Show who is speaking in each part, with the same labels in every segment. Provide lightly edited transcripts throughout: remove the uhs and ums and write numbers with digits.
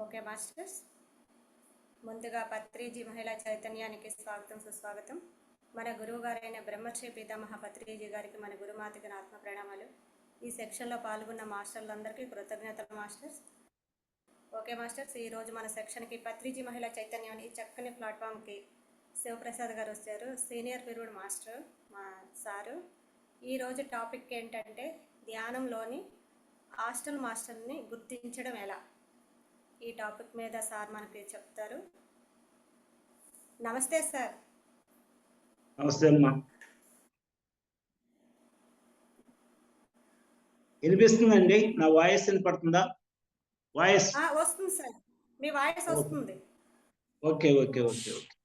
Speaker 1: Okay masters, ముందుగా పత్రిజీ మహిళా చైతన్యానికి స్వాగతం సుస్వాగతం. మన గురువు గారైన బ్రహ్మశ్రీ పీతామహ పత్రిజీ గారికి మన గురుమాతకి ఆత్మ ప్రణామాలు. ఈ సెక్షన్లో పాల్గొన్న మాస్టర్లందరికీ కృతజ్ఞతలు మాస్టర్స్. ఓకే మాస్టర్స్, ఈరోజు మన సెక్షన్కి పత్రిజీ మహిళా చైతన్యం ఈ చక్కని ప్లాట్ఫామ్కి శివప్రసాద్ గారు వచ్చారు. సీనియర్ పీరియడ్ మాస్టర్ మా సారు. ఈరోజు టాపిక్ ఏంటంటే ధ్యానంలోని హాస్టల్ మాస్టర్ని గుర్తించడం ఎలా. ఈ టాపిక్ మీద సార్ మనకి చెప్తారు. నమస్తే సార్.
Speaker 2: నమస్తే అమ్మా. వినిపిస్తుందండి? నా వాయిస్ వినపడుతుందా? వాయిస్
Speaker 1: వస్తుంది సార్, మీ వాయిస్ వస్తుంది.
Speaker 2: Okay okay okay okay.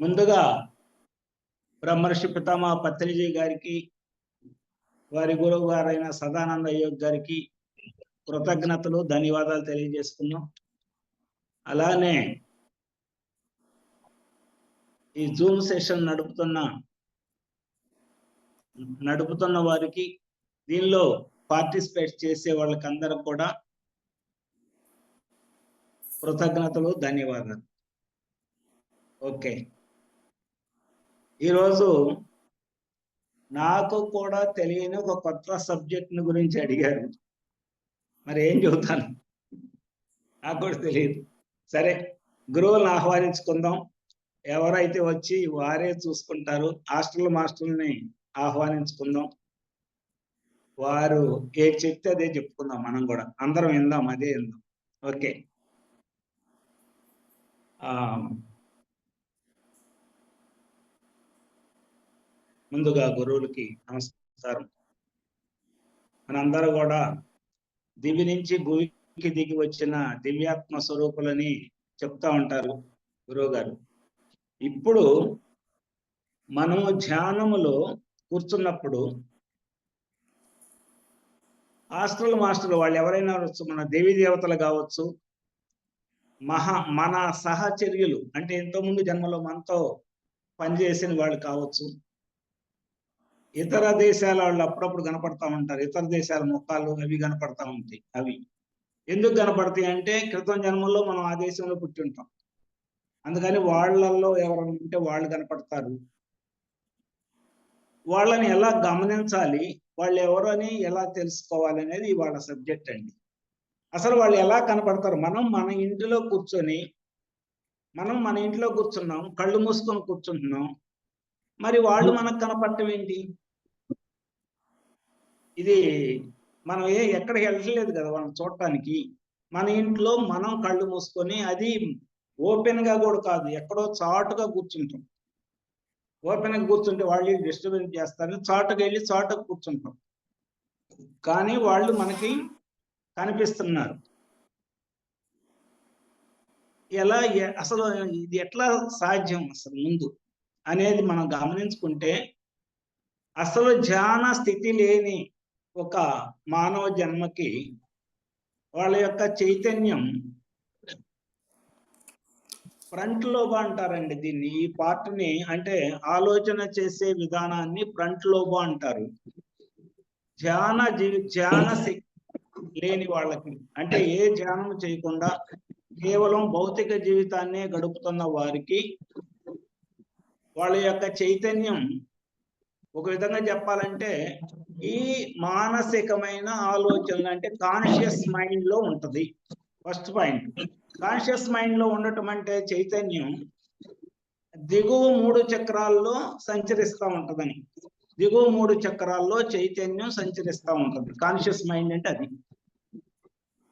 Speaker 2: ముందుగా బ్రహ్మర్షి పితామహ పత్రిజీ గారికి, వారి గురువు గారైన సదానంద యోగ్ గారికి కృతజ్ఞతలు, ధన్యవాదాలు తెలియజేస్తున్నాం. అలానే ఈ జూమ్ సెషన్ నడుపుతున్న వారికి, దీనిలో పార్టిసిపేట్ చేసే వాళ్ళకందరూ కూడా కృతజ్ఞతలు, ధన్యవాదాలు. ఓకే, ఈరోజు నాకు కూడా తెలియని ఒక కొత్త సబ్జెక్ట్ని గురించి అడిగారు. మరి ఏం చెబుతాను, నాకు కూడా తెలియదు. సరే, గురువులను ఆహ్వానించుకుందాం. ఎవరైతే వచ్చి వారే చూసుకుంటారు. హాస్టల్ మాస్టర్ని ఆహ్వానించుకుందాం. వారు ఏది చెప్తే అదే చెప్పుకుందాం. మనం కూడా అందరం విందాం, అదే విందాం. ఓకే. ముందుగా గురువులకి నమస్కారం. మనందరూ కూడా దివి నుంచి భూమికి దిగి వచ్చిన దివ్యాత్మ స్వరూపులని చెప్తా ఉంటారు గురువు గారు. ఇప్పుడు మనము ధ్యానములో కూర్చున్నప్పుడు హాస్టల్ మాస్టర్లు వాళ్ళు ఎవరైనా మన దేవీ దేవతలు కావచ్చు, మన సహచర్యులు అంటే ఎంతోమంది జన్మలో మనతో పనిచేసిన వాళ్ళు కావచ్చు, ఇతర దేశాల వాళ్ళు అప్పుడప్పుడు కనపడతా ఉంటారు. ఇతర దేశాల ముఖాలు అవి కనపడతా ఉంటాయి. అవి ఎందుకు కనపడతాయి అంటే క్రితం జన్మల్లో మనం ఆ దేశంలో పుట్టి ఉంటాం. అందుకని వాళ్ళల్లో ఎవరైనా ఉంటే వాళ్ళు కనపడతారు. వాళ్ళని ఎలా గమనించాలి, వాళ్ళు ఎవరు అని ఎలా తెలుసుకోవాలి అనేది వాళ్ళ సబ్జెక్ట్ అండి. అసలు వాళ్ళు ఎలా కనపడతారు? మనం మన ఇంట్లో కూర్చున్నాం, కళ్ళు మూసుకొని కూర్చుంటున్నాం. మరి వాళ్ళు మనకు కనపడటం ఏంటి? ఇది మనం ఎక్కడికి వెళ్ళలేదు కదా వాళ్ళని చూడటానికి. మన ఇంట్లో మనం కళ్ళు మూసుకొని, అది ఓపెన్ గా కూడా కాదు, ఎక్కడో చాటుగా కూర్చుంటాం. ఓపెన్ గా కూర్చుంటే వాళ్ళు డిస్టర్బెన్స్ చేస్తారు. చాటుగా వెళ్ళి చాటుగా కూర్చుంటాం. కానీ వాళ్ళు మనకి కనిపిస్తున్నారు. ఎలా అసలు ఇది ఎట్లా సాధ్యం అసలు ముందు అనేది మనం గమనించుకుంటే, అసలు ధ్యాన స్థితి లేని ఒక మానవ జన్మకి వాళ్ళ యొక్క చైతన్యం ఫ్రంట్ లోబ్ అంటారండి దీన్ని. ఈ పార్ట్ని అంటే ఆలోచన చేసే విధానాన్ని ఫ్రంట్ లోబ్ అంటారు. ధ్యాన శక్తి లేని వాళ్ళకి, అంటే ఏ ధ్యానం చేయకుండా కేవలం భౌతిక జీవితాన్నే గడుపుతున్న వారికి వాళ్ళ యొక్క చైతన్యం ఒక విధంగా చెప్పాలంటే ఈ మానసికమైన ఆలోచనలు అంటే కాన్షియస్ మైండ్ లో ఉంటది. ఫస్ట్ పాయింట్, కాన్షియస్ మైండ్ లో ఉండటం అంటే చైతన్యం దిగువ 3 చక్రాల్లో సంచరిస్తూ ఉంటదని. దిగువ 3 చక్రాల్లో చైతన్యం సంచరిస్తూ ఉంటది. కాన్షియస్ మైండ్ అంటే అది.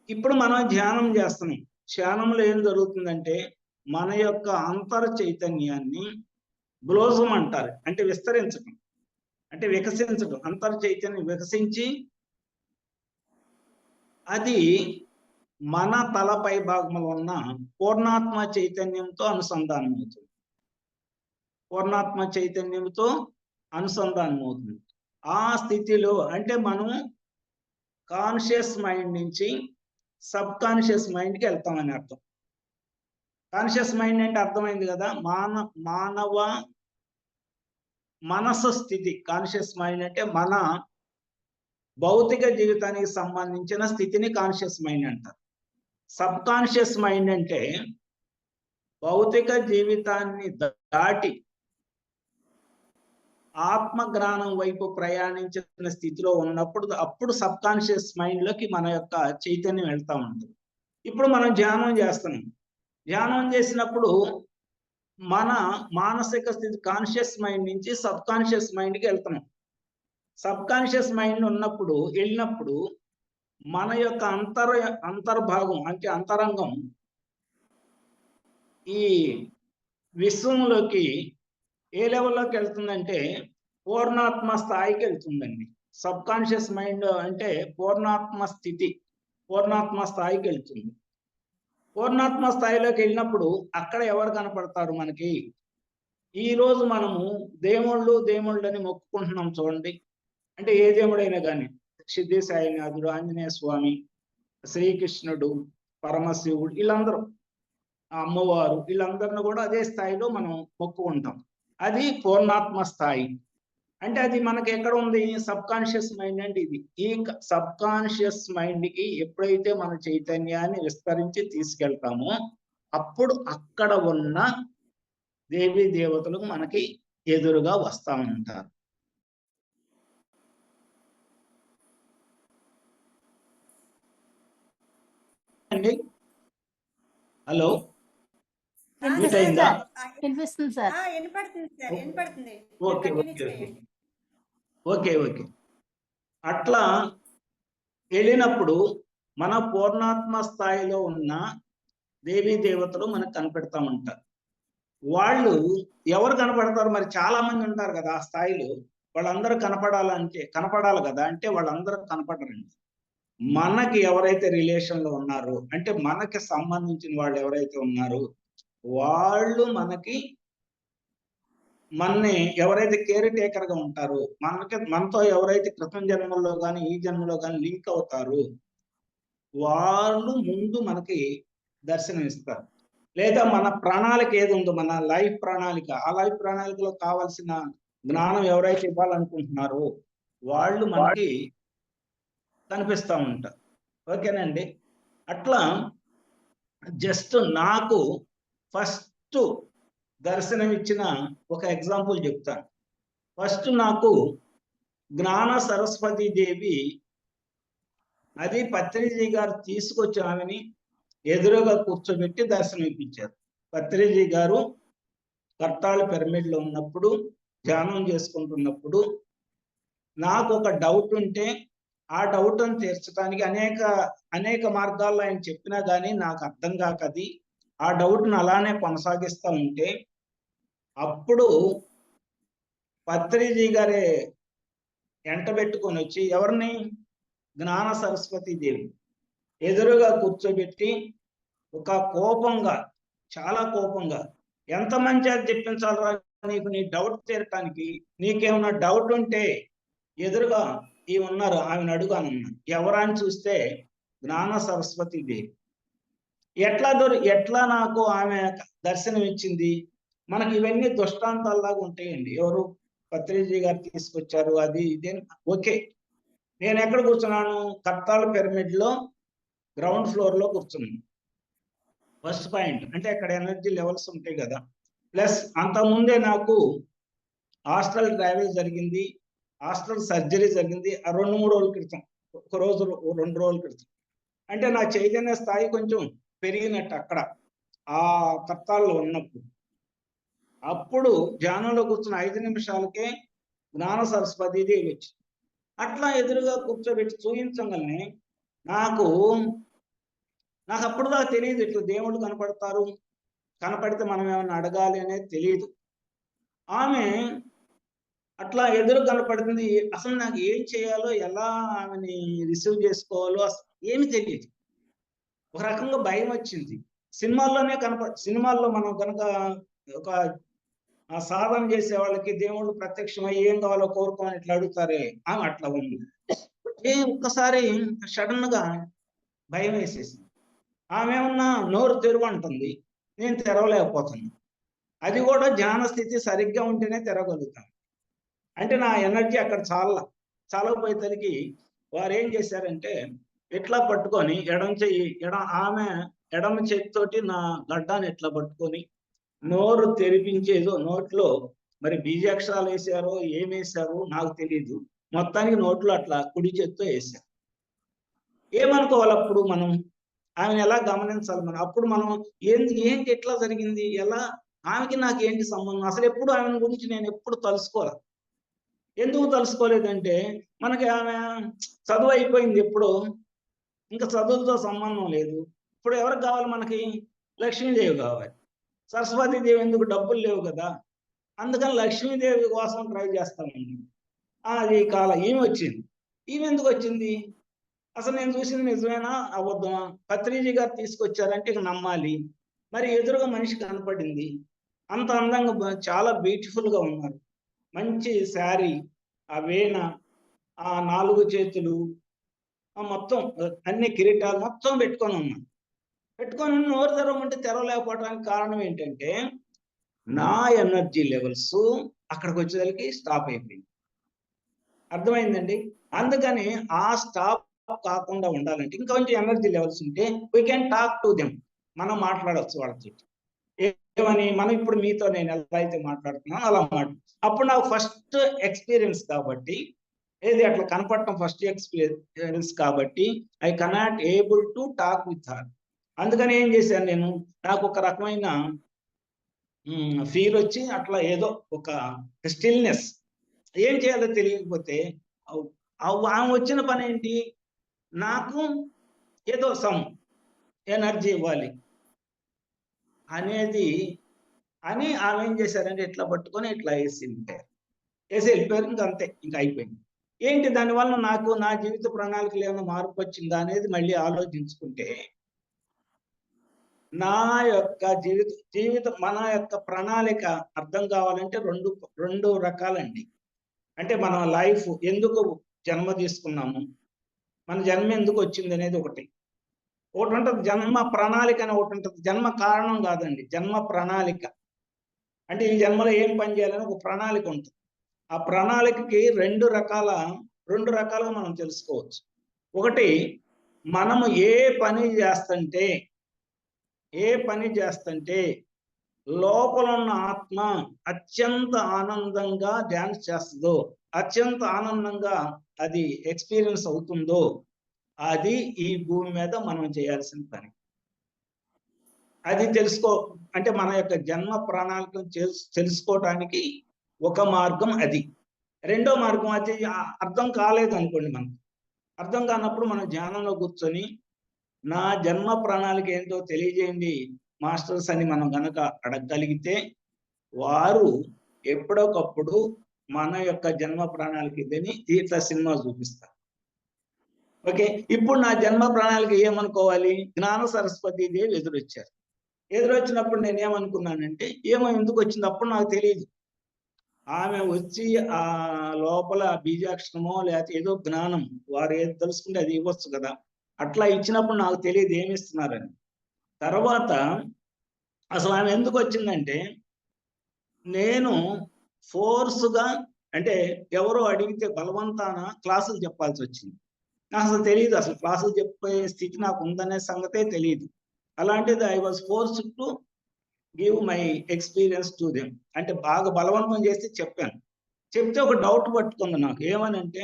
Speaker 2: ఇప్పుడు మనం ధ్యానం చేస్తున్నాం. ధ్యానంలో ఏం జరుగుతుందంటే మన యొక్క అంతర చైతన్యాన్ని బ్లోజం అంటారు, అంటే విస్తరించడం, అంటే వికసించడం. అంతర్ చైతన్యం వికసించి అది మన తలపై భాగంలో ఉన్న పూర్ణాత్మ చైతన్యంతో అనుసంధానం అవుతుంది. పూర్ణాత్మ చైతన్యంతో అనుసంధానం అవుతుంది. ఆ స్థితిలో అంటే మనం కాన్షియస్ మైండ్ నుంచి సబ్ కాన్షియస్ మైండ్కి వెళ్తామని అర్థం. కాన్షియస్ మైండ్ అంటే అర్థమైంది కదా, మానవ మనసు స్థితి. కాన్షియస్ మైండ్ అంటే మన భౌతిక జీవితానికి సంబంధించిన స్థితిని కాన్షియస్ మైండ్ అంటారు. సబ్ కాన్షియస్ మైండ్ అంటే భౌతిక జీవితాన్ని దాటి ఆత్మ జ్ఞానం వైపు ప్రయాణించిన స్థితిలో ఉన్నప్పుడు అప్పుడు సబ్ కాన్షియస్ మైండ్ లోకి మన యొక్క చైతన్యం వెళ్తా ఉంటుంది. ఇప్పుడు మనం ధ్యానం చేస్తున్నాం. ధ్యానం చేసినప్పుడు మన మానసిక స్థితి కాన్షియస్ మైండ్ నుంచి సబ్ కాన్షియస్ మైండ్కి వెళ్తున్నాం. సబ్ కాన్షియస్ మైండ్ వెళ్ళినప్పుడు మన యొక్క అంతర్భాగం అంటే అంతరంగం ఈ విశ్వంలోకి ఏ లెవెల్లోకి వెళ్తుందంటే పూర్ణాత్మ స్థాయికి వెళ్తుందండి. సబ్ కాన్షియస్ మైండ్ అంటే పూర్ణాత్మ స్థితి, పూర్ణాత్మ స్థాయికి వెళ్తుంది. పూర్ణాత్మ స్థాయిలోకి వెళ్ళినప్పుడు అక్కడ ఎవరు కనపడతారు మనకి? ఈ రోజు మనము దేవుళ్ళు అని మొక్కుకుంటున్నాం చూడండి. అంటే ఏ దేవుడైనా కానీ సిద్ధి సాయినాథుడు, ఆంజనేయ స్వామి, శ్రీకృష్ణుడు, పరమశివుడు, వీళ్ళందరూ అమ్మవారు, వీళ్ళందరిని కూడా అదే స్థాయిలో మనం మొక్కుకుంటాం. అది పూర్ణాత్మ స్థాయి. అంటే అది మనకి ఎక్కడ ఉంది? సబ్ కాన్షియస్ మైండ్ అంటే ఇది. ఈ సబ్ కాన్షియస్ మైండ్ కి ఎప్పుడైతే మన చైతన్యాన్ని విస్తరించి తీసుకెళ్తామో అప్పుడు అక్కడ ఉన్న దేవీ దేవతలు మనకి ఎదురుగా వస్తా ఉంటారు. అండి, హలో,
Speaker 3: వినిపిస్తుంది సార్.
Speaker 2: Okay okay okay. అట్లా వెళ్ళినప్పుడు మన పూర్ణాత్మ స్థాయిలో ఉన్న దేవీ దేవతలు మనకు కనపెడతా ఉంటారు. వాళ్ళు ఎవరు కనపడతారు? మరి చాలా మంది ఉంటారు కదా ఆ స్థాయిలో. వాళ్ళందరూ కనపడాలి కదా. అంటే వాళ్ళందరూ కనపడరండి. మనకి ఎవరైతే రిలేషన్ లో ఉన్నారో, అంటే మనకి సంబంధించిన వాళ్ళు ఎవరైతే ఉన్నారో వాళ్ళు మనని ఎవరైతే కేర్ టేకర్ గా ఉంటారో, మనతో ఎవరైతే క్రితం జన్మల్లో కానీ ఈ జన్మలో కానీ లింక్ అవుతారు, వాళ్ళు ముందు మనకి దర్శనం ఇస్తారు. లేదా మన ప్రణాళిక ఏది ఉందో, మన లైఫ్ ప్రణాళిక, ఆ లైఫ్ ప్రణాళికలో కావాల్సిన జ్ఞానం ఎవరైతే ఇవ్వాలనుకుంటున్నారో వాళ్ళు మనకి కనిపిస్తూ ఉంటారు. ఓకేనండి. అట్లా జస్ట్ నాకు ఫస్ట్ దర్శనం ఇచ్చిన ఒక ఎగ్జాంపుల్ చెప్తాను. ఫస్ట్ నాకు జ్ఞాన సరస్వతి దేవి, అది పత్రిజీ గారు తీసుకొచ్చి ఆమెని ఎదురుగా కూర్చోబెట్టి దర్శనం ఇప్పించారు. పత్రిజీ గారు కర్తాళ పిరమిడ్ లో ఉన్నప్పుడు ధ్యానం చేసుకుంటున్నప్పుడు నాకు ఒక డౌట్ ఉంటే ఆ డౌట్ను తీర్చడానికి అనేక మార్గాల్లో ఆయన చెప్పినా కానీ నాకు అర్థం కాకది ఆ డౌట్ను అలానే కొనసాగిస్తూ ఉంటే అప్పుడు పత్రిజీ గారే ఎంటబెట్టుకొని వచ్చి ఎవరిని? జ్ఞాన సరస్వతి దేవి ఎదురుగా కూర్చోబెట్టి ఒక కోపంగా, చాలా కోపంగా, ఎంత మంచి అది చెప్పించాలరా నీకు, నీ డౌట్ తీరటానికి, నీకేమన్నా డౌట్ ఉంటే ఎదురుగా ఈ ఉన్నారు ఆమెను అడుగు అన్న. ఎవరని చూస్తే జ్ఞాన సరస్వతి దేవి. ఎట్లా నాకు ఆమె దర్శనం ఇచ్చింది? మనకి ఇవన్నీ దృష్టాంతాల్లాగా ఉంటాయండి. ఎవరు? పత్రిజీ గారు తీసుకొచ్చారు, అది ఇది. ఓకే, నేను ఎక్కడ కూర్చున్నాను? కర్తాళ పిరమిడ్ లో గ్రౌండ్ ఫ్లోర్ లో కూర్చున్నాను. ఫస్ట్ పాయింట్ అంటే అక్కడ ఎనర్జీ లెవెల్స్ ఉంటాయి కదా. ప్లస్ అంతకుముందే నాకు హాస్టల్ ట్రావెల్ జరిగింది, హాస్టల్ సర్జరీ జరిగింది 2-3 రోజుల క్రితం, ఒక రోజు 2 రోజుల క్రితం. అంటే నా చైతన్య స్థాయి కొంచెం పెరిగినట్టు అక్కడ ఆ కర్తాల్లో ఉన్నప్పుడు. అప్పుడు ధ్యానంలో కూర్చున్న 5 నిమిషాలకే జ్ఞాన సరస్వతి దేవి వచ్చింది. అట్లా ఎదురుగా కూర్చోబెట్టి చూపించగానే నాకు అప్పుడు దాకా తెలియదు ఇట్లా దేవుళ్ళు కనపడతారు, కనపడితే మనం ఏమైనా అడగాలి అనేది తెలియదు. ఆమె అట్లా ఎదురు కనపడుతుంది. అసలు నాకు ఏం చేయాలో, ఎలా ఆమెని రిసీవ్ చేసుకోవాలో అసలు ఏమి తెలియదు. ఒక రకంగా భయం వచ్చింది. సినిమాల్లో మనం కనుక ఒక సాధన చేసే వాళ్ళకి దేవుళ్ళు ప్రత్యక్షమై ఏం కావాలో కోరుకోమని ఇట్లా అడుగుతారే, ఆమె అట్లా ఉంది. ఒక్కసారి సడన్ గా భయం వేసేసింది. ఆమె ఏమన్నా నోరు తెరవంటుంది, నేను తెరవలేకపోతున్నాను. అది కూడా ధ్యాన స్థితి సరిగ్గా ఉంటేనే తెరవగలుగుతాను. అంటే నా ఎనర్జీ అక్కడ చాలకపోయేసరికి వారు ఏం చేశారంటే ఇట్లా పట్టుకొని ఆమె ఎడమ చేతితోటి నా గడ్డాన్ని ఇట్లా పట్టుకొని నోరు తెరిపించేదో నోట్లో మరి బీజాక్షరాలు వేసారో ఏమేశారో నాకు తెలియదు, మొత్తానికి నోట్లో అట్లా కుడి చేత్తో వేశారు. ఏమనుకోవాలి అప్పుడు మనం? ఆమెను ఎలా గమనించాలి మనం? అప్పుడు మనం ఏంటి ఎట్లా జరిగింది, ఎలా, ఆమెకి నాకు ఏంటి సంబంధం? అసలు ఎప్పుడు ఆమె గురించి నేను ఎప్పుడు తలుసుకోవాలి. ఎందుకు తలుసుకోలేదంటే మనకి ఆమె చదువు అయిపోయింది ఎప్పుడు, ఇంకా చదువులతో సంబంధం లేదు. ఇప్పుడు ఎవరికి కావాలి మనకి? లక్ష్మీదేవి కావాలి. సరస్వతీదేవి ఎందుకు? డబ్బులు లేవు కదా, అందుకని లక్ష్మీదేవి కోసం ట్రై చేస్తామండి. అది ఈమె వచ్చింది. ఈమె ఎందుకు వచ్చింది? అసలు నేను చూసింది నిజమేనా అబద్ధమా? పత్రిజీ గారు తీసుకొచ్చారంటే ఇక నమ్మాలి. మరి ఎదురుగా మనిషి కనపడింది, అంత అందంగా చాలా బ్యూటిఫుల్ గా ఉన్నారు. మంచి శారీ, ఆ వీణ, ఆ 4 చేతులు, మొత్తం అన్ని కిరీటాలు మొత్తం పెట్టుకొని నోరు తెరవమంటే తెరవలేకపోవడానికి కారణం ఏంటంటే నా ఎనర్జీ లెవెల్స్ అక్కడికి వచ్చేసరికి స్టాప్ అయిపోయింది. అర్థమైందండి? అందుకని ఆ స్టాప్ కాకుండా ఉండాలంటే ఇంకా కొంచెం ఎనర్జీ లెవెల్స్ ఉంటే we can talk to them, మనం మాట్లాడవచ్చు వాళ్ళతో. ఏమని? మనం ఇప్పుడు మీతో నేను ఎలా అయితే మాట్లాడుతున్నానో అలా అప్పుడు నాకు ఫస్ట్ ఎక్స్పీరియన్స్ కాబట్టి, ఏది అట్లా కనపడటం ఫస్ట్ ఎక్స్పీరియన్స్ కాబట్టి I cannot able to talk with her. అందుకని ఏం చేశాను నేను, నాకు ఒక రకమైన ఫీల్ వచ్చి అట్లా ఏదో ఒక స్టిల్నెస్, ఏం చేయాలో తెలియకపోతే ఆమె వచ్చిన పని ఏంటి, నాకు ఏదో సమ్ ఎనర్జీ ఇవ్వాలి అనేది అని ఆమె ఏం చేశారంటే ఇట్లా పట్టుకొని ఇట్లా వేసి వెళ్ళిపోయారు. ఇంకా అంతే, ఇంకా అయిపోయింది. ఏంటి దానివల్ల నాకు నా జీవిత ప్రణాళికలు ఏమైనా మార్పు వచ్చిందా అనేది మళ్ళీ ఆలోచించుకుంటే, నా యొక్క మన యొక్క ప్రణాళిక అర్థం కావాలంటే రెండు రకాలండి. అంటే మన లైఫ్ ఎందుకు జన్మ తీసుకున్నాము, మన జన్మ ఎందుకు వచ్చింది అనేది ఒకటి ఉంటుంది. జన్మ ప్రణాళిక అని ఒకటి ఉంటుంది. జన్మ కారణం కాదండి, జన్మ ప్రణాళిక. అంటే ఈ జన్మలో ఏం పని చేయాలని ఒక ప్రణాళిక ఉంటుంది. ఆ ప్రణాళికకి రెండు రకాలుగా మనం తెలుసుకోవచ్చు. ఒకటి, మనము ఏ పని చేస్తుంటే లోపల ఉన్న ఆత్మ అత్యంత ఆనందంగా డ్యాన్స్ చేస్తుందో, అత్యంత ఆనందంగా అది ఎక్స్పీరియన్స్ అవుతుందో, అది ఈ భూమి మీద మనం చేయాల్సిన పని. అది అంటే మన యొక్క జన్మ ప్రణాళికను తెలుసుకోవడానికి ఒక మార్గం అది. రెండో మార్గం, అది అర్థం కాలేదు అనుకోండి, అర్థం కానప్పుడు మనం ధ్యానంలో కూర్చొని నా జన్మ ప్రణాళిక ఏంటో తెలియజేయండి మాస్టర్స్ అని మనం గనక అడగగలిగితే, వారు ఎప్పుడొకప్పుడు మన యొక్క జన్మ ప్రణాళిక ఇదని ఇట్లా సినిమా చూపిస్తారు. ఓకే, ఇప్పుడు నా జన్మ ప్రణాళిక ఏమనుకోవాలి? జ్ఞాన సరస్వతి దేవి ఎదురొచ్చినప్పుడు నేను ఏమనుకున్నానంటే, ఎందుకు వచ్చింది అప్పుడు నాకు తెలియదు. ఆమె వచ్చి ఆ లోపల బీజాక్షరమో లేకపోతే ఏదో జ్ఞానం, వారు ఏది తెలుసుకుంటే అది ఇవ్వచ్చు కదా, అట్లా ఇచ్చినప్పుడు నాకు తెలియదు ఏమిస్తున్నారని. తర్వాత అసలు ఆమె ఎందుకు వచ్చిందంటే, నేను ఫోర్స్గా, అంటే ఎవరో అడిగితే బలవంతాన క్లాసులు చెప్పాల్సి వచ్చింది. నాకు అసలు తెలియదు, అసలు క్లాసులు చెప్పే స్థితి నాకు ఉందనే సంగతే తెలియదు. అలాంటిది I was forced to give my experience to them. అంటే బాగా బలవంతం చేసి చెప్పాను. చెప్తే ఒక డౌట్ పట్టుకుంది నాకు. ఏమనంటే,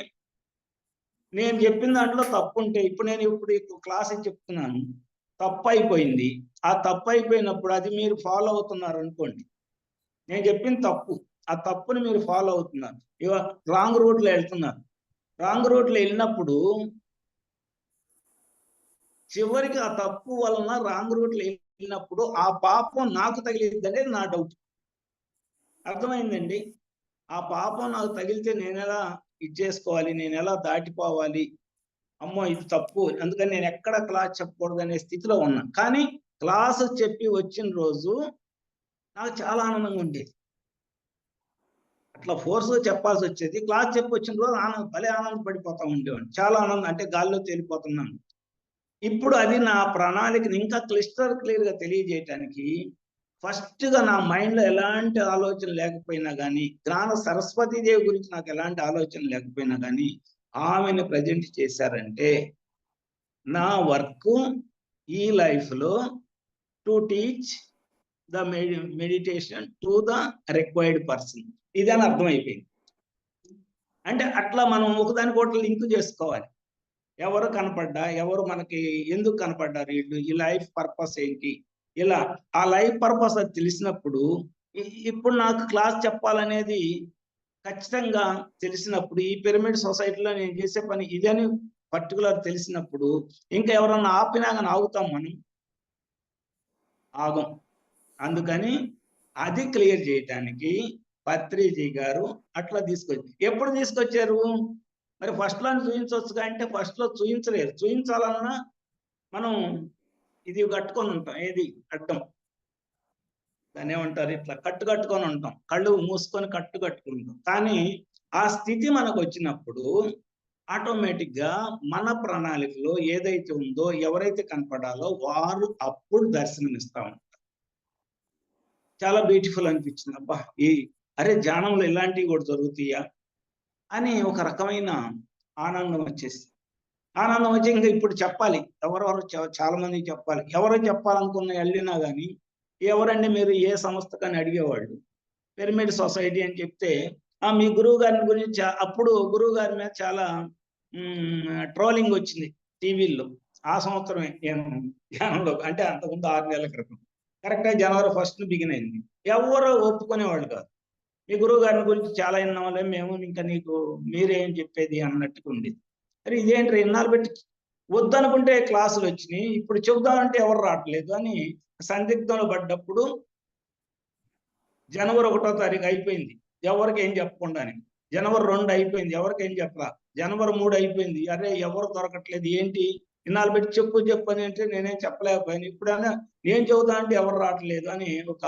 Speaker 2: నేను చెప్పిన దాంట్లో తప్పు ఉంటే, ఇప్పుడు ఈ క్లాస్ చెప్తున్నాను, తప్పు అయిపోయింది. ఆ తప్పు అయిపోయినప్పుడు అది మీరు ఫాలో అవుతున్నారు అనుకోండి, నేను చెప్పింది తప్పు, ఆ తప్పుని మీరు ఫాలో అవుతున్నారు, రాంగ్ రూట్లో వెళ్తున్నారు. రాంగ్ రూట్లో వెళ్ళినప్పుడు చివరికి ఆ తప్పు వలన రాంగ్ రూట్లో వెళ్ళినప్పుడు ఆ పాపం నాకు తగిలిద్ది అనేది నా డౌట్. అర్థమైందండి? ఆ పాపం నాకు తగిలితే నేను ఎలా చేసుకోవాలి, నేను ఎలా దాటిపోవాలి, అమ్మో ఇది తప్పు, అందుకని నేను ఎక్కడ క్లాస్ చెప్పకూడదు అనే స్థితిలో ఉన్నా. కానీ క్లాసు చెప్పి వచ్చిన రోజు నాకు చాలా ఆనందంగా ఉండేది. అట్లా ఫోర్స్గా చెప్పాల్సి వచ్చేది, క్లాస్ చెప్పి వచ్చిన రోజు భలే ఆనందపడిపోతా ఉండేవాడిని. చాలా ఆనందం, అంటే గాల్లో తేలిపోతున్నాను. ఇప్పుడు అది నా ప్రణాళికని ఇంకా క్లియర్గా తెలియజేయటానికి, ఫస్ట్గా నా మైండ్లో ఎలాంటి ఆలోచన లేకపోయినా కానీ, జ్ఞాన సరస్వతీదేవి గురించి నాకు ఎలాంటి ఆలోచన లేకపోయినా కానీ, ఆమెను ప్రజెంట్ చేశారంటే నా వర్క్ ఈ లైఫ్లో to teach the meditation to the required person, ఇదని అర్థమైపోయింది. అంటే అట్లా మనం ఒకదానికొకటి లింక్ చేసుకోవాలి. ఎవరు కనపడ్డా, ఎవరు మనకి ఎందుకు కనపడ్డారు వీళ్ళు, ఈ లైఫ్ పర్పస్ ఏంటి, ఇలా ఆ లైఫ్ పర్పస్ అది తెలిసినప్పుడు ఇప్పుడు నాకు క్లాస్ చెప్పాలనేది ఖచ్చితంగా తెలిసినప్పుడు, ఈ పిరమిడ్ సొసైటీలో నేను చేసే పని ఇదని పర్టికులర్ తెలిసినప్పుడు ఇంకా ఎవరన్నా ఆపినా కానీ ఆగుతాం మనం? ఆగం. అందుకని అది క్లియర్ చేయటానికి పత్రిజీ గారు అట్లా ఎప్పుడు తీసుకొచ్చారు? మరి ఫస్ట్ లో చూపించవచ్చుగా అంటే ఫస్ట్ లో చూపించలేరు. చూపించాలన్నా మనం ఇది కట్టుకొని ఉంటాం, ఏది అడ్డం, దాన్ని ఏమంటారు, ఇట్లా కట్టుకొని ఉంటాం, కళ్ళు మూసుకొని కట్టుకుంటాం. కానీ ఆ స్థితి మనకు వచ్చినప్పుడు ఆటోమేటిక్ గా మన ప్రణాళికలో ఏదైతే ఉందో, ఎవరైతే కనపడాలో వారు అప్పుడు దర్శనమిస్తా ఉంటారు. చాలా బ్యూటిఫుల్ అనిపించింది. అబ్బా, అరే ధ్యానంలో ఇలాంటివి కూడా జరుగుతాయా అని ఒక రకమైన ఆనందం వచ్చేసి, ఆనందం వచ్చి ఇంకా ఇప్పుడు చెప్పాలి, ఎవరెవరు చాలా మందికి చెప్పాలి. ఎవరో చెప్పాలనుకున్న వెళ్ళినా కానీ ఎవరండి మీరు, ఏ సంస్థ కానీ అడిగేవాళ్ళు. పిరమిడ్ సొసైటీ అని చెప్తే మీ గురువు గారిని గురించి అప్పుడు గురువు గారి మీద చాలా ట్రోలింగ్ వచ్చింది టీవీల్లో. ఆ సంవత్సరమే నేను ధ్యానంలో, అంటే అంతకుముందు 6 నెలల క్రితం, కరెక్ట్గా జనవరి 1 బిగిన్ అయింది. ఎవరో ఒప్పుకునేవాళ్ళు కాదు. మీ గురువు గారిని గురించి చాలా విన్నాంలే మేము, ఇంకా నీకు మీరేం చెప్పేది అన్నట్టుగా ఉండేది. అరే ఇదేంటి ఇన్నాళ్ళు పెట్టి వద్దనుకుంటే క్లాసులు వచ్చినాయి, ఇప్పుడు చెబుదామంటే ఎవరు రావట్లేదు అని సందిగ్ధంలో పడ్డప్పుడు జనవరి 1వ తారీఖు అయిపోయింది, ఎవరికి ఏం చెప్పకుండానే. జనవరి 2 అయిపోయింది, ఎవరికి ఏం చెప్పరా. జనవరి 3 అయిపోయింది, అరే ఎవరు దొరకట్లేదు, ఏంటి ఇన్నాళ్ళు పెట్టి చెప్పు అని అంటే నేనేం చెప్పలేకపోయాను, ఇప్పుడైనా నేను చెబుతా అంటే ఎవరు రావట్లేదు అని ఒక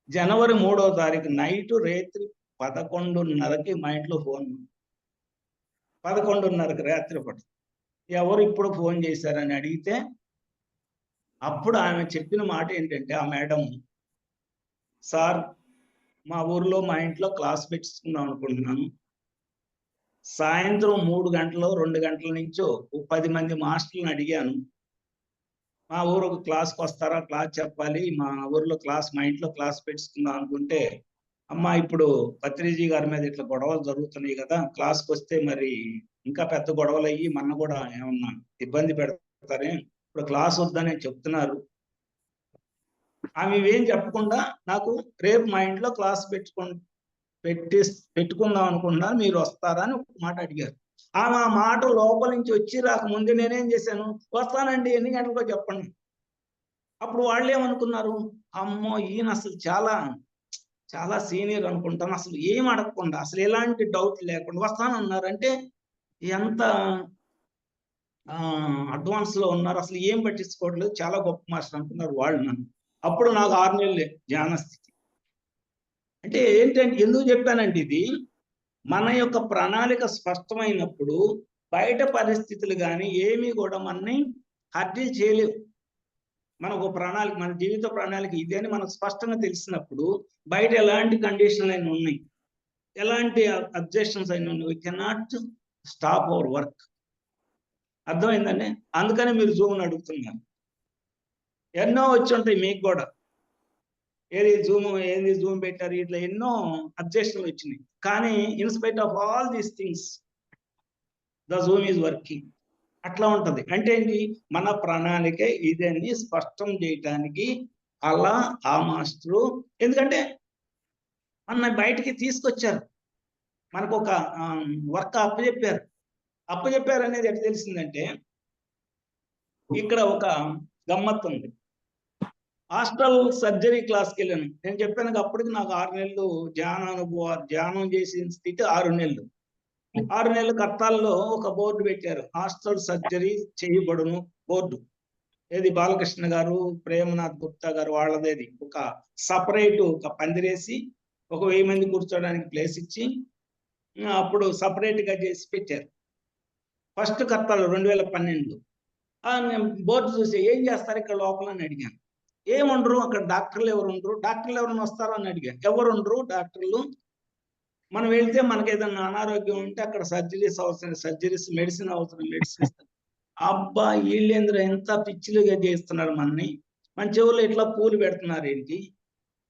Speaker 2: జనవరి 3వ తారీఖు నైట్ రేత్రి 11:30కి మా ఇంట్లో ఫోన్. 11:30కి రాత్రి పట్టు ఎవరు ఇప్పుడు ఫోన్ చేశారని అడిగితే అప్పుడు ఆమె చెప్పిన మాట ఏంటంటే, ఆ మేడం, సార్ మా ఊర్లో మా ఇంట్లో క్లాస్ పెట్టుకుందాం అనుకుంటున్నాను, సాయంత్రం 3 గంటలు 2 గంటల నుంచో 10 మంది మాస్టర్లను అడిగాను, మా ఊరు క్లాస్కి వస్తారా, క్లాస్ చెప్పాలి, మా ఊర్లో క్లాస్, మా ఇంట్లో క్లాస్ పెట్టుకుందాం అనుకుంటే, అమ్మా ఇప్పుడు పత్రిజీ గారి మీద ఇట్లా గొడవలు జరుగుతున్నాయి కదా, క్లాస్కి వస్తే మరి ఇంకా పెద్ద గొడవలు అయ్యి మన కూడా ఏమన్నా ఇబ్బంది పెడతారే, ఇప్పుడు క్లాస్ వద్దని చెప్తున్నారు. ఆమె ఇవేం చెప్పకుండా నాకు రేపు మా ఇంట్లో క్లాస్ పెట్టుకుందాం అనుకున్నా, మీరు వస్తారా అని ఒక మాట అడిగారు. ఆమె ఆ మాట లోపల నుంచి వచ్చి రాకముందే నేనేం చేశాను, వస్తానండి ఎన్ని గంటలకో చెప్పండి. అప్పుడు వాళ్ళు ఏమనుకున్నారు, అమ్మో ఈయన అసలు చాలా చాలా సీనియర్ అనుకుంటాను, అసలు ఏం అడగకుండా, అసలు ఎలాంటి డౌట్ లేకుండా వస్తానన్నారంటే ఎంత అడ్వాన్స్ లో ఉన్నారు, అసలు ఏం పట్టించుకోవట్లేదు, చాలా గొప్ప మాస్టర్ అనుకున్నారు వాళ్ళు నన్ను. అప్పుడు నాకు 6 నెలలే ధ్యాన స్థితి. అంటే ఏంటంటే ఎందుకు చెప్పానంటే, ఇది మన యొక్క ప్రణాళిక స్పష్టమైనప్పుడు బయట పరిస్థితులు కానీ ఏమీ కూడా మనని హర్డిల్ చేయలేవు. మనకు ప్రణాళిక, మన జీవిత ప్రణాళిక ఇది అని మనకు స్పష్టంగా తెలిసినప్పుడు బయట ఎలాంటి కండిషన్లు అయినా ఉన్నాయి, ఎలాంటి అబ్జెక్షన్స్ అయినా ఉన్నాయి, we cannot stop hour work. అర్థమైందండి? అందుకని మీరు జూమ్ అడుగుతున్నారు. ఎన్నో వచ్చి ఉంటాయి మీకు కూడా, ఏది జూమ్ పెట్టారు, ఇట్లా ఎన్నో అబ్జెక్షన్లు వచ్చినాయి. కానీ in spite of all these things the Zoom is working. అట్లా ఉంటది. అంటే ఏంటి, మన ప్రణాళిక ఇదని స్పష్టం చేయటానికి అలా ఆ మాస్టరు, ఎందుకంటే మన బయటికి తీసుకొచ్చారు, మనకు ఒక వర్క్ అప్పచెప్పారు అనేది ఎట్లా తెలిసిందంటే, ఇక్కడ ఒక గమ్మత్తు ఉంది. హాస్టల్ సర్జరీ క్లాస్కి వెళ్ళాను. నేను చెప్పాను అప్పటికి నాకు 6 నెలలు ధ్యానం చేసిన స్థితి 6 నెలలు. 6 నెలల కర్తాల్లో ఒక బోర్డు పెట్టారు, హాస్టల్ సర్జరీ చేయబడును బోర్డు. ఏది బాలకృష్ణ గారు, ప్రేమనాథ్ గుప్తా గారు వాళ్ళదేది. ఒక సపరేట్ ఒక పందిరేసి ఒక 1000 మంది కూర్చోడానికి ప్లేస్ ఇచ్చి అప్పుడు సపరేట్ గా చేసి పెట్టారు. ఫస్ట్ కర్తాలు 2012లో. బోర్డు చూసి ఏం చేస్తారు ఇక్కడ లోపల అని అడిగాను. ఏముండరు అక్కడ, డాక్టర్లు ఎవరు ఉండరు, డాక్టర్లు ఎవరైనా వస్తారో అని అడిగాను. ఎవరు ఉండరు డాక్టర్లు, మనం వెళ్తే మనకి ఏదైనా అనారోగ్యం ఉంటే అక్కడ సర్జరీస్ అవసరం, సర్జరీస్, మెడిసిన్ అవసరం, మెడిసిన్ ఇస్తారు. అబ్బా వీళ్ళేంద్ర ఎంత పిచ్చిలుగా చేస్తున్నారు మనని, మన చెవుల్లో ఇట్లా పూలు పెడుతున్నారు ఏంటి,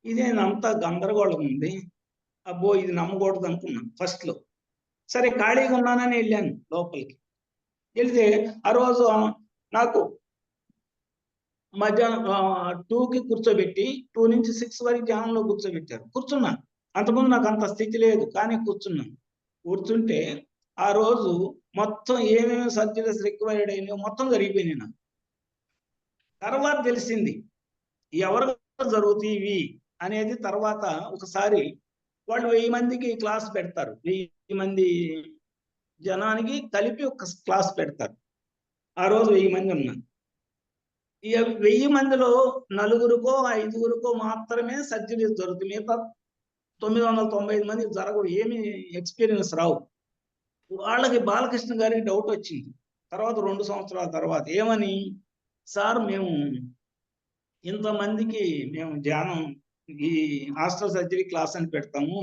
Speaker 2: ఇదేనంతా గందరగోళం ఉంది. అబ్బో ఇది నమ్మకూడదు అనుకున్నాను ఫస్ట్ లో. సరే ఖాళీగా ఉన్నానని వెళ్ళాను లోపలికి. వెళ్తే ఆ రోజు నాకు మధ్యాహ్నం 2కి కూర్చోబెట్టి 2 నుంచి 6 వరకు ధ్యానంలో కూర్చోబెట్టారు. కూర్చున్నాను. అంతకుముందు నాకు అంత స్థితి లేదు, కానీ కూర్చున్నాను. కూర్చుంటే ఆ రోజు మొత్తం ఏమేమి సర్జరీస్ రిక్వైర్డ్ అయినాయో మొత్తం జరిగిపోయినాయి నాకు. తర్వాత తెలిసింది ఎవరు జరుగుతాయి ఇవి అనేది. తర్వాత ఒకసారి వాళ్ళు 1000 మందికి క్లాస్ పెడతారు, 1000 మంది జనానికి కలిపి ఒక క్లాస్ పెడతారు. ఆ రోజు 1000 మంది ఉన్నారు. ఈ 1000 మందిలో 4గురికో 5గురికో మాత్రమే సర్జరీస్ జరుగుతుంది. మిగతా 995 మంది జరగవు, ఏమి ఎక్స్పీరియన్స్ రావు. వాళ్ళకి బాలకృష్ణ గారికి డౌట్ వచ్చింది తర్వాత 2 సంవత్సరాల తర్వాత. ఏమని, సార్ మేము ఇంతమందికి మేము ధ్యానం ఈ హాస్టల్ సర్జరీ క్లాస్ అని పెడతాము,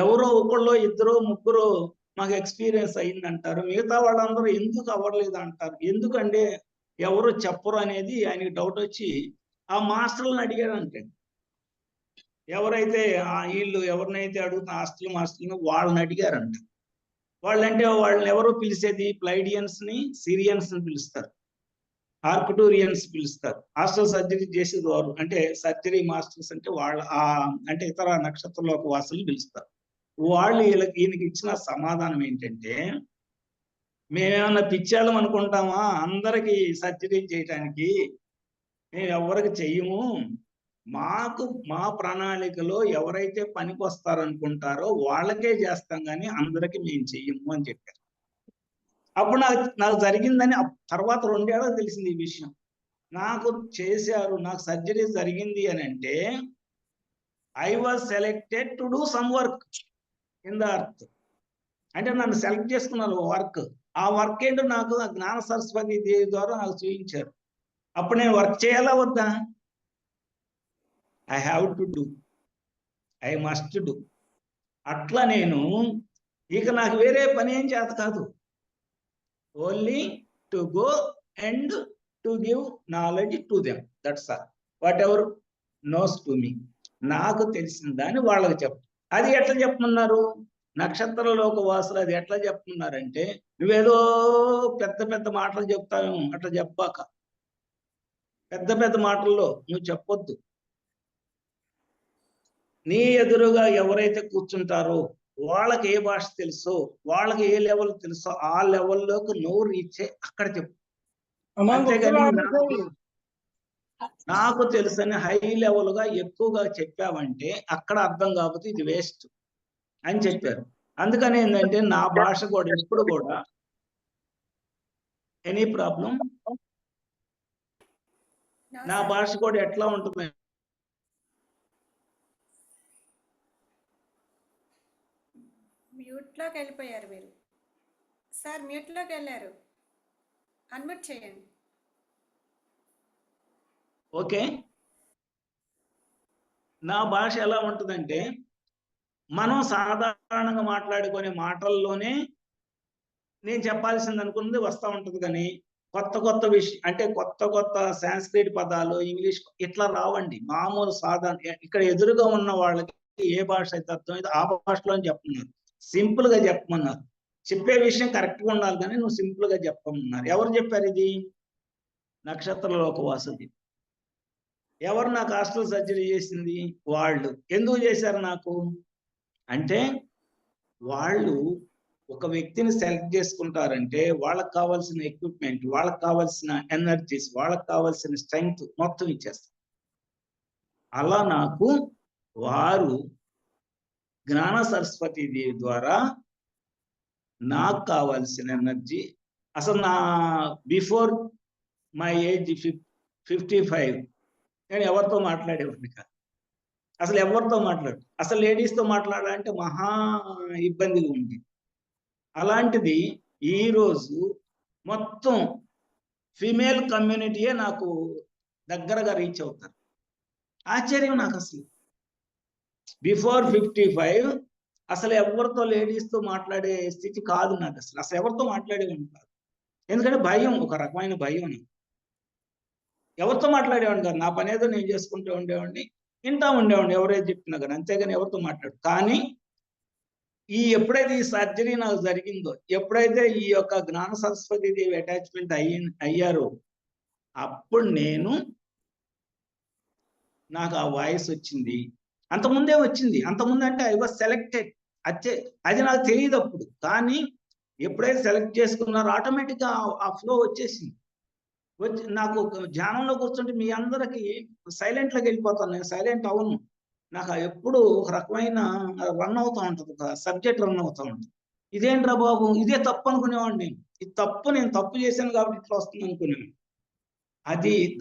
Speaker 2: ఎవరో ఒకళ్ళో ఇద్దరు ముగ్గురు మాకు ఎక్స్పీరియన్స్ అయిందంటారు, మిగతా వాళ్ళందరూ ఎందుకు అవ్వలేదు అంటారు, ఎందుకంటే ఎవరు చెప్పరు అనేది ఆయనకి డౌట్ వచ్చి ఆ మాస్టర్లను అడిగాడంటే. ఎవరైతే వీళ్ళు ఎవరినైతే అడుగుతున్న హాస్టల్ మాస్టర్ని వాళ్ళని అడిగారంట. వాళ్ళంటే వాళ్ళని ఎవరో పిలిచేది ప్లైడియన్స్ ని, సిరియన్స్ ని పిలుస్తారు, ఆర్కిటూరియన్స్ పిలుస్తారు. హాస్టల్ సర్జరీ చేసేది వారు, అంటే సర్జరీ మాస్టర్స్ అంటే వాళ్ళ అంటే ఇతర నక్షత్రలోక వాసులు పిలుస్తారు. వాళ్ళు ఈయనకి ఇచ్చిన సమాధానం ఏంటంటే, మేమేమన్నా పిచ్చాళ్ళం అనుకుంటామా అందరికి సర్జరీ చేయటానికి, మేము ఎవరికి చెయ్యము, మాకు మా ప్రణాళికలో ఎవరైతే పనికి వస్తారనుకుంటారో వాళ్ళకే చేస్తాం కానీ అందరికి మేము చెయ్యము అని చెప్పారు. అప్పుడు నాకు జరిగిందని తర్వాత 2 ఏళ్ళకి తెలిసింది ఈ విషయం. నాకు చేశారు, నాకు సర్జరీ జరిగింది అని అంటే I was selected to do some work in the earth. అంటే నన్ను సెలెక్ట్ చేసుకున్నారు వర్క్. ఆ వర్క్ ఏంటో నాకు జ్ఞాన సరస్వతి దేవి ద్వారా నాకు చూపించారు. అప్పుడు నేను వర్క్ చేయాలా వద్దా? I have to do, I must do. అట్లా నేను ఇక నాకు వేరే పని ఏం చేత కాదు, only to go and to give knowledge to them, that's all. Whatever knows to me, నాకు తెలిసిన దాన్ని వాళ్ళకి చెప్పు. అది ఎట్లా చెప్పమన్నారు నక్షత్రలోక వాసులు, అది ఎట్లా చెప్తున్నారంటే, నువ్వేదో పెద్ద పెద్ద మాటలు చెప్తావు, అట్లా చెప్పాక. పెద్ద పెద్ద మాటల్లో నువ్వు చెప్పొద్దు. నీ ఎదురుగా ఎవరైతే కూర్చుంటారో వాళ్ళకి ఏ భాష తెలుసో, వాళ్ళకి ఏ లెవెల్ తెలుసో ఆ లెవెల్లోకి నువ్వు రీచ్ అక్కడ చెప్పు. అంతేగాని నాకు తెలుసని హై లెవెల్ గా ఎక్కువగా చెప్పావంటే అక్కడ అర్థం కాకపోతే ఇది వేస్ట్ అని చెప్పారు. అందుకని ఏంటంటే నా భాష కూడా ఎప్పుడు కూడా ఎనీ ప్రాబ్లం, నా భాష కూడా ఎట్లా ఉంటుంది,
Speaker 1: మ్యూట్లోకి వెళ్ళిపోయారు మీరు సార్, మ్యూట్లోకి వెళ్ళారు, అన్మ్యూట్ చేయండి.
Speaker 2: ఓకే. నా భాష ఎలా ఉంటుందంటే, మనం సాధారణంగా మాట్లాడుకునే మాటల్లోనే నేను చెప్పాల్సింది అనుకున్నది వస్తూ ఉంటుంది, కానీ కొత్త కొత్త విషయం అంటే కొత్త కొత్త సాంస్క్రిట్ పదాలు ఇంగ్లీష్ ఇట్లా రావండి. మామూలు సాధారణ ఇక్కడ ఎదురుగా ఉన్న వాళ్ళకి ఏ భాష అయితే అర్థమైతే ఆ భాషలో చెప్తున్నారు, సింపుల్ గా చెప్పమన్నారు. చెప్పే విషయం కరెక్ట్ గా ఉండాలి కానీ నువ్వు సింపుల్ గా చెప్పమన్నారు. ఎవరు చెప్పారు ఇది? నక్షత్రలోక వాసుది. ఎవరు నాకు హాస్టల్ సర్జరీ చేసింది? వాళ్ళు. ఎందుకు చేశారు నాకు అంటే, వాళ్ళు ఒక వ్యక్తిని సెలెక్ట్ చేసుకుంటారంటే వాళ్ళకి కావాల్సిన ఎక్విప్మెంట్, వాళ్ళకి కావాల్సిన ఎనర్జీస్, వాళ్ళకి కావాల్సిన స్ట్రెంగ్త్ మొత్తం ఇచ్చేస్తారు. అలా నాకు వారు జ్ఞాన సరస్వతి దేవి ద్వారా నాకు కావాల్సిన ఎనర్జీ, అసలు నా బిఫోర్ మై ఏజ్ 55 నేను ఎవరితో మాట్లాడేవాడిని కాదు. అసలు ఎవరితో మాట్లాడు, అసలు లేడీస్తో మాట్లాడాలంటే మహా ఇబ్బందిగా ఉంది. అలాంటిది ఈరోజు మొత్తం ఫీమేల్ కమ్యూనిటీయే నాకు దగ్గరగా రీచ్ అవుతారు. ఆశ్చర్యం నాకు అసలు. బిఫోర్ 55 అసలు ఎవరితో లేడీస్తో మాట్లాడే స్థితి కాదు నాకు. అసలు ఎవరితో మాట్లాడేవాడిని కాదు. ఎందుకంటే భయం, ఒక రకమైన భయం నాకు. ఎవరితో మాట్లాడేవాడిని కాదు. నా పని ఏదో నేను చేసుకుంటూ ఉండేవాడిని, వింటా ఉండేవాడిని ఎవరైతే చెప్పినా కానీ, అంతేగాని ఎవరితో మాట్లాడు. కానీ ఎప్పుడైతే ఈ సర్జరీ నాకు జరిగిందో, ఎప్పుడైతే ఈ యొక్క జ్ఞాన సరస్వతి దేవి అటాచ్మెంట్ అయ్యారో, అప్పుడు నాకు ఆ వాయిస్ వచ్చింది. అంతకుముందే వచ్చింది. అంతకుముందు అంటే ఐ వాజ్ సెలెక్టెడ్. అది నాకు తెలియదు అప్పుడు. కానీ ఎప్పుడైతే సెలెక్ట్ చేసుకున్నారో ఆటోమేటిక్గా ఆ ఫ్లో వచ్చేసింది. వచ్చి నాకు ధ్యానంలో కూర్చుంటే మీ అందరికి సైలెంట్లోకి వెళ్ళిపోతాను. నేను సైలెంట్ అవును. నాకు ఎప్పుడు ఒక రకమైన రన్ అవుతూ ఉంటుంది, ఒక సబ్జెక్ట్ రన్ అవుతూ ఉంటుంది. ఇదేంట్రా బాబు, ఇదే తప్పు అనుకునేవాడిని నేను. ఇది తప్పు, నేను తప్పు చేశాను కాబట్టి ఇట్లా వస్తుంది అనుకునేవాడిని.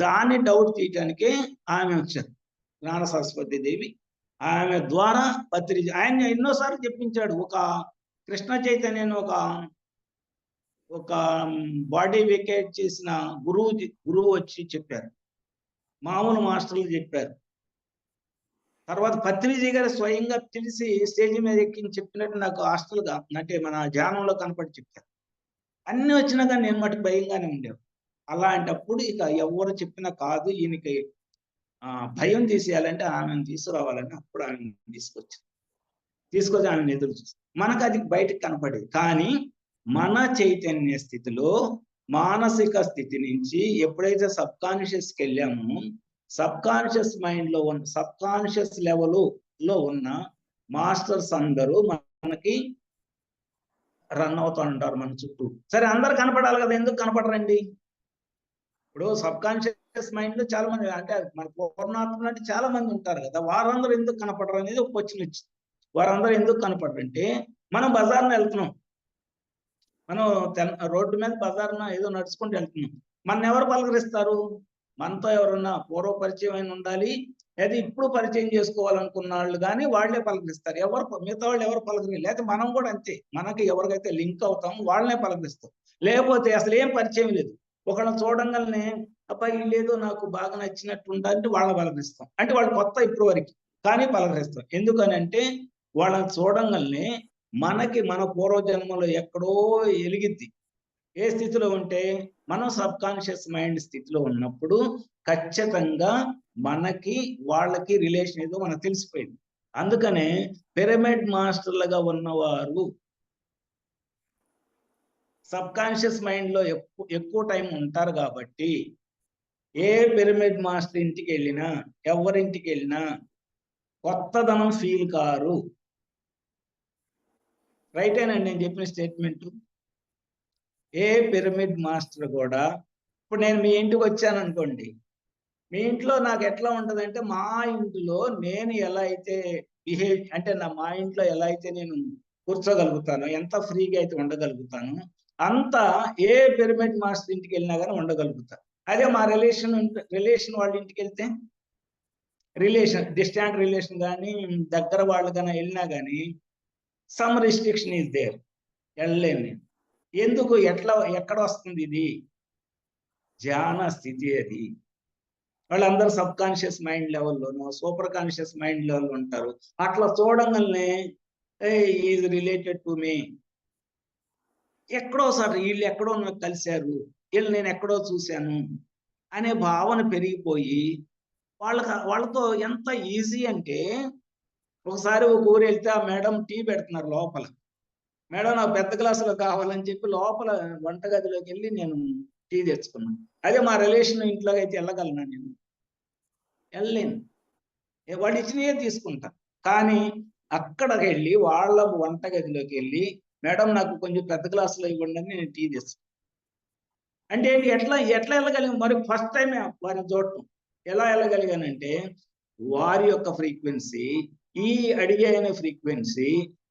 Speaker 2: దాన్ని డౌట్ తీయటానికే ఆమె వచ్చారు, జ్ఞాన సరస్వతి దేవి. ఆమె ద్వారా పత్రిజీ ఆయన ఎన్నోసార్లు చెప్పించాడు. ఒక కృష్ణ చైతన్యని ఒక బాడీ వెకేట్ చేసిన గురువు వచ్చి చెప్పారు, మామూలు మాస్టర్లు చెప్పారు. తర్వాత పత్రిజీ గారు స్వయంగా తెలిసి స్టేజ్ మీద ఎక్కి చెప్పినట్టు నాకు హాస్టల్గా అంటే మన ధ్యానంలో కనపడి చెప్పారు. అన్ని వచ్చినా కానీ నేను మటుకు భయంగానే ఉండేవాడు. అలాంటప్పుడు ఇక ఎవరు చెప్పినా కాదు, ఈయనకి భయం తీసేయాలంటే ఆమెను తీసుకురావాలని అప్పుడు ఆమెను తీసుకొచ్చి ఆమెను ఎదురు చూస్తాం. మనకు అది బయటకు కనపడేది. కానీ మన చైతన్య స్థితిలో మానసిక స్థితి నుంచి ఎప్పుడైతే సబ్ కాన్షియస్కి వెళ్ళామో, సబ్ కాన్షియస్ మైండ్లో ఉన్న సబ్ కాన్షియస్ లెవెల్లో ఉన్న మాస్టర్స్ అందరూ మనకి రన్ అవుతూ ఉంటారు మన చుట్టూ. సరే, అందరు కనపడాలి కదా, ఎందుకు కనపడరండి? ఇప్పుడు సబ్ కాన్షియస్ మైండ్ లో చాలా మంది, అంటే మన పూర్ణాత్మ అంటే చాలా మంది ఉంటారు కదా, వారందరూ ఎందుకు కనపడరు అనేది ఒక క్వశ్చన్ వచ్చింది. వారందరూ ఎందుకు కనపడరు అంటే, మనం బజార్న వెళ్తున్నాం, మనం రోడ్డు మీద బజార్న ఏదో నడుచుకుంటూ వెళ్తున్నాం. మన ఎవరు పలకరిస్తారు? మనతో ఎవరన్నా పూర్వ పరిచయం అయిన ఉండాలి, లేదా ఇప్పుడు పరిచయం చేసుకోవాలనుకున్న వాళ్ళు కానీ వాళ్ళే పలకరిస్తారు. మిగతా వాళ్ళు ఎవరు పలకరి, లేకపోతే మనం కూడా అంతే, మనకి ఎవరికైతే లింక్ అవుతాం వాళ్ళనే పలకరిస్తాం. లేకపోతే అసలు ఏం పరిచయం లేదు, ఒకళ్ళని చూడంగానే అబ్బాయి వీళ్ళేదో నాకు బాగా నచ్చినట్టు ఉండాలంటే వాళ్ళని పలకరిస్తాం. అంటే వాళ్ళు కొత్త ఇప్పుడు వరకు, కానీ పలకరిస్తాం. ఎందుకనంటే వాళ్ళని చూడంగానే మనకి మన పూర్వజన్మలో ఎక్కడో ఎలిగిద్ది. ఏ స్థితిలో ఉంటే, మనం సబ్ కాన్షియస్ మైండ్ స్థితిలో ఉన్నప్పుడు ఖచ్చితంగా మనకి వాళ్ళకి రిలేషన్ ఏదో మనకు తెలిసిపోయింది. అందుకనే పిరమిడ్ మాస్టర్లుగా ఉన్నవారు సబ్ కాన్షియస్ మైండ్ లో ఎక్కువ టైం ఉంటారు కాబట్టి, ఏ పిరమిడ్ మాస్టర్ ఇంటికి వెళ్ళినా, ఎవరింటికి వెళ్ళినా కొత్తదనం ఫీల్ కారు. రైటేనండి నేను చెప్పిన స్టేట్మెంట్. ఏ పిరమిడ్ మాస్టర్ కూడా, ఇప్పుడు నేను మీ ఇంటికి వచ్చాను అనుకోండి, మీ ఇంట్లో నాకు ఎట్లా ఉంటదంటే, మా ఇంట్లో నేను ఎలా అయితే బిహేవ్, అంటే మా ఇంట్లో ఎలా అయితే నేను కూర్చోగలుగుతాను, ఎంత ఫ్రీగా అయితే ఉండగలుగుతాను, అంత ఏ పిరమిడ్ మాస్టర్ ఇంటికి వెళ్ళినా కానీ ఉండగలుగుతాను. అదే మా రిలేషన్ వాళ్ళ ఇంటికి వెళ్తే, డిస్టాంట్ రిలేషన్ కానీ దగ్గర వాళ్ళు కానీ వెళ్ళినా కానీ సమ్ రిస్ట్రిక్షన్ ఈజ్ దేర్, వెళ్ళలేను నేను. ఎందుకు, ఎక్కడ వస్తుంది ఇది? ధ్యాన స్థితి అది. వాళ్ళందరూ సబ్ కాన్షియస్ మైండ్ లెవెల్లోనూ సూపర్ కాన్షియస్ మైండ్ లెవెల్ ఉంటారు. అట్లా చూడంగానే ఈజ్ రిలేటెడ్ టు మీ, ఎక్కడోసారి వీళ్ళు ఎక్కడో నాకు కలిశారు, వీళ్ళు నేను ఎక్కడో చూశాను అనే భావన పెరిగిపోయి వాళ్ళతో ఎంత ఈజీ అంటే, ఒకసారి ఒక ఊరు వెళ్తే ఆ మేడం టీ పెడుతున్నారు లోపల, మేడం నాకు పెద్ద గ్లాసులో కావాలని చెప్పి లోపల వంటగదిలోకి వెళ్ళి నేను టీ తెచ్చుకున్నాను. అదే మా రిలేషన్ ఇంట్లో అయితే వెళ్ళగలనా? నేను వెళ్ళలేను. వాళ్ళు ఇచ్చినయే తీసుకుంటా. కానీ అక్కడికి వెళ్ళి వాళ్ళ వంటగదిలోకి వెళ్ళి, మేడం నాకు కొంచెం పెద్ద గ్లాసులో ఇవ్వండి అని నేను టీ తెస్తాను. అంటే ఏంటి, ఎట్లా వెళ్ళగలిగాను? మరి ఫస్ట్ టైం వారిని చూడటం. ఎలా వెళ్ళగలిగానంటే, వారి యొక్క ఫ్రీక్వెన్సీ, ఈ అడిగిన ఫ్రీక్వెన్సీ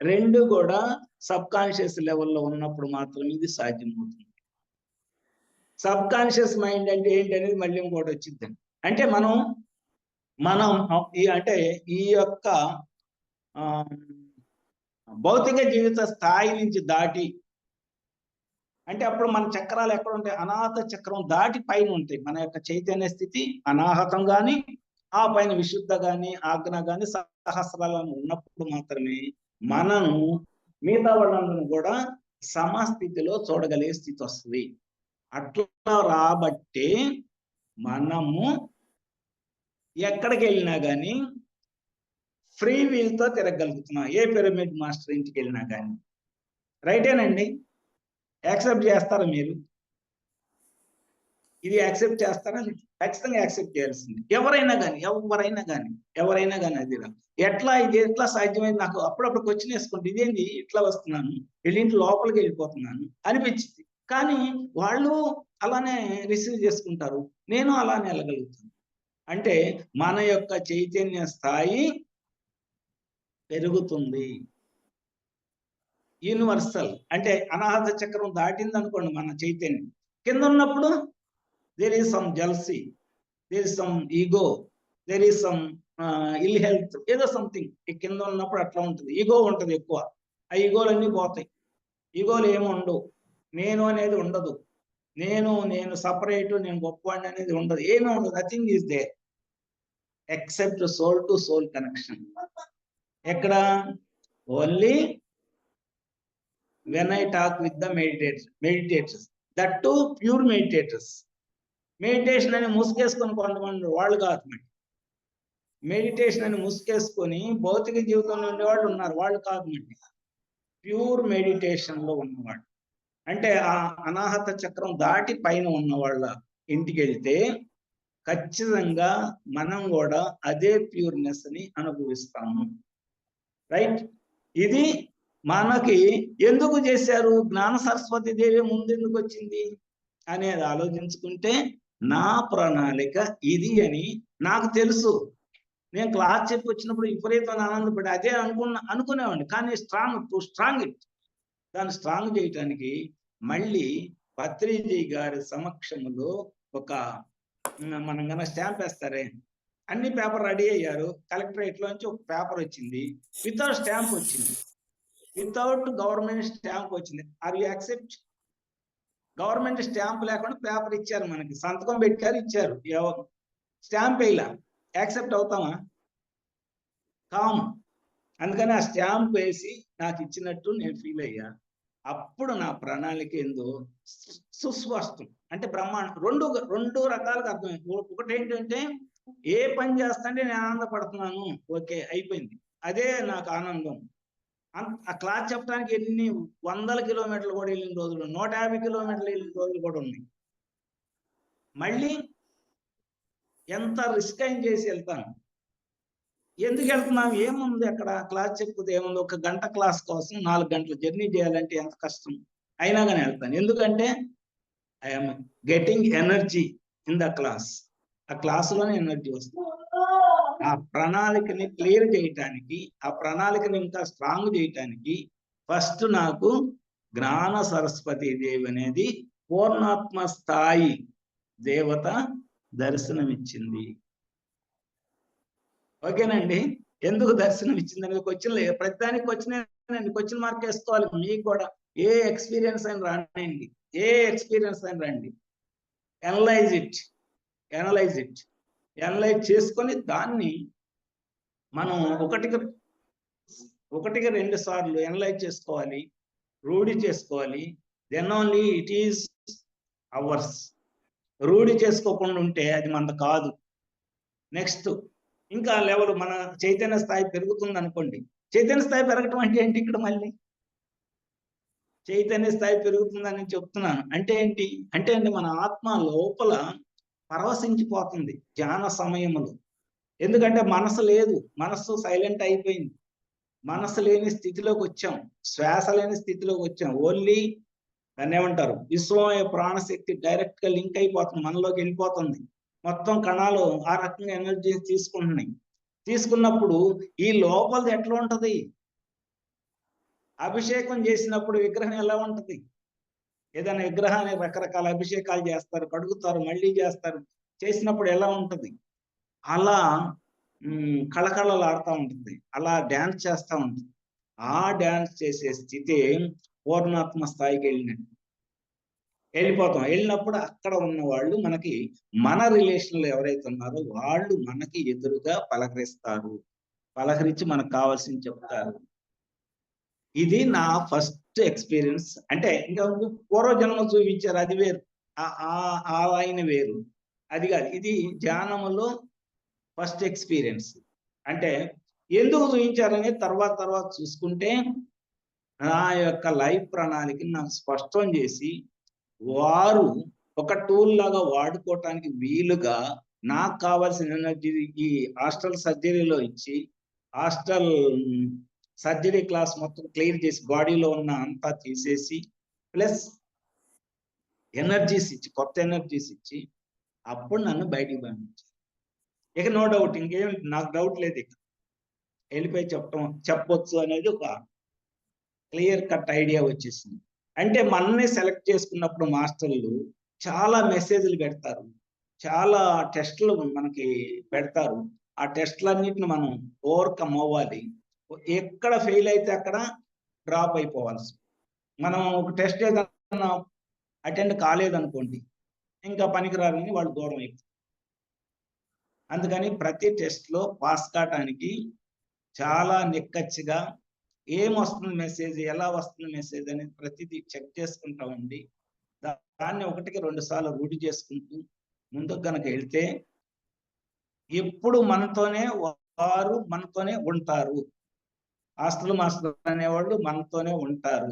Speaker 2: రెండు కూడా సబ్ కాన్షియస్ లెవెల్లో ఉన్నప్పుడు మాత్రం ఇది సాధ్యమవుతుంది. సబ్ కాన్షియస్ మైండ్ అంటే ఏంటి అనేది మళ్ళీ ఇంకోటి వచ్చిందండి. అంటే మనం అంటే ఈ యొక్క భౌతిక జీవిత స్థాయి నుంచి దాటి, అంటే అప్పుడు మన చక్రాలు ఎక్కడ ఉంటాయి? అనాహత చక్రం దాటి పైన ఉంటాయి. మన యొక్క చైతన్య స్థితి అనాహతం కానీ, ఆ పైన విశుద్ధ కానీ, ఆజ్ఞ కానీ, సహస్రాలను ఉన్నప్పుడు మాత్రమే మనము మిగతా వాళ్ళందరూ కూడా సమస్థితిలో చూడగలిగే స్థితి వస్తుంది. అట్లా రాబట్టే మనము ఎక్కడికి వెళ్ళినా కానీ ఫ్రీ వీల్తో తిరగలుగుతున్నాం. ఏ పిరమిడ్ మాస్టర్ ఇంటికి వెళ్ళినా కానీ. రైటేనండి? యాక్సెప్ట్ చేస్తారా మీరు? ఇది యాక్సెప్ట్ చేస్తారా? ఖచ్చితంగా యాక్సెప్ట్ చేయాల్సింది. ఎవరైనా కానీ అది ఇది ఎట్లా సాధ్యమైంది? నాకు అప్పుడప్పుడు క్వశ్చన్ వేసుకుంటే ఇదేంటి ఇట్లా వస్తున్నాను, వీళ్ళింటి లోపలికి వెళ్ళిపోతున్నాను అనిపించింది. కానీ వాళ్ళు అలానే రిసీవ్ చేసుకుంటారు, నేను అలానే వెళ్ళగలుగుతాను. అంటే మన యొక్క చైతన్య స్థాయి పెరుగుతుంది. యూనివర్సల్ అంటే అనాహత చక్రం దాటింది అనుకోండి మన చైతన్యం. కింద ఉన్నప్పుడు there is some jealousy, there is some ego, there is some ill health, ఏదో సంథింగ్. కింద ఉన్నప్పుడు అట్లా ఉంటుంది. ఈగో ఉంటుంది ఎక్కువ. ఆ ఈగోలన్నీ పోతాయి. ఈగోలు ఏమి ఉండవు. నేను అనేది ఉండదు. నేను సపరేట్, నేను గొప్పవాడిని అనేది ఉండదు. ఏమీ ఉండదు. Nothing is there except soul to soul connection. ఎక్కడ? Only when I talk with the meditators, that too pure meditators. Meditation అని ముసుగేసుకొని కొంతమంది వాళ్ళు కాదు. మెడిటేషన్ అని ముసుగేసుకొని భౌతిక జీవితంలో ఉండేవాళ్ళు ఉన్నారు, వాళ్ళు కాదు. ప్యూర్ మెడిటేషన్ లో ఉన్నవాళ్ళు అంటే ఆ అనాహత చక్రం దాటి పైన ఉన్న వాళ్ళ ఇంటికి వెళ్తే ఖచ్చితంగా మనం కూడా అదే ప్యూర్నెస్ ని అనుభవిస్తాము. రైట్? ఇది మనకి ఎందుకు చేశారు? జ్ఞాన సరస్వతి దేవి ముందెందుకు వచ్చింది అనేది ఆలోచించుకుంటే నా ప్రణాళిక ఇది అని నాకు తెలుసు. నేను క్లాస్ చెప్పి వచ్చినప్పుడు విపరీతమైన ఆనందపడి అదే అనుకునేవాడిని. కానీ స్ట్రాంగ్ ఇట్, దాన్ని స్ట్రాంగ్ చేయటానికి మళ్ళీ పత్రిజీ గారి సమక్షంలో ఒక మనం కన్నా స్టాంప్ వేస్తారే, అన్ని పేపర్ రెడీ అయ్యారు. కలెక్టరేట్ లోంచి ఒక పేపర్ వచ్చింది, వితౌట్ స్టాంప్ వచ్చింది, వితౌట్ గవర్నమెంట్ స్టాంప్ వచ్చింది. Are you accept? Government stamp లేకుండా పేపర్ ఇచ్చారు, మనకి సంతకం పెట్టారు, ఇచ్చారు. స్టాంప్ వేయాల, యాక్సెప్ట్ అవుతామా? కామ్. అందుకని ఆ స్టాంప్ వేసి నాకు ఇచ్చినట్టు నేను ఫీల్ అయ్యా. అప్పుడు నా ప్రణాళిక ఏందో సుస్పష్టం. అంటే బ్రహ్మాండం. రెండు రకాలుగా అర్థమైంది. ఒకటి ఏంటంటే ఏ పని చేస్తాంటే నేను ఆనందపడుతున్నాను, ఓకే అయిపోయింది, అదే నాకు ఆనందం. ఆ క్లాస్ చెప్పడానికి ఎన్ని 100 కిలోమీటర్లు కూడా వెళ్ళిన రోజులు, 150 కిలోమీటర్లు వెళ్ళిన రోజులు కూడా ఉన్నాయి. మళ్ళీ ఎంత రిస్క్ అయిన చేసి వెళ్తాను. ఎందుకు వెళ్తున్నాం? ఏముంది అక్కడ? క్లాస్ చెప్పుకుంటే ఏముంది? 1 గంట క్లాస్ కోసం 4 గంటలు జర్నీ చేయాలంటే ఎంత కష్టం. అయినా కానీ వెళ్తాను. ఎందుకంటే I'm getting energy in the class. ఆ క్లాసులోనే ఎనర్జీ వస్తుంది. ఆ ప్రణాళికని క్లియర్ చేయటానికి, ఆ ప్రణాళికని ఇంకా స్ట్రాంగ్ చేయటానికి ఫస్ట్ నాకు జ్ఞాన సరస్వతి దేవి అనేది పూర్ణాత్మ స్థాయి దేవత దర్శనమిచ్చింది. ఓకేనండి? ఎందుకు దర్శనం ఇచ్చింది అనేది క్వశ్చన్, ప్రతిదానికి క్వశ్చన్ మార్క్ వేసుకోవాలి. మీకు కూడా ఏ ఎక్స్పీరియన్స్ అయినా రానండి, ఏ ఎక్స్పీరియన్స్ అయినా రండి, అనలైజ్ చేసుకొని దాన్ని మనం ఒకటికి 2 సార్లు అనలైజ్ చేసుకోవాలి, రూఢి చేసుకోవాలి. Then only it is ours. రూఢి చేసుకోకుండా ఉంటే అది మనది కాదు. నెక్స్ట్ ఇంకా లెవెల్, మన చైతన్య స్థాయి పెరుగుతుంది అనుకోండి. చైతన్య స్థాయి పెరగటం అంటే ఏంటి? ఇక్కడ మళ్ళీ చైతన్య స్థాయి పెరుగుతుందని చెప్తున్నాను. అంటే ఏంటి? అంటే మన ఆత్మ లోపల పరవశించిపోతుంది ధ్యాన సమయంలో. ఎందుకంటే మనసు లేదు, మనస్సు సైలెంట్ అయిపోయింది. మనసు లేని స్థితిలోకి వచ్చాం, శ్వాస లేని స్థితిలోకి వచ్చాం. ఓన్లీ దాన్ని ఏమంటారు, విశ్వం ప్రాణశక్తి డైరెక్ట్ గా లింక్ అయిపోతుంది, మనలోకి వెళ్ళిపోతుంది. మొత్తం కణాలు ఆ రకంగా ఎనర్జీ తీసుకుంటున్నాయి. తీసుకున్నప్పుడు ఈ లోపలది ఎట్లా ఉంటది? అభిషేకం చేసినప్పుడు విగ్రహం ఎలా ఉంటది? ఏదైనా విగ్రహాన్ని రకరకాల అభిషేకాలు చేస్తారు, కడుగుతారు, మళ్ళీ చేస్తారు. చేసినప్పుడు ఎలా ఉంటది? అలా కళకళలాడుతూ ఉంటుంది, అలా డ్యాన్స్ చేస్తూ ఉంటుంది. ఆ డ్యాన్స్ చేసే స్థితి పూర్ణాత్మ స్థాయికి వెళ్ళిపోతాం. వెళ్ళినప్పుడు అక్కడ ఉన్న వాళ్ళు మనకి, మన రిలేషన్లు ఎవరైతే ఉన్నారో వాళ్ళు మనకి ఎదురుగా పలకరిస్తారు, పలకరించి మనకు కావాల్సింది చెప్తారు. ఇది నా ఫస్ట్ ఎక్స్పీరియన్స్. అంటే ఇంకా పూర్వజన్మ చూపించారు, అది వేరు. ఆ ఆయన వేరు, అది కాదు. ఇది ధ్యానములో ఫస్ట్ ఎక్స్పీరియన్స్. అంటే ఎందుకు చూపించారని తర్వాత చూసుకుంటే నా యొక్క లైఫ్ ప్రణాళికని నాకు స్పష్టం చేసి, వారు ఒక టూల్ లాగా వాడుకోవటానికి వీలుగా నాకు కావాల్సిన ఎనర్జీ ఈ హాస్టల్ సర్జరీలో ఇచ్చి, హాస్టల్ సర్జరీ క్లాస్ మొత్తం క్లియర్ చేసి, బాడీలో ఉన్న అంతా తీసేసి, ప్లస్ ఎనర్జీస్ ఇచ్చి, కొత్త ఎనర్జీస్ ఇచ్చి, అప్పుడు నన్ను బయటికి పంపించారు. ఇక నో డౌట్, ఇంకేం నాకు డౌట్ లేదు. ఇక వెళ్ళిపోయి చెప్పొచ్చు అనేది ఒక క్లియర్ కట్ ఐడియా వచ్చేసింది. అంటే మనల్ని సెలెక్ట్ చేసుకున్నప్పుడు మాస్టర్లు చాలా మెసేజ్లు పెడతారు, చాలా టెస్టులు మనకి పెడతారు. ఆ టెస్టులన్నిటిని మనం ఓవర్కమ్ అవ్వాలి. ఎక్కడ ఫెయిల్ అయితే అక్కడ డ్రాప్ అయిపోవాల్సి. మనం ఒక టెస్ట్ ఏదైనా అటెండ్ కాలేదనుకోండి, ఇంకా పనికిరాలని వాళ్ళు దూరం అయిపోతారు. అందుకని ప్రతి టెస్ట్లో పాస్ కావటానికి చాలా నిక్కచ్చిగా ఏమొస్తుంది మెసేజ్, ఎలా వస్తుంది మెసేజ్ అనేది ప్రతిదీ చెక్ చేసుకుంటా ఉండి, దాన్ని 1కి 2 సార్లు రూఢి చేసుకుంటూ ముందుకు కనుక వెళ్తే ఎప్పుడు మనతోనే వారు మనతోనే ఉంటారు. మాస్టర్ అనేవాళ్ళు మనతోనే ఉంటారు.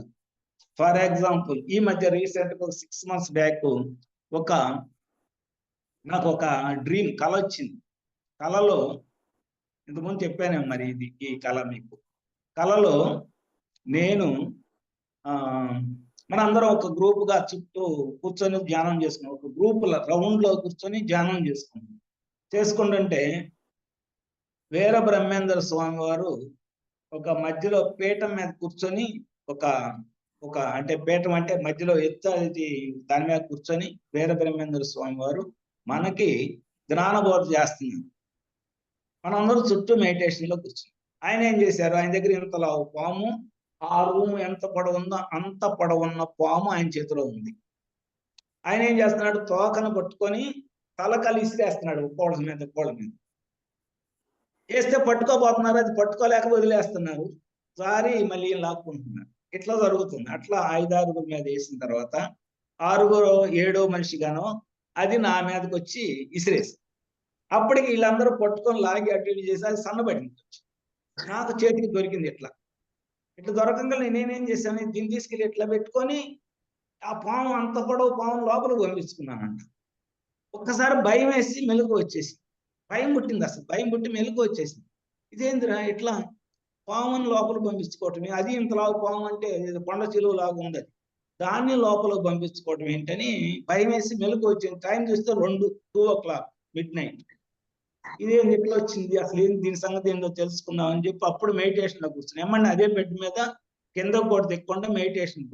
Speaker 2: ఫర్ ఎగ్జాంపుల్, ఈ మధ్య రీసెంట్ 6 months బ్యాక్ నాకు ఒక డ్రీమ్ కల వచ్చింది. కలలో ఇంతకుముందు చెప్పాను మరి, ఈ కళ మీకు. కళలో నేను మనందరం ఒక గ్రూప్గా చుట్టూ కూర్చొని ధ్యానం చేసుకున్నాం. ఒక గ్రూపుల రౌండ్లో కూర్చొని ధ్యానం చేసుకుంటుంటే వీర బ్రహ్మేంద్ర స్వామి వారు ఒక మధ్యలో పీఠం మీద కూర్చొని ఒక అంటే పీఠం అంటే మధ్యలో ఎత్తి దాని మీద కూర్చొని వీర బ్రహ్మేంద్ర స్వామి వారు మనకి జ్ఞానబోధ చేస్తున్నారు. మనందరూ చుట్టూ మెడిటేషన్లో కూర్చున్నాం. ఆయన ఏం చేశారు, ఆయన దగ్గర ఇంతలా పాము, ఆ రూమ్ ఎంత పొడవుందో అంత పొడవున్న పాము ఆయన చేతిలో ఉంది. ఆయన ఏం చేస్తున్నాడు, తోకను పట్టుకొని తలకలు ఇసిరేస్తున్నాడు కోళ్ళ మీద వేస్తే పట్టుకోబోతున్నారు, అది పట్టుకోలేక వదిలేస్తున్నారు. సారి మళ్ళీ లాక్కుంటున్నారు. ఇట్లా జరుగుతుంది. అట్లా 5-6 మీద వేసిన తర్వాత 6 7 మనిషిగానో అది నా మీదకి వచ్చి ఇసిరేసి, అప్పటికి వీళ్ళందరూ పట్టుకొని లాగి అటు ఇటు చేసి అది సన్నబడింది. నాకు చేతికి దొరికింది. ఇట్లా దొరకంగా నేనేం చేశాను, దీన్ని తీసుకెళ్ళి ఇట్లా పెట్టుకొని ఆ పాము అంత పొడవు పాము లోపలికి పంపించుకున్నానంట. ఒక్కసారి భయం వేసి మెలుగు వచ్చేసి, భయం పుట్టింది. అసలు భయం పుట్టి మెలుగు వచ్చేసింది. ఇదేందిరా ఇట్లా పాముని లోపలికి పంపించుకోవటమే, అది ఇంతలాగా పాము అంటే కొండ చిలువ లాగా ఉంది, దాన్ని లోపలికి పంపించుకోవటం ఏంటని భయం వేసి మెలుగు వచ్చింది. టైం చూస్తే 2 o'clock midnight. ఇదేంది ఎట్లా వచ్చింది, అసలు ఏంది దీని సంగతి ఏందో తెలుసుకుందాం అని చెప్పి అప్పుడు మెడిటేషన్లో కూర్చుని, ఏమన్నా అదే బెడ్ మీద కింద కూడా దిక్కుండా మెడిటేషన్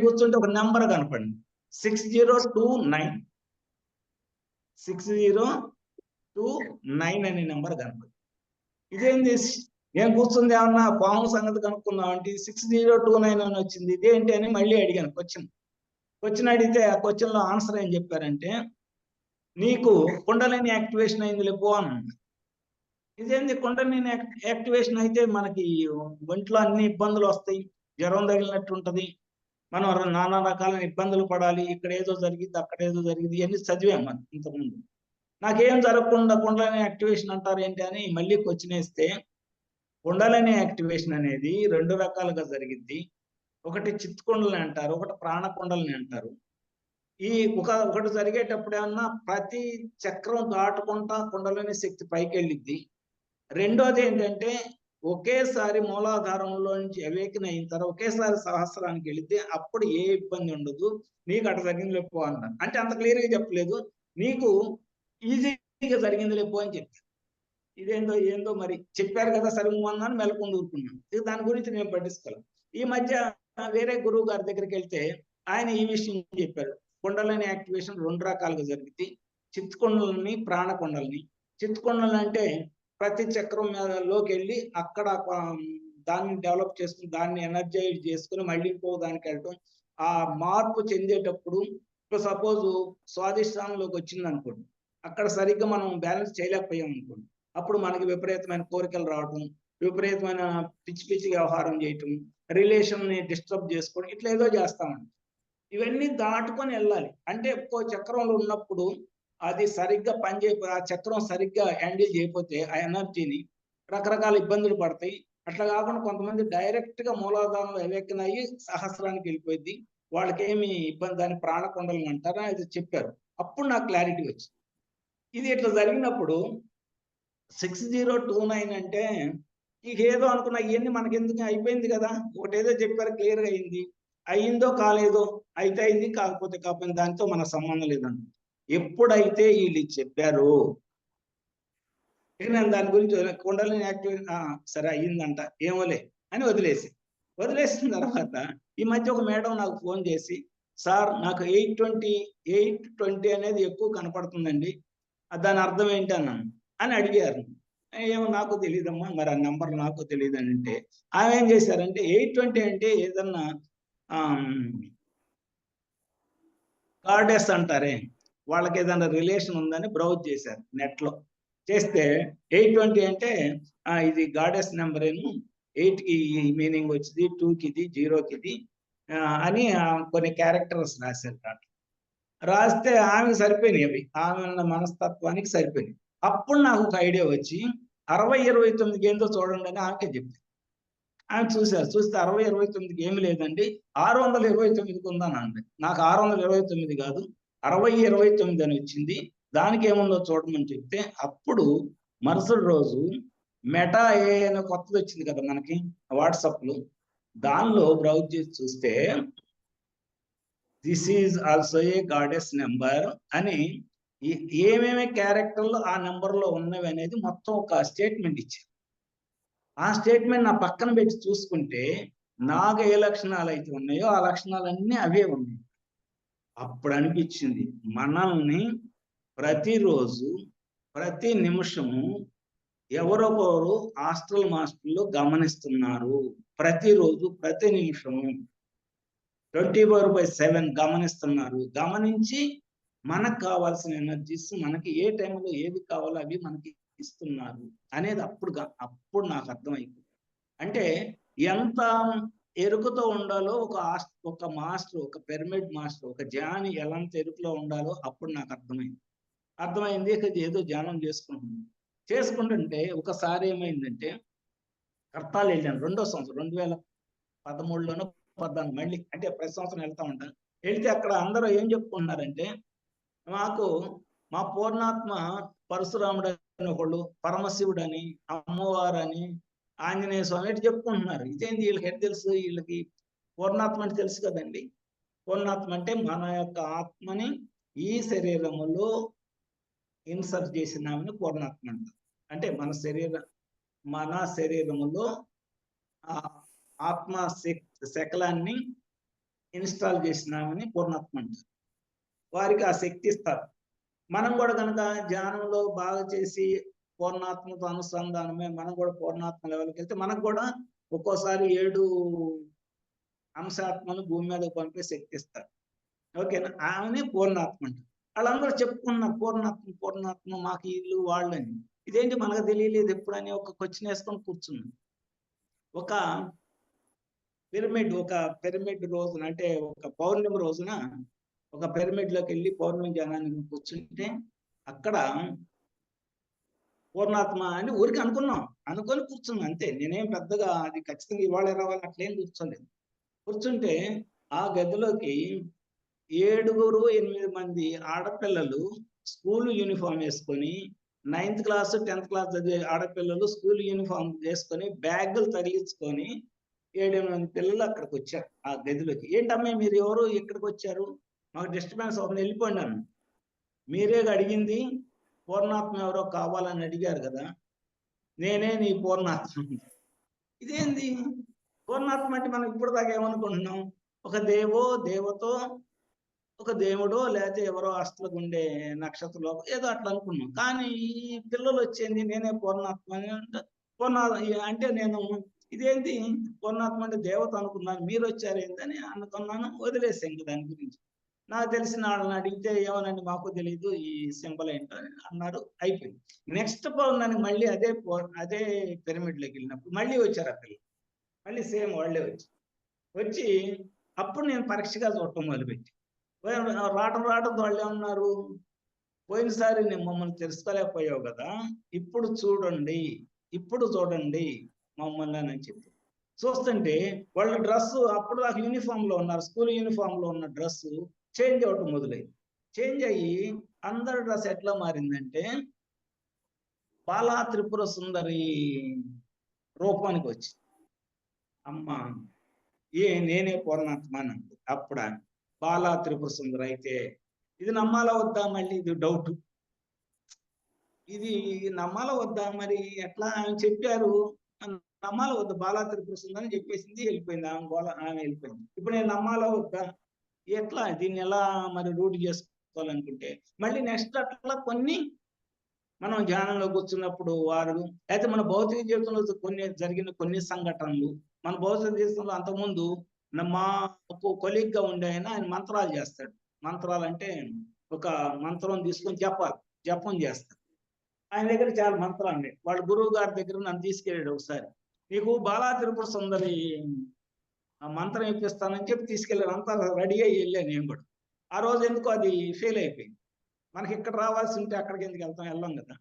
Speaker 2: కూర్చుంటే ఒక నెంబర్ కనపడింది, 6029 అనే నెంబర్ కనపడింది. ఇదేంది, నేను కూర్చుంది ఏమన్నా పాము సంగతి కనుక్కుందాం అంటే 6029 అని వచ్చింది, ఇదేంటి అని మళ్ళీ అడిగాను. క్వశ్చన్ అడిగితే ఆ క్వశ్చన్లో ఆన్సర్ ఏం చెప్పారంటే, నీకు కుండలిని యాక్టివేషన్ అయింది లేపో అని. ఇదేంది కుండలిని యాక్టివేషన్ అయితే మనకి ఒంట్లో అన్ని ఇబ్బందులు వస్తాయి, జ్వరం తగిలినట్టు ఉంటుంది, మనం నానా రకాలైన ఇబ్బందులు పడాలి, ఇక్కడ ఏదో జరిగింది అక్కడ ఏదో జరిగింది, ఇవన్నీ చదివాం మనం ఇంతకుముందు. నాకేం జరగకుండా కుండలిని యాక్టివేషన్ అంటారు ఏంటి అని మళ్ళీ క్వశ్చన్ వేస్తే, కుండలిని యాక్టివేషన్ అనేది 2 రకాలుగా జరిగింది. ఒకటి చిత్ కుండలిని అంటారు, ఒకటి ప్రాణ కుండలిని అంటారు. ఈ ఒకటి జరిగేటప్పుడు ఏమన్నా ప్రతి చక్రం దాటుకుంటా కుండలిని శక్తి పైకి వెళ్ళిద్ది. రెండోది ఏంటంటే ఒకేసారి మూలాధారంలో నుంచి అవేకన్ అయిన తర్వాత ఒకేసారి సహస్రానికి వెళితే అప్పుడు ఏ ఇబ్బంది ఉండదు, నీకు అట్లా జరిగింది లేపో అన్నారు. అంటే అంత క్లియర్గా చెప్పలేదు, నీకు ఈజీగా జరిగింది లేపో అని చెప్పారు. ఏందో మరి చెప్పారు కదా, సరే అన్నాను, మెలకొని ఊరుకున్నాను. దాని గురించి నేను పట్టించుకోవాలి. ఈ మధ్య వేరే గురువు గారి దగ్గరికి వెళ్తే ఆయన ఈ విషయం చెప్పారు, కుండలిని యాక్టివేషన్ 2 రకాలుగా జరిగింది, చిత్ కుండలిని, ప్రాణ కుండలిని. చిత్ కుండలిని అంటే ప్రతి చక్రం మీదలోకి వెళ్ళి అక్కడ దాన్ని డెవలప్ చేసుకుని దాన్ని ఎనర్జైజ్ చేసుకుని మళ్ళీ ఇంకో దానికి వెళ్ళటం. ఆ మార్పు చెందేటప్పుడు ఇప్పుడు సపోజ్ స్వాధిష్టానంలోకి వచ్చింది అనుకోండి, అక్కడ సరిగ్గా మనం బ్యాలెన్స్ చేయలేకపోయాం అనుకోండి, అప్పుడు మనకి విపరీతమైన కోరికలు రావటం, విపరీతమైన పిచ్చి పిచ్చి వ్యవహారం చేయటం, రిలేషన్ని డిస్టర్బ్ చేసుకోవడం, ఇట్లా ఏదో చేస్తామండి. ఇవన్నీ దాటుకొని వెళ్ళాలి. అంటే ఒక్కో చక్రంలో ఉన్నప్పుడు అది సరిగ్గా ఆ చక్రం సరిగ్గా హ్యాండిల్ చేయకపోతే ఆ ఎనర్జీని రకరకాల ఇబ్బందులు పడతాయి. అట్లా కాకుండా కొంతమంది డైరెక్ట్‌గా మూలాధారంలో అవేకెన్ అయ్యి సహస్రానికి వెళ్ళిపోయిద్ది. వాళ్ళకేమి ఇబ్బంది, దాన్ని ప్రాణకుండలం అంటారు. అది చెప్పారు. అప్పుడు నాకు క్లారిటీ వచ్చింది. ఇది ఇట్లా జరిగినప్పుడు 6029 అంటే ఇకేదో అనుకున్నా, ఇయన్నీ మనకెందుకు, అయిపోయింది కదా! ఒకటేదో చెప్పారు, క్లియర్‌గా అయింది. అయిందో కాలేదో, అయితే అయింది, కాకపోతే కాకపోయింది, దానితో మనకు సంబంధం లేదండి. ఎప్పుడైతే ఈళ్ళు చెప్పారో ఇక నేను దాని గురించి కుండలిని యాక్టివేట్ సరే అయ్యిందంట, ఏమోలే అని వదిలేసిన తర్వాత ఈ మధ్య ఒక మేడం నాకు ఫోన్ చేసి, సార్ నాకు 820 అనేది ఎక్కువ కనపడుతుందండి, దాని అర్థం ఏంటి అన్నాను అని అడిగారు. ఏమో నాకు తెలియదమ్మా, మరి ఆ నెంబర్ నాకు తెలియదు అని అంటే, ఆమె ఏం చేశారంటే 820 అంటే ఏదన్నా గాడెస్ అంటారే, వాళ్ళకి ఏదైనా రిలేషన్ ఉందని బ్రౌజ్ చేశారు నెట్లో. చేస్తే 820 అంటే ఇది గాడెస్ నెంబర్ ఏను, 8కి మీనింగ్ వచ్చింది, 2కి ఇది, 0కి ఇది అని కొన్ని క్యారెక్టర్స్ రాశారు దాంట్లో. రాస్తే ఆమెకి సరిపోయినాయి అవి, ఆమె ఉన్న మనస్తత్వానికి సరిపోయినాయి. అప్పుడు నాకు ఒక ఐడియా వచ్చి 6029కి ఏందో చూడండి అని ఆమెకే చెప్తాను. ఆమె చూశారు. చూస్తే 6029కి ఏమి లేదండి, 629కి ఉందనండి. నాకు 629 కాదు 6029 అని వచ్చింది, దానికి ఏముందో చూడమని చెప్తే, అప్పుడు మరుసటి రోజు మెటా ఏ అనే కొత్తది వచ్చింది కదా మనకి వాట్సాప్‌లో. దానిలో బ్రౌజ్ చేసి చూస్తే this is also a goddess number అని ఏమేమి క్యారెక్టర్లు ఆ నెంబర్‌లో ఉన్నవి అనేది మొత్తం ఒక స్టేట్మెంట్ ఇచ్చారు. ఆ స్టేట్మెంట్ నా పక్కన పెట్టి చూసుకుంటే నాకు ఏ లక్షణాలు అయితే ఉన్నాయో ఆ లక్షణాలన్నీ అవే ఉన్నాయి. అప్పుడు అనిపించింది, మనల్ని ప్రతిరోజు ప్రతి నిమిషము ఎవరొకరు హాస్టల్ మాస్టర్లు గమనిస్తున్నారు. ప్రతిరోజు ప్రతి నిమిషము 24/7 గమనిస్తున్నారు. గమనించి మనకు కావాల్సిన ఎనర్జీస్ మనకి ఏ టైంలో ఏది కావాలో అవి మనకి ఇస్తున్నారు అనేది అప్పుడు నాకు అర్థమైంది. అంటే ఎంత ఎరుకతో ఉండాలో ఒక మాస్టర్, ఒక పిరమిడ్ మాస్టర్, ఒక ధ్యాని ఎలాంటి ఎరుకలో ఉండాలో అప్పుడు నాకు అర్థమైంది. ఇక ఏదో ధ్యానం చేసుకుంటుంటే ఒకసారి ఏమైందంటే కర్తాలు వెళ్ళాను, రెండో సంవత్సరం 2013లోనో 14 మళ్ళీ, అంటే ప్రతి సంవత్సరం వెళ్తా ఉంటాను. వెళ్తే అక్కడ అందరూ ఏం చెప్పుకుంటున్నారంటే, మా పూర్ణాత్మ పరశురాముడు అని ఒకళ్ళు, పరమశివుడని, అమ్మవారని, ఆంజనేయ స్వామి ఇటు చెప్పుకుంటున్నారు. ఇదేంటి వీళ్ళకి ఎట్లా తెలుసు? వీళ్ళకి పూర్ణాత్మ అంటే తెలుసు కదండి. పూర్ణాత్మ అంటే మన యొక్క ఆత్మని ఈ శరీరములో ఇన్సర్ట్ చేసినామని పూర్ణాత్మ అంటారు. అంటే మన శరీరములో ఆత్మ శకలాన్ని ఇన్స్టాల్ చేసినామని పూర్ణాత్మ అంటారు. వారికి ఆ శక్తి ఇస్తారు. మనం కూడా కనుక ధ్యానంలో బాగా చేసి పూర్ణాత్మతో అనుసంధానమే, మనం కూడా పూర్ణాత్మ లెవెల్కి వెళ్తే మనకు కూడా ఒక్కోసారి 7 అంశాత్మను భూమి మీదకి పంపే శక్తి ఇస్తారు. ఓకేనా? ఆమెనే పూర్ణాత్మ అంటారు. వాళ్ళందరూ చెప్పుకున్నారు పూర్ణాత్మ మాకు ఇల్లు వాళ్ళని. ఇదేంటి మనకు తెలియలేదు ఎప్పుడని ఒక క్వశ్చన్ వేసుకొని కూర్చున్నాం. ఒక పిరమిడ్ రోజున, అంటే ఒక పౌర్ణమి రోజున ఒక పిరమిడ్ లోకి వెళ్ళి పౌర్ణమి ధ్యానానికి కూర్చుంటే అక్కడ పూర్ణాత్మ అని ఊరికి అనుకొని కూర్చున్నాం అంతే. నేనేం పెద్దగా అది ఖచ్చితంగా ఇవాళ రావాలి అట్లేం కూర్చుంటే ఆ గదిలోకి 7-8 మంది ఆడపిల్లలు స్కూల్ యూనిఫామ్ వేసుకొని, 9th క్లాస్ 10th క్లాస్ చదివే ఆడపిల్లలు స్కూల్ యూనిఫామ్ వేసుకొని బ్యాగులు తగిలించుకొని 7-8 మంది పిల్లలు అక్కడికి వచ్చారు ఆ గదిలోకి. ఏంటమ్మా మీరు ఎవరు ఇక్కడికి వచ్చారు, మాకు డిస్టర్బెన్స్ అవుతుంది, వెళ్ళిపోండి అన్న. మీరే అడిగింది పూర్ణాత్మ ఎవరో కావాలని అడిగారు కదా, నేనే నీ పూర్ణాత్మ. ఇదేంది పూర్ణాత్మ అంటే మనం ఇప్పుడు దాకా ఏమనుకుంటున్నాం, ఒక దేవతో ఒక దేవుడో లేకపోతే ఎవరో అస్తలకు ఉండే నక్షత్రంలో ఏదో అట్లా అనుకున్నాం. కానీ ఈ పిల్లలు వచ్చేది నేనే పూర్ణాత్మ అంటే నేను ఇదేంటి పూర్ణాత్మ అంటే దేవత అనుకున్నాను, మీరు వచ్చారు ఏందని అనుకున్నాను, వదిలేసాను దాని గురించి. నాకు తెలిసిన వాళ్ళని అడిగితే ఏమోనండి మాకు తెలియదు ఈ సింబల్ ఏంటో అని అన్నారు. అయిపోయింది. నెక్స్ట్ పౌర్ణానికి మళ్ళీ అదే పిరమిడ్లోకి వెళ్ళినప్పుడు మళ్ళీ వచ్చారు ఆ పిల్లలు. మళ్ళీ సేమ్ వాళ్ళే వచ్చి అప్పుడు నేను పరీక్షగా చూడటం మొదలుపెట్టి రావటం వాళ్ళు ఏమన్నారు, పోయినసారి నేను మమ్మల్ని తెలుసుకోలేకపోయావు కదా, ఇప్పుడు చూడండి మమ్మల్ని అని చెప్పి చూస్తుంటే వాళ్ళ డ్రెస్ అప్పుడు దాకా యూనిఫామ్ లో ఉన్నారు, స్కూల్ యూనిఫామ్ లో ఉన్న డ్రెస్ చేంజ్ అవటం మొదలైంది. చేంజ్ అయ్యి అందరి డ్రెస్ ఎట్లా మారిందంటే బాలా త్రిపుర సుందరి రూపానికి వచ్చి అమ్మ నేనే పూర్ణాత్మానంది. అప్పుడు బాలా త్రిపుర సుందరి అయితే ఇది నమ్మాలా వద్దా, మళ్ళీ ఇది డౌట్, ఇది నమ్మాలా వద్దా, మరి ఎట్లా చెప్పారు నమ్మాలా వద్దా, బాలా త్రిపుర సుందరి అని చెప్పేసింది, వెళ్ళిపోయింది ఆమె వెళ్ళిపోయింది. ఇప్పుడు నేను నమ్మాలా వద్దా, ఎట్లా దీన్ని ఎలా మరి రూఢి చేసుకోవాలనుకుంటే మళ్ళీ నెక్స్ట్ అట్లా కొన్ని మనం ధ్యానంలో కూర్చున్నప్పుడు వారు అయితే మన భౌతిక జీవితంలో జరిగిన కొన్ని సంఘటనలు, మన భౌతిక జీవితంలో అంతకుముందు మా కొలీగ్గా ఉండే ఆయన మంత్రాలు చేస్తాడు. మంత్రాలు అంటే ఒక మంత్రం తీసుకొని జపం చేస్తాడు. ఆయన దగ్గర చాలా మంత్రాలు ఉన్నాయి. వాళ్ళ గురువు గారి దగ్గర నన్ను తీసుకెళ్ళాడు. ఒకసారి నీకు బాలా త్రిపుర సుందరి మంత్రం ఇప్పిస్తానని చెప్పి తీసుకెళ్ళాను. అంతా రెడీ అయ్యి వెళ్ళాను నేను కూడా. ఆ రోజు ఎందుకో అది ఫెయిల్ అయిపోయింది. మనకి ఇక్కడ రావాల్సి ఉంటే అక్కడికి ఎందుకు వెళ్ళాం కదా,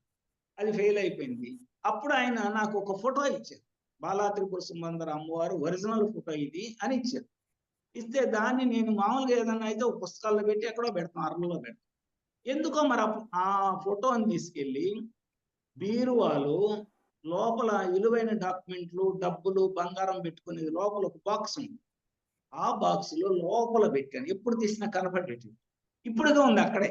Speaker 2: అది ఫెయిల్ అయిపోయింది. అప్పుడు ఆయన నాకు ఒక ఫోటో ఇచ్చారు, బాలా త్రిపుర సుందరి అమ్మవారు ఒరిజినల్ ఫోటో ఇది అని ఇచ్చారు. ఇస్తే దాన్ని నేను మామూలుగా ఏదన్నా అయితే ఒక పుస్తకాల్లో పెట్టి ఎక్కడో పెడతాను, అరలో పెడతాను. ఎందుకో మరి ఆ ఫోటోని తీసుకెళ్ళి బీరువాలో లోపల విలువైన డాక్యుమెంట్లు, డబ్బులు, బంగారం పెట్టుకునేది లోపల ఒక బాక్స్ ఉంది. ఆ బాక్స్ లో లోపల పెట్టాను. ఎప్పుడు తీసినా కనపడేది. ఇప్పుడుగా ఉంది అక్కడే.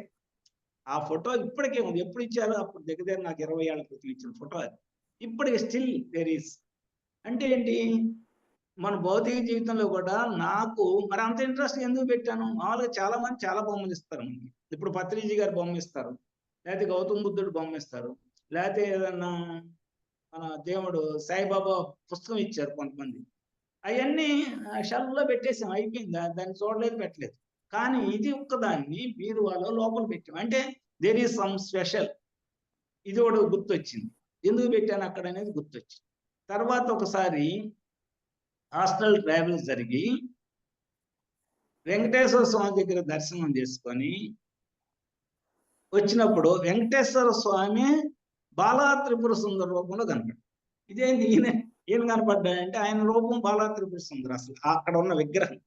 Speaker 2: ఆ ఫోటో ఇప్పటికే ఉంది. ఎప్పుడు ఇచ్చారో అప్పుడు దగ్గర నాకు 20 ఏళ్ల క్రితం ఇచ్చిన ఫోటో అది. ఇప్పటికి స్టిల్ దేర్ ఈస్. అంటే ఏంటి, మన భౌతిక జీవితంలో కూడా నాకు మరి అంత ఇంట్రెస్ట్ ఎందుకు పెట్టాను, మామూలుగా చాలా మంది చాలా బొమ్మలు ఇస్తారు మనకి. ఇప్పుడు పత్రిజీ గారు బొమ్మ ఇస్తారు, లేకపోతే గౌతమ బుద్ధుడు బొమ్మ ఇస్తారు, లేకపోతే ఏదన్నా మన దేవుడు సాయిబాబా పుస్తకం ఇచ్చారు కొంతమంది. అవన్నీ షెల్ఫ్ లో పెట్టేసాం, అయిపోయింది. దాన్ని చూడలేదు, పెట్టలేదు. కానీ ఇది ఒక్కదాన్ని బీరువాలో లోపల పెట్టాం. అంటే దేర్ ఈస్ సమ్ స్పెషల్. ఇది కూడా గుర్తొచ్చింది, ఎందుకు పెట్టాను అక్కడ అనేది గుర్తొచ్చింది. తర్వాత ఒకసారి హాస్టల్ ట్రావెల్ జరిగి వెంకటేశ్వర స్వామి దగ్గర దర్శనం చేసుకొని వచ్చినప్పుడు వెంకటేశ్వర స్వామి బాలా త్రిపుర సుందరి రూపంలో కనపడ్డాడు. ఇదేంటి ఈయన కనపడ్డాడంటే ఆయన రూపం బాలా త్రిపుర సుందరి. అసలు అక్కడ ఉన్న విగ్రహం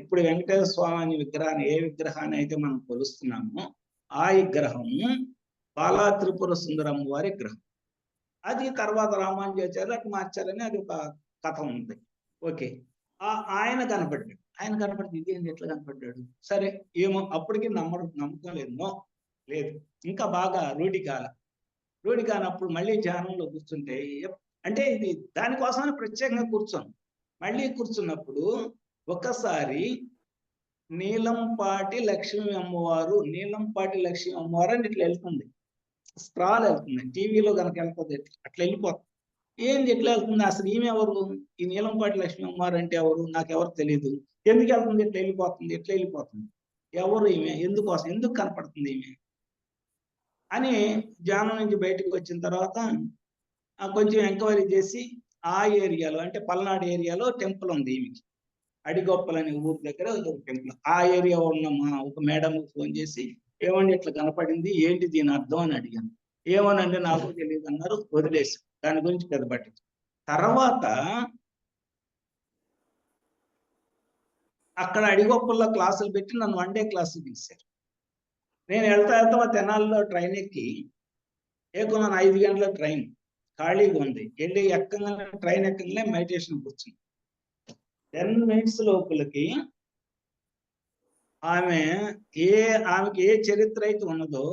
Speaker 2: ఇప్పుడు వెంకటేశ్వర స్వామి అనే విగ్రహాన్ని, ఏ విగ్రహాన్ని అయితే మనం కొలుస్తున్నామో ఆ విగ్రహము బాలా త్రిపుర సుందరి అమ్మవారి విగ్రహం. అది తర్వాత రామానుజాచార్యులు అటు మార్చారని అది ఒక కథ ఉంది. ఓకే, ఆయన కనపడ్డాడు. ఇదేంటి ఎట్లా కనపడ్డాడు, సరే ఏమో అప్పటికి నమ్మకం లేదు, ఇంకా బాగా రూఢి కానప్పుడు మళ్ళీ ధ్యానంలో కూర్చుంటే, అంటే ఇది దానికోసమని ప్రత్యేకంగా మళ్ళీ కూర్చున్నప్పుడు ఒకసారి నీలంపాటి లక్ష్మీ అమ్మవారు అని ఇట్లా వెళ్తుంది, స్క్రాల్ వెళ్తుంది. టీవీలో కనుక వెళ్తుంది అట్లా వెళ్ళిపోతుంది. ఏంది ఎట్లా వెళ్తుంది, అసలు ఈమె ఎవరు, ఈ నీలంపాటి లక్ష్మీ అమ్మవారు అంటే ఎవరు, నాకెవరు తెలియదు, ఎందుకు వెళ్తుంది, ఎట్లా వెళ్ళిపోతుంది, ఎవరు ఈమె, ఎందుకు కనపడుతుంది ఈమె అని ధ్యానం నుంచి బయటకు వచ్చిన తర్వాత కొంచెం ఎంక్వైరీ చేసి ఆ ఏరియాలో, అంటే పల్నాడు ఏరియాలో టెంపుల్ ఉంది ఈమెకి, అడిగొప్పలు అనే ఊరి దగ్గర ఒక టెంపుల్. ఆ ఏరియా ఉన్న ఒక మేడం ఫోన్ చేసి, ఏమండి ఇట్లా కనపడింది, ఏంటి దీని అర్థం అని అడిగాను. ఏమోనండి నాకు తెలియదు అన్నారు, వదిలేసి దాని గురించి పెద్ద పట్టించు. తర్వాత అక్కడ అడిగొప్పల్లో క్లాసులు పెట్టి నన్ను 1 డే క్లాసులు తీశారు. నేను వెళ్తా తెనాలిలో ట్రైన్ ఎక్కి ఏకున్నాను. 5 గంటల ట్రైన్ ఖాళీగా ఉంది. వెళ్ళి ట్రైన్ ఎక్కగానే మెడిటేషన్ కూర్చుంది. 10 minutes లోపలికి ఆమెకి ఏ చరిత్ర అయితే ఉన్నదో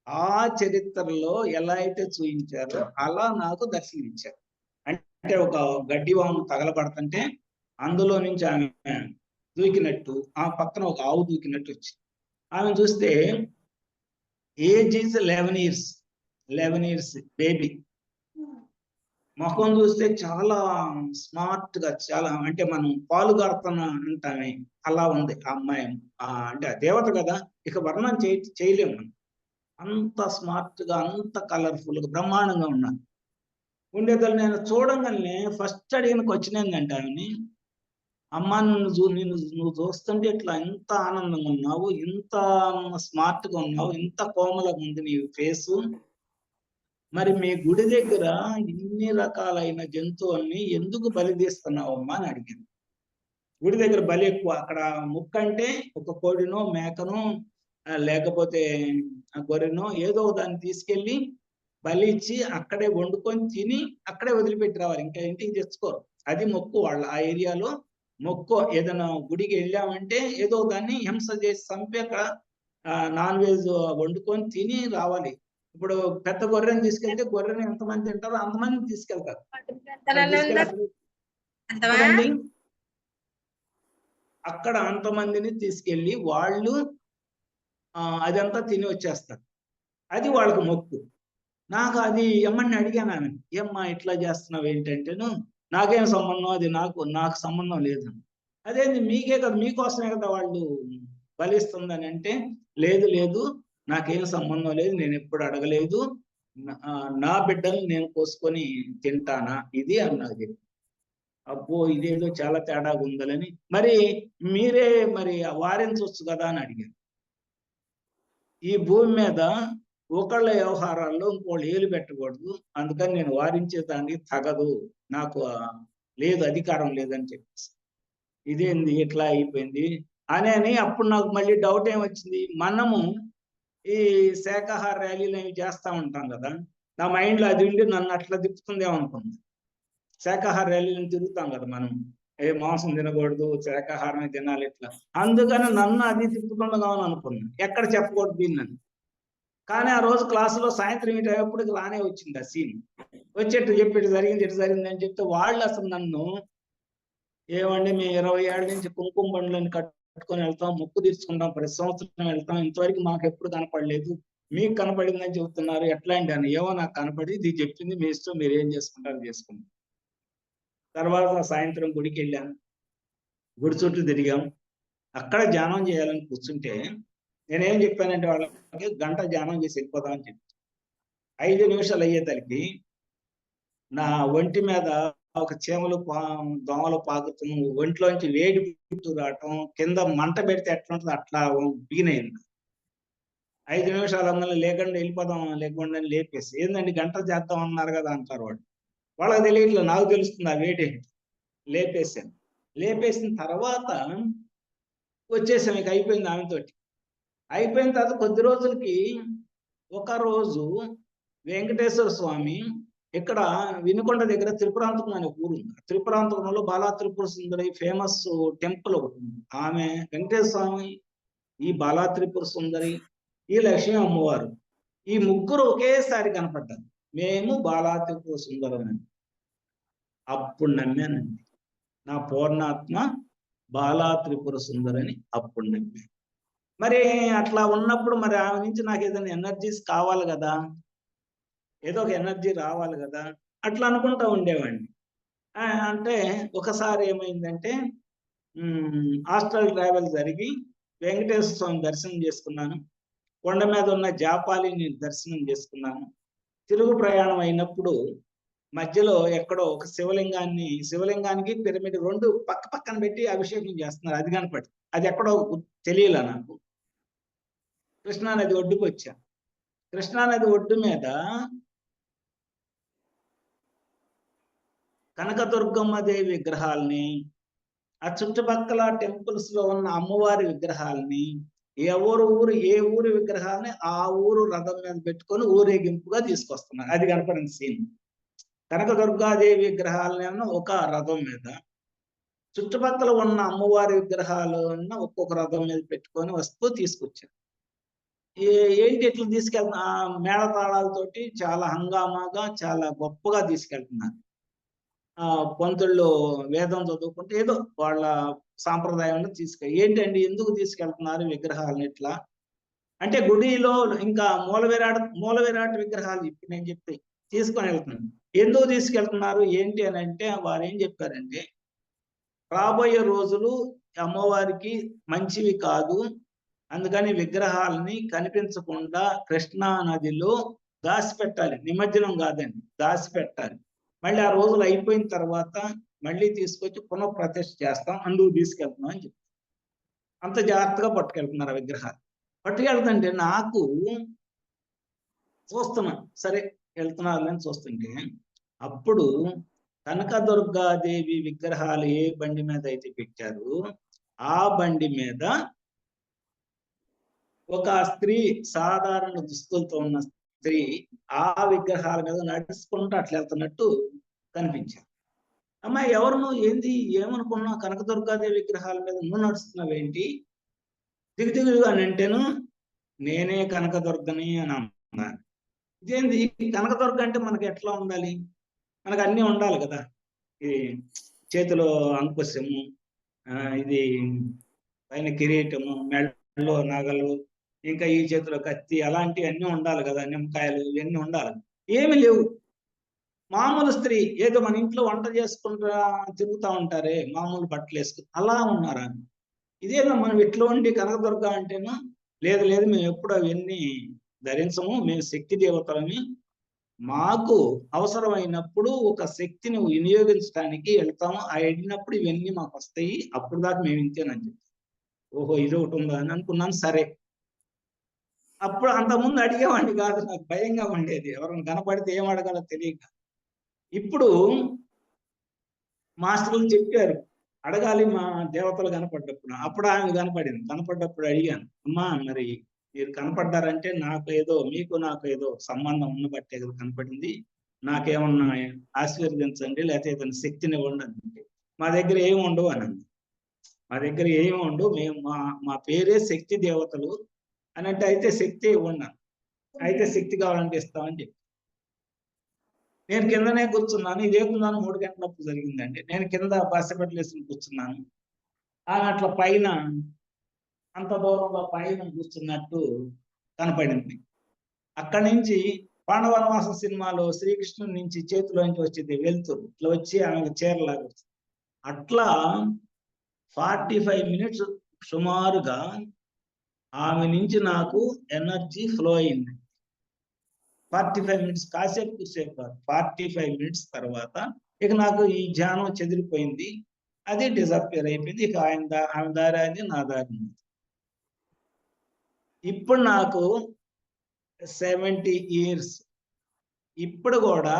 Speaker 2: ఆ చరిత్రలో ఎలా అయితే చూపించారో అలా నాకు దర్శనమిచ్చారు. అంటే ఒక గడ్డివాము తగలబడుతుంటే అందులో నుంచి ఆమె దూకినట్టు, ఆ పక్కన ఒక ఆవు దూకినట్టు వచ్చింది. ఆమె చూస్తే ఏజ్ ఈజ్ 11 years బేబీ. ముఖం చూస్తే చాలా స్మార్ట్ గా, చాలా అంటే మనం పాలు గారుతున్న అంటామే అలా ఉంది ఆ అమ్మాయి. అంటే ఆ దేవత కదా, ఇక వర్ణన చేయలేము మనం. అంత స్మార్ట్ గా, అంత కలర్ఫుల్ గా, బ్రహ్మాండంగా ఉన్నారు. ఉండేదాన్ని నేను చూడంగానే ఫస్ట్ అడిగిన క్వశ్చన్ ఏంటంటే ఆమెని, అమ్మ నువ్వు చూస్తుంటే ఇట్లా ఇంత ఆనందంగా ఉన్నావు, ఇంత స్మార్ట్ గా ఉన్నావు, ఇంత కోమలంగా ఉంది నీ ఫేసు, మరి మీ గుడి దగ్గర ఇన్ని రకాలైన జంతువుల్ని ఎందుకు బలి తీస్తున్నావమ్మా అని అడిగింది. గుడి దగ్గర బలి ఎక్కువ. అక్కడ ముక్క అంటే ఒక కోడినో మేకనో లేకపోతే గొర్రెనో ఏదో దాన్ని తీసుకెళ్లి బలి ఇచ్చి అక్కడే వండుకొని తిని అక్కడే వదిలిపెట్టి రావాలి, ఇంకా ఇంటికి తెచ్చుకోరు. అది మొక్కు వాళ్ళ ఆ ఏరియాలో మొక్కు. ఏదైనా గుడికి వెళ్ళామంటే ఏదో దాన్ని హింస చేసి చంపి అక్కడ నాన్ వెజ్ వండుకొని తిని రావాలి. ఇప్పుడు పెద్ద గొర్రెని తీసుకెళ్తే గొర్రెని ఎంతమంది తింటారో అంతమంది తీసుకెళ్తారు. చూడండి, అక్కడ అంతమందిని తీసుకెళ్లి వాళ్ళు అదంతా తిని వచ్చేస్తారు. అది వాళ్ళకు మొక్కు. నాకు అది ఏమని అడిగాను ఆమె, ఏమ్మా ఇట్లా చేస్తున్నావు ఏంటంటేను, నాకేం సంబంధం, అది నాకు సంబంధం లేదు. అదేంది మీకే కదా, మీకోసమే కదా వాళ్ళు బలిస్తుందని అంటే, లేదు లేదు నాకేం సంబంధం లేదు, నేను ఎప్పుడు అడగలేదు, నా బిడ్డలు నేను కోసుకొని తింటానా ఇది అన్నది. అబ్బో ఇదేదో చాలా తేడాగా ఉందని, మరి మీరే మరి వారించవచ్చు కదా అని అడిగాను. ఈ భూమి మీద ఒకళ్ళ వ్యవహారాల్లో ఇంకోళ్ళు ఏలు పెట్టకూడదు, అందుకని నేను వారించేదానికి తగదు, నాకు లేదు, అధికారం లేదని చెప్పేసి. ఇదేంది ఇట్లా అయిపోయింది అని అప్పుడు నాకు మళ్ళీ డౌట్ ఏమొచ్చింది, మనము ఈ శాకాహార ర్యాలీలు అవి చేస్తూ ఉంటాం కదా, నా మైండ్లో అది ఉండి నన్ను అట్లా తిప్పుతుందేమో అనుకుంది. శాకాహార ర్యాలీలను తిరుగుతాం కదా మనం, మాంసం తినకూడదు, శాకాహారమే తినాలి ఇట్లా, అందుకని నన్ను అది తిప్పుతుండగా అనుకున్నాను, ఎక్కడ చెప్పకూడదు దీన్ని. కానీ ఆ రోజు క్లాసులో సాయంత్రం ఇటు అయ్యేప్పటికి రానే వచ్చింది ఆ సీన్. వచ్చేట్టు చెప్పి జరిగింది అని చెప్తే వాళ్ళు అసలు నన్ను, ఏమండి మేము 20 ఏళ్ళ నుంచి కుంకుమ బండ్లను కట్టుకొని వెళ్తాం, మొక్కు తీర్చుకుంటాం, ప్రతి సంవత్సరం వెళ్తాం, ఇంతవరకు మాకు ఎప్పుడు కనపడలేదు, మీకు కనపడిందని చెబుతున్నారు, ఎట్లా అండి అని. ఏమో నాకు కనపడి ఇది చెప్పింది, మీ ఇష్టం, మీరు ఏం చేసుకుంటారు చేసుకుంటాం. తర్వాత సాయంత్రం గుడికి వెళ్ళాను, గుడి చుట్టూ తిరిగాం. అక్కడ ధ్యానం చేయాలని కూర్చుంటే నేనేం చెప్పానంటే వాళ్ళకి, గంట ధ్యానం చేసి వెళ్ళిపోదామని చెప్పి 5 నిమిషాలు అయ్యేసరికి నా ఒంటి మీద ఒక చీమలు దోమలు పాకుతూ, ఒంట్లోంచి వేడి పుట్టు రావటం, కింద మంట పెడితే ఎట్లా ఉంటుంది అట్లా బిగినైంది. 5 నిమిషాలు అందరినీ లేకుండా లేకుండా లేపేసి, ఏందండి గంట చేద్దాం అన్నారు కదా అంటారు వాళ్ళు. వాళ్ళకి తెలియట్లేదు, నాకు తెలుస్తుంది ఆ వేడి. లేపేసాను. లేపేసిన తర్వాత వచ్చేసాం, ఇక అయిపోయింది ఆమెతోటి. అయిపోయిన తర్వాత కొద్ది రోజులకి ఒక రోజు వెంకటేశ్వర స్వామి ఇక్కడ వినుకొండ దగ్గర త్రిపురాంతకం అనే ఊరు ఉంది. త్రిపురాంతకంలో బాలా త్రిపుర సుందరి ఫేమస్ టెంపుల్ ఒకటి ఉంది. ఆమె వెంకటేశ్వర స్వామి, ఈ బాలా త్రిపుర సుందరి, ఈ లక్ష్మీ అమ్మవారు, ఈ ముగ్గురు ఒకేసారి కనపడ్డారు. మేము బాలా త్రిపుర సుందరని. అప్పుడు నమ్మానండి, నా పూర్ణాత్మ బాలా త్రిపుర సుందరని అప్పుడు నమ్మాను. మరి అట్లా ఉన్నప్పుడు మరి ఆమె నుంచి నాకు ఏదైనా ఎనర్జీస్ కావాలి కదా, ఏదో ఒక ఎనర్జీ రావాలి కదా, అట్లా అనుకుంటా ఉండేవాడిని. అంటే ఒకసారి ఏమైందంటే, హాస్టల్ ట్రావెల్ జరిగి వెంకటేశ్వర స్వామి దర్శనం చేసుకున్నాను, కొండ మీద ఉన్న జాపాలిని దర్శనం చేసుకున్నాను. తిరుగు ప్రయాణం అయినప్పుడు మధ్యలో ఎక్కడో ఒక శివలింగానికి పిరమిడ్ 2 పక్క పక్కన పెట్టి అభిషేకం చేస్తున్నారు, అది కనపడి, అది ఎక్కడో తెలియలా నాకు. కృష్ణానది ఒడ్డుకు వచ్చా. కృష్ణానది ఒడ్డు మీద కనకదుర్గమ్మ దేవి విగ్రహాలని, ఆ చుట్టుపక్కల టెంపుల్స్ లో ఉన్న అమ్మవారి విగ్రహాలని, ఏ ఊరు విగ్రహాలని ఆ ఊరు రథం మీద పెట్టుకొని ఊరేగింపుగా తీసుకొస్తున్నారు, అది కనపడిన సీన్. కనకదుర్గాదేవి విగ్రహాలను ఒక రథం మీద, చుట్టుపక్కల ఉన్న అమ్మవారి విగ్రహాలను ఒక్కొక్క రథం మీద పెట్టుకొని వస్తూ తీసుకొచ్చారు. ఏంటి ఎట్లా తీసుకెళ్తున్నా, మేళతాళాలతోటి చాలా హంగామాగా చాలా గొప్పగా తీసుకెళ్తున్నారు. పంతుల్లో వేదం చదువుకుంటే ఏదో వాళ్ళ సాంప్రదాయంలో ఏంటండి ఎందుకు తీసుకెళ్తున్నారు విగ్రహాలను ఇట్లా అంటే, గుడిలో ఇంకా మూల విరాట్ విగ్రహాలు ఇప్పుడు నేను చెప్పి తీసుకొని వెళ్తున్నాను. ఎందుకు తీసుకెళ్తున్నారు ఏంటి అని అంటే వారు ఏం చెప్పారంటే, రాబోయే రోజులు అమ్మవారికి మంచివి కాదు, అందుకని విగ్రహాలని కనిపించకుండా కృష్ణా నదిలో దాచిపెట్టాలి. నిమజ్జనం కాదండి, దాచిపెట్టాలి. మళ్ళీ ఆ రోజులు అయిపోయిన తర్వాత మళ్ళీ తీసుకొచ్చి పునఃప్రతిష్ఠ చేస్తాం, అందుకు తీసుకెళ్తున్నాం అని చెప్పి అంత జాగ్రత్తగా పట్టుకెళ్తున్నారు ఆ విగ్రహాలు. పట్టుకెళ్తుంటే నాకు చూస్తున్నా, సరే వెళ్తున్నారు అని చూస్తుంటే అప్పుడు కనకదుర్గాదేవి విగ్రహాలు ఏ బండి మీద అయితే పెట్టారు ఆ బండి మీద ఒక స్త్రీ, సాధారణ దుస్తులతో ఉన్న స్త్రీ ఆ విగ్రహాల మీద నడుచుకుంటూ అట్లా వెళ్తున్నట్టు కనిపించారు. అమ్మాయి ఎవరు నువ్వు, ఏంది, ఏమనుకున్నావు, కనకదుర్గాదేవి విగ్రహాల మీద నువ్వు నడుస్తున్నావేంటి, దిగుదిగుగా అని అంటేను నేనే కనకదుర్గని అని అన్నాను. ఇదేంది కనకదుర్గ అంటే మనకి ఎట్లా ఉండాలి, మనకు అన్నీ ఉండాలి కదా, ఈ చేతిలో అంకుశము, ఇది పైన కిరీటము, మెడలో నగలు, ఇంకా ఈ చేతిలో కత్తి, అలాంటివి అన్నీ ఉండాలి కదా, నిమ్మకాయలు ఇవన్నీ ఉండాలి. ఏమి లేవు. మామూలు స్త్రీ, ఏదో మన ఇంట్లో వంట చేసుకుంటా తిరుగుతూ ఉంటారే మామూలు బట్టలు వేసుకుని అలా ఉన్నారా. ఇదేనా మనం ఇట్లా ఉండి కనకదుర్గ అంటేను, లేదు లేదు మేము ఎప్పుడు అవన్నీ ధరించము, మేము శక్తి దేవతలని, మాకు అవసరమైనప్పుడు ఒక శక్తిని వినియోగించడానికి వెళ్తాము, ఆ వెళ్ళినప్పుడు ఇవన్నీ మాకు వస్తాయి, అప్పుడు దాకా మేము ఇంతేనని చెప్పి. ఓహో ఇది ఒకటి ఉందా అని అనుకున్నాను. సరే, అప్పుడు అంతకుముందు అడిగేవాడిని కాదు, నాకు భయంగా ఉండేది, ఎవరైనా కనపడితే ఏం అడగాలో తెలియక. ఇప్పుడు మాస్టర్లు చెప్పారు అడగాలి మా దేవతలు కనపడ్డప్పుడు. అప్పుడు ఆమె కనపడింది, కనపడ్డప్పుడు అడిగాను, అమ్మా మరి మీరు కనపడ్డారంటే నాకు ఏదో, మీకు నాకు ఏదో సంబంధం ఉన్నబట్టే కదా కనపడింది, నాకేమన్నా ఆశీర్వదించండి, లేకపోతే ఏదైనా శక్తిని ఇవ్వండి అంటే, మా దగ్గర ఏమి ఉండవు అని అంది. మా దగ్గర ఏమి ఉండవు, మేము మా పేరే శక్తి దేవతలు అని అంటే, అయితే శక్తి ఇవ్వండి, అయితే శక్తి కావాలంటే ఇస్తామని చెప్పి నేను కిందనే కూర్చున్నాను. ఇదేకుందాను 3 గంటలప్పుడు జరిగిందండి. నేను కింద బాసిపట్లు వేసుకుని కూర్చున్నాను. అట్లా పైన అంత దూరంలో పైన కూర్చున్నట్టు కనపడింది. అక్కడి నుంచి పాండవనవాసం సినిమాలో శ్రీకృష్ణుడి నుంచి చేతిలోంచి వచ్చేది వెళ్తురు ఇట్లా వచ్చి ఆమెకు చీరలాగా వచ్చింది. అట్లా 45 మినిట్స్ సుమారుగా ఆమె నుంచి నాకు ఎనర్జీ ఫ్లో అయింది. 45 మినిట్స్, కాసేపు కూసేపు కాదు, 45 మినిట్స్ తర్వాత ఇక నాకు ఈ ధ్యానం చెదిరిపోయింది, అది డిజపేర్ అయిపోయింది. ఇక ఆమె దారి అది, నా దారి. ఇప్పుడు నాకు 70 years. ఇప్పుడు కూడా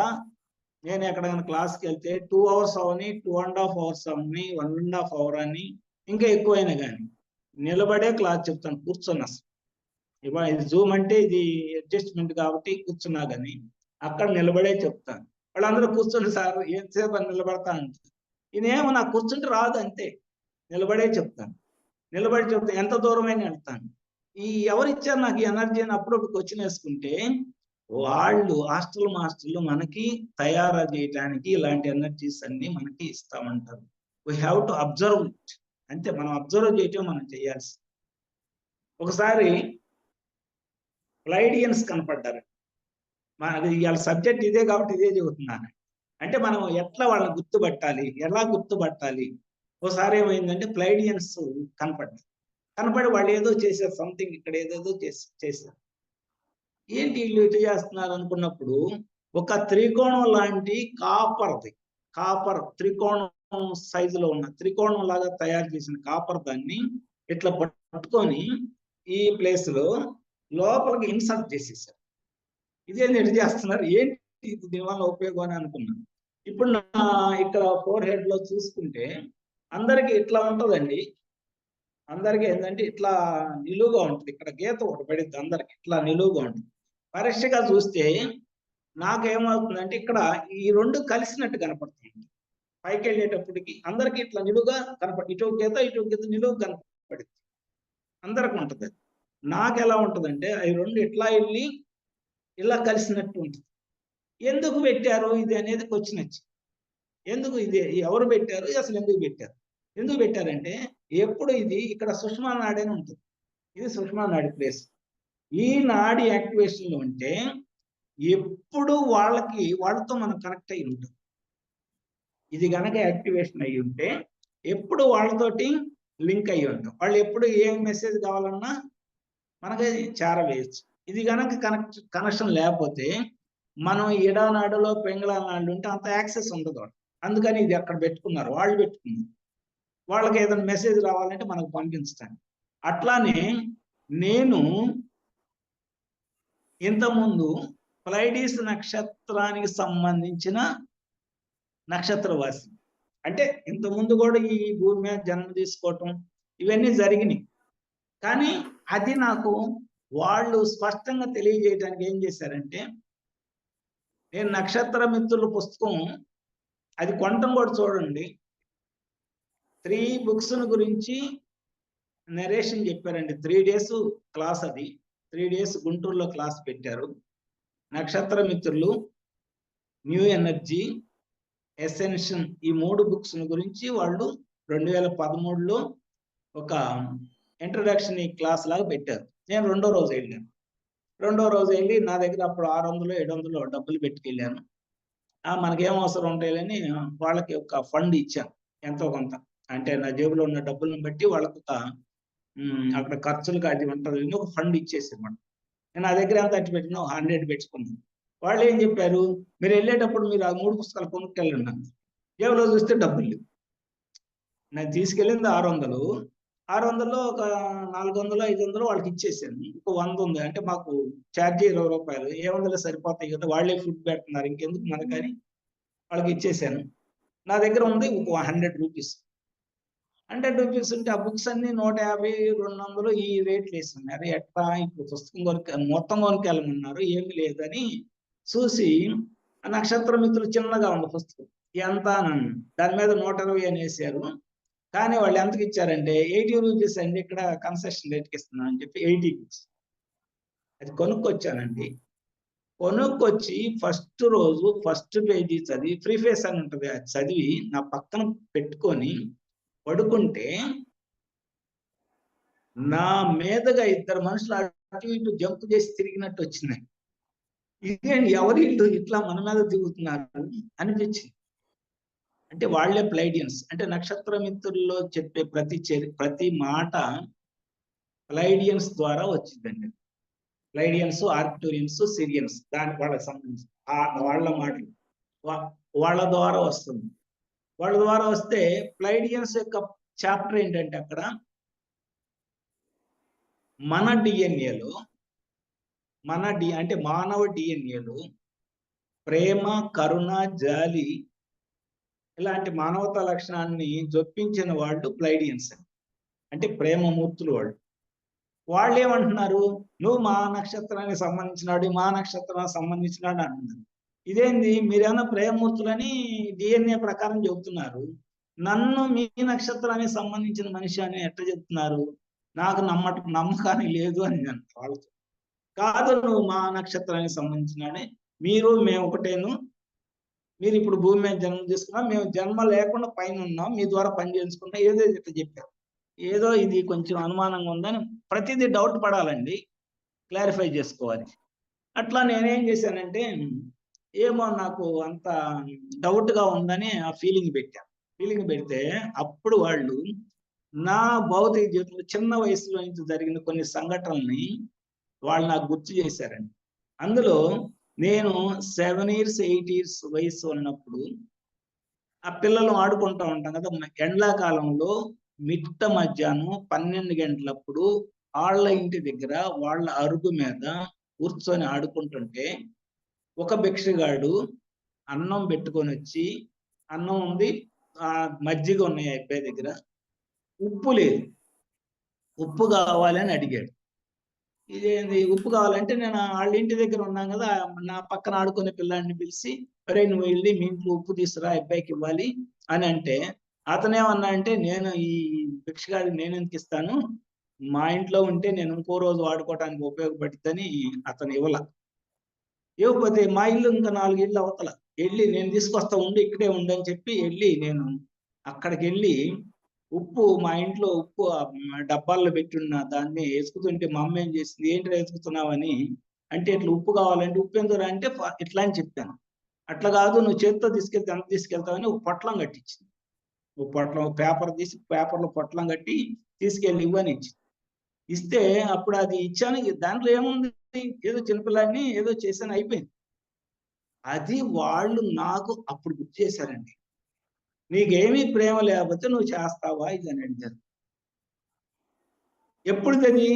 Speaker 2: నేను ఎక్కడికైనా క్లాస్కి వెళ్తే 2 hours అవని, 2.5 hours అవని, 1.5 hour అని, ఇంకా ఎక్కువైనా కానీ నిలబడే క్లాస్ చెప్తాను, కూర్చొని. అసలు ఇవాళ ఇది జూమ్ అంటే ఇది అడ్జస్ట్మెంట్ కాబట్టి కూర్చున్నా కానీ అక్కడ నిలబడే చెప్తాను. వాళ్ళందరూ కూర్చొని సార్ ఎంతసేపు అని నిలబడతా అంటారు. ఇదేమో నాకు కూర్చుంటే రాదు, అంతే, నిలబడే చెప్తాను. నిలబడి చెప్తే ఎంత దూరమైనా వెళ్తాను. ఈ ఎవరిచ్చారు నాకు ఈ ఎనర్జీ అని అప్పుడప్పుడు క్వశ్చన్ వేసుకుంటే, వాళ్ళు హాస్టల్ మాస్టర్లు మనకి తయారు చేయడానికి ఇలాంటి ఎనర్జీస్ అన్ని మనకి ఇస్తామంటారు. We have to observe it, అంతే, మనం అబ్జర్వ్ చేయటం మనం చేయాల్సి. ఒకసారి ప్లైడియన్స్ కనపడ్డారు. మనకి ఇవాళ సబ్జెక్ట్ ఇదే కాబట్టి ఇదే చెబుతున్నాను. అంటే మనం ఎట్లా వాళ్ళని గుర్తుపట్టాలి, ఎలా గుర్తుపట్టాలి. ఒకసారి ఏమైందంటే ప్లైడియన్స్ కనపడి వాళ్ళు ఏదో చేశారు, సంథింగ్ ఇక్కడ ఏదేదో చేశారు. ఏంటి వీళ్ళు ఇటు చేస్తున్నారు అనుకున్నప్పుడు ఒక త్రికోణం లాంటి కాపర్ త్రికోణం సైజులో ఉన్న త్రికోణం లాగా తయారు చేసిన కాపర్ దాన్ని ఇట్లా పట్టుకొని ఈ ప్లేస్ లో లోపలికి ఇన్సర్ట్ చేసేసారు. ఇదేంటి ఎటు చేస్తున్నారు, ఏంటి దీనివల్ల ఉపయోగం అని అనుకున్నాను. ఇప్పుడు ఇక్కడ 4 లో చూసుకుంటే అందరికి ఇట్లా ఉంటుందండి. అందరికి ఏంటంటే ఇట్లా నిలువుగా ఉంటుంది, ఇక్కడ గీత ఒకటి పడింది, అందరికి ఇట్లా నిలువుగా ఉంటుంది. పరీక్షగా చూస్తే నాకేమవుతుందంటే ఇక్కడ ఈ 2 కలిసినట్టు కనపడుతుంది. పైకి వెళ్ళేటప్పటికి అందరికి ఇట్లా నిలువుగా ఇటు గీత నిలువు కనపడింది, అందరికి ఉంటుంది. నాకు ఎలా ఉంటుందంటే అవి 2 ఇట్లా వెళ్ళి ఇలా కలిసినట్టు ఉంటుంది. ఎందుకు పెట్టారు ఇది అనేది క్వశ్చన్ వచ్చి, ఎందుకు ఇది ఎవరు పెట్టారు, అసలు ఎందుకు పెట్టారంటే ఎప్పుడు ఇది ఇక్కడ సుష్మా నాడి అని ఉంటుంది, ఇది సుష్మా నాడి ప్లేస్. ఈ నాడి యాక్టివేషన్ లో ఉంటే ఎప్పుడు వాళ్ళతో మనం కనెక్ట్ అయి ఉంటాం. ఇది గనక యాక్టివేషన్ అయ్యి ఉంటే ఎప్పుడు వాళ్ళతోటి లింక్ అయ్యి ఉంటాం. వాళ్ళు ఎప్పుడు ఏ మెసేజ్ కావాలన్నా మనకి చేరవేయచ్చు. ఇది గనక కనెక్షన్ లేకపోతే మనం ఇడానాడులో పెంగళనాడులో ఉంటే అంత యాక్సెస్ ఉండదు. అందుకని ఇది అక్కడ పెట్టుకున్నారు, వాళ్ళు పెట్టుకున్నారు. వాళ్ళకి ఏదైనా మెసేజ్ రావాలంటే మనకు పంపించడానికి. అట్లానే నేను ఇంతకుముందు ప్లైడీస్ నక్షత్రానికి సంబంధించిన నక్షత్రవాసి. అంటే ఇంతకుముందు కూడా ఈ భూమి మీద జన్మ తీసుకోవటం ఇవన్నీ జరిగినాయి. కానీ అది నాకు వాళ్ళు స్పష్టంగా తెలియజేయడానికి ఏం చేశారంటే, నేను నక్షత్ర మిత్రుల పుస్తకం అది కొనటం కూడా చూడండి. 3 books గురించి నరేషన్ చెప్పారండి. 3 days క్లాస్ అది. 3 days గుంటూరులో క్లాస్ పెట్టారు. నక్షత్ర మిత్రులు, న్యూ ఎనర్జీ, ఎసెన్షన్ ఈ 3 books గురించి వాళ్ళు 2013లో ఒక ఇంట్రడక్షన్ క్లాస్ లాగా పెట్టారు. నేను రెండో రోజు వెళ్ళి నా దగ్గర అప్పుడు 600 700 డబ్బులు పెట్టుకెళ్ళాను. మనకేం అవసరం ఉంటాయని వాళ్ళకి ఒక ఫండ్ ఇచ్చాను, ఎంతో కొంత. అంటే నా జేబులో ఉన్న డబ్బులను బట్టి వాళ్ళకి ఒక అక్కడ ఖర్చులకు అది ఉంటుంది, ఒక ఫండ్ ఇచ్చేసాను. నేను నా దగ్గర ఎంత అట్టి పెట్టినా 100 పెట్టుకున్నాను. వాళ్ళు ఏం చెప్పారు, మీరు వెళ్ళేటప్పుడు మీరు ఆ 3 పుస్తకాలు కొనుక్కెళ్ళండి. జేబులో చూస్తే డబ్బులు లేవు. నేను తీసుకెళ్ళింది 600. 600లో ఒక 400 500 వాళ్ళకి ఇచ్చేసాను. ఇంకో 100 ఉంది. అంటే మాకు ఛార్జీ 20 రూపాయలు. ఏముందిలే సరిపోతాయి కదా, వాళ్ళే ఫుడ్ పెడుతున్నారు, ఇంకెందుకు మనకని వాళ్ళకి ఇచ్చేసాను. నా దగ్గర ఉంది ఒక 100 రూపీస్. 100 రూపీస్ ఉంటే ఆ బుక్స్ అన్ని 150 200 ఈ రేట్లు వేస్తున్నారు. ఎట్లా ఇప్పుడు పుస్తకం మొత్తం కొనుక్కెళ్ళమన్నారు, ఏమి లేదని చూసి ఆ నక్షత్ర మిత్రులు చిన్నగా ఉంది పుస్తకం. ఎంత అని దాని మీద 120 అని వేసారు. కానీ వాళ్ళు ఎంతకి ఇచ్చారంటే 80 రూపీస్ అండి, ఇక్కడ కన్సెషన్ రేట్కి ఇస్తున్నాం అని చెప్పి 80 రూపీస్. అది కొనుక్కొచ్చానండి. కొనుక్కొచ్చి ఫస్ట్ రోజు ఫస్ట్ పేజీ చదివి, ఫ్రీ ఫేస్ అని ఉంటుంది, అది చదివి నా పక్కన పెట్టుకొని పడుకుంటే నా మీదగా 2 మనుషులు అటు ఇటు జంప్ చేసి తిరిగినట్టు వచ్చినాయి. ఇదేంటి ఎవరి ఇట్లా మన మీద తిరుగుతున్నారు అనిపించింది. అంటే వాళ్లే ప్లైడియన్స్. అంటే నక్షత్ర మిత్రుల్లో చెప్పే ప్రతి మాట ప్లైడియన్స్ ద్వారా వచ్చిందండి. ప్లైడియన్స్, ఆర్క్టూరియన్స్, సిరియన్స్, దాని వాళ్ళకి సంబంధించి వాళ్ళ మాటలు వాళ్ళ ద్వారా వస్తుంది. వాళ్ళ ద్వారా వస్తే ప్లైడియన్స్ యొక్క చాప్టర్ ఏంటంటే, అక్కడ మన డిఎన్ఏలో అంటే మానవ డిఎన్ఏలో ప్రేమ, కరుణ, జాలి ఇలాంటి మానవతా లక్షణాన్ని జొప్పించిన వాళ్ళు ప్లైడియన్స్. అంటే ప్రేమమూర్తులు వాళ్ళు ఏమంటున్నారు, నువ్వు మా నక్షత్రానికి సంబంధించినాడు, మా నక్షత్రానికి సంబంధించినాడు అంటున్నారు. ఇదేంది, మీరేమన్నా ప్రేమమూర్తులని డిఎన్ఏ ప్రకారం చెబుతున్నారు, నన్ను మీ నక్షత్రానికి సంబంధించిన మనిషి అని ఎట్లా చెప్తున్నారు, నాకు నమ్మకాన్ని లేదు అని వాళ్ళతో. కాదు, నువ్వు మా నక్షత్రానికి సంబంధించినాడే, మేము ఒకటేను, మీరు ఇప్పుడు భూమి మీద జన్మ తీసుకున్నా, మేము జన్మ లేకుండా పైన ఉన్నాం, మీ ద్వారా పని చేసుకున్నా, ఏదో ఇట్లా చెప్పారు. ఏదో ఇది కొంచెం అనుమానంగా ఉందని ప్రతిదీ డౌట్ పడాలండి, క్లారిఫై చేసుకోవాలి. అట్లా నేనేం చేశానంటే, ఏమో నాకు అంత డౌట్గా ఉందని ఆ ఫీలింగ్ పెడితే అప్పుడు వాళ్ళు నా భౌతిక జీవితంలో చిన్న వయసులో నుంచి జరిగిన కొన్ని సంఘటనల్ని వాళ్ళు నాకు గుర్తు చేశారండి. అందులో నేను 7 years 8 years వయసు ఉన్నప్పుడు ఆ పిల్లలు ఆడుకుంటూ ఉంటాం కదా, ఎండాకాలంలో మిట్ట మధ్యాహ్నం 12 గంటలప్పుడు వాళ్ళ ఇంటి దగ్గర వాళ్ళ అరుగు మీద కూర్చొని ఆడుకుంటుంటే ఒక భిక్షగాడు అన్నం పెట్టుకొని వచ్చి, అన్నం ఉంది, మజ్జిగ ఉన్నాయి అబ్బాయి దగ్గర, ఉప్పు లేదు, ఉప్పు కావాలని అడిగాడు. ఇదేంది ఉప్పు కావాలంటే, నేను వాళ్ళ ఇంటి దగ్గర ఉన్నాను కదా, నా పక్కన ఆడుకునే పిల్లాడిని పిలిచి, అరే నువ్వు వెళ్ళి మీ ఇంట్లో ఉప్పు తీసుకురా, అబ్బాయికి ఇవ్వాలి అని అంటే, అతనేమన్నా అంటే, నేను ఈ భిక్షగాడికి నేను ఎందుకు ఇస్తాను, మా ఇంట్లో ఉంటే నేను ఇంకో రోజు వాడుకోవడానికి ఉపయోగపడుతుందని అతను ఇవ్వకపోతే మా ఇల్లు ఇంకా 4 ఇళ్ళు అవతల, వెళ్ళి నేను తీసుకొస్తా, ఉండి ఇక్కడే ఉండని చెప్పి వెళ్ళి నేను అక్కడికి వెళ్ళి ఉప్పు, మా ఇంట్లో ఉప్పు డబ్బాల్లో పెట్టున్న దాన్ని వేసుకుతుంటే మా అమ్మ ఏం చేసింది, ఏంటి వేసుకుతున్నావని అంటే ఇట్లా ఉప్పు కావాలంటే ఉప్పు ఎందుకు అంటే ఇట్లా అని చెప్పాను. అట్లా కాదు, నువ్వు చేతితో తీసుకెళ్తే ఎంత తీసుకెళ్తావని ఒక పొట్లం కట్టించింది. ఒక పొట్లం పేపర్ తీసి పేపర్లో పొట్లం కట్టి తీసుకెళ్ళి ఇవ్వని ఇచ్చింది. ఇస్తే అప్పుడు అది ఇచ్చాను. దాంట్లో ఏముంది, ఏదో చిన్నపిల్లాడిని ఏదో చేశాను, అయిపోయింది. అది వాళ్ళు నాకు అప్పుడు గుర్తు చేశారండి. నీకేమీ ప్రేమ లేకపోతే నువ్వు చేస్తావా ఇది అని అడిగారు. ఎప్పుడు అది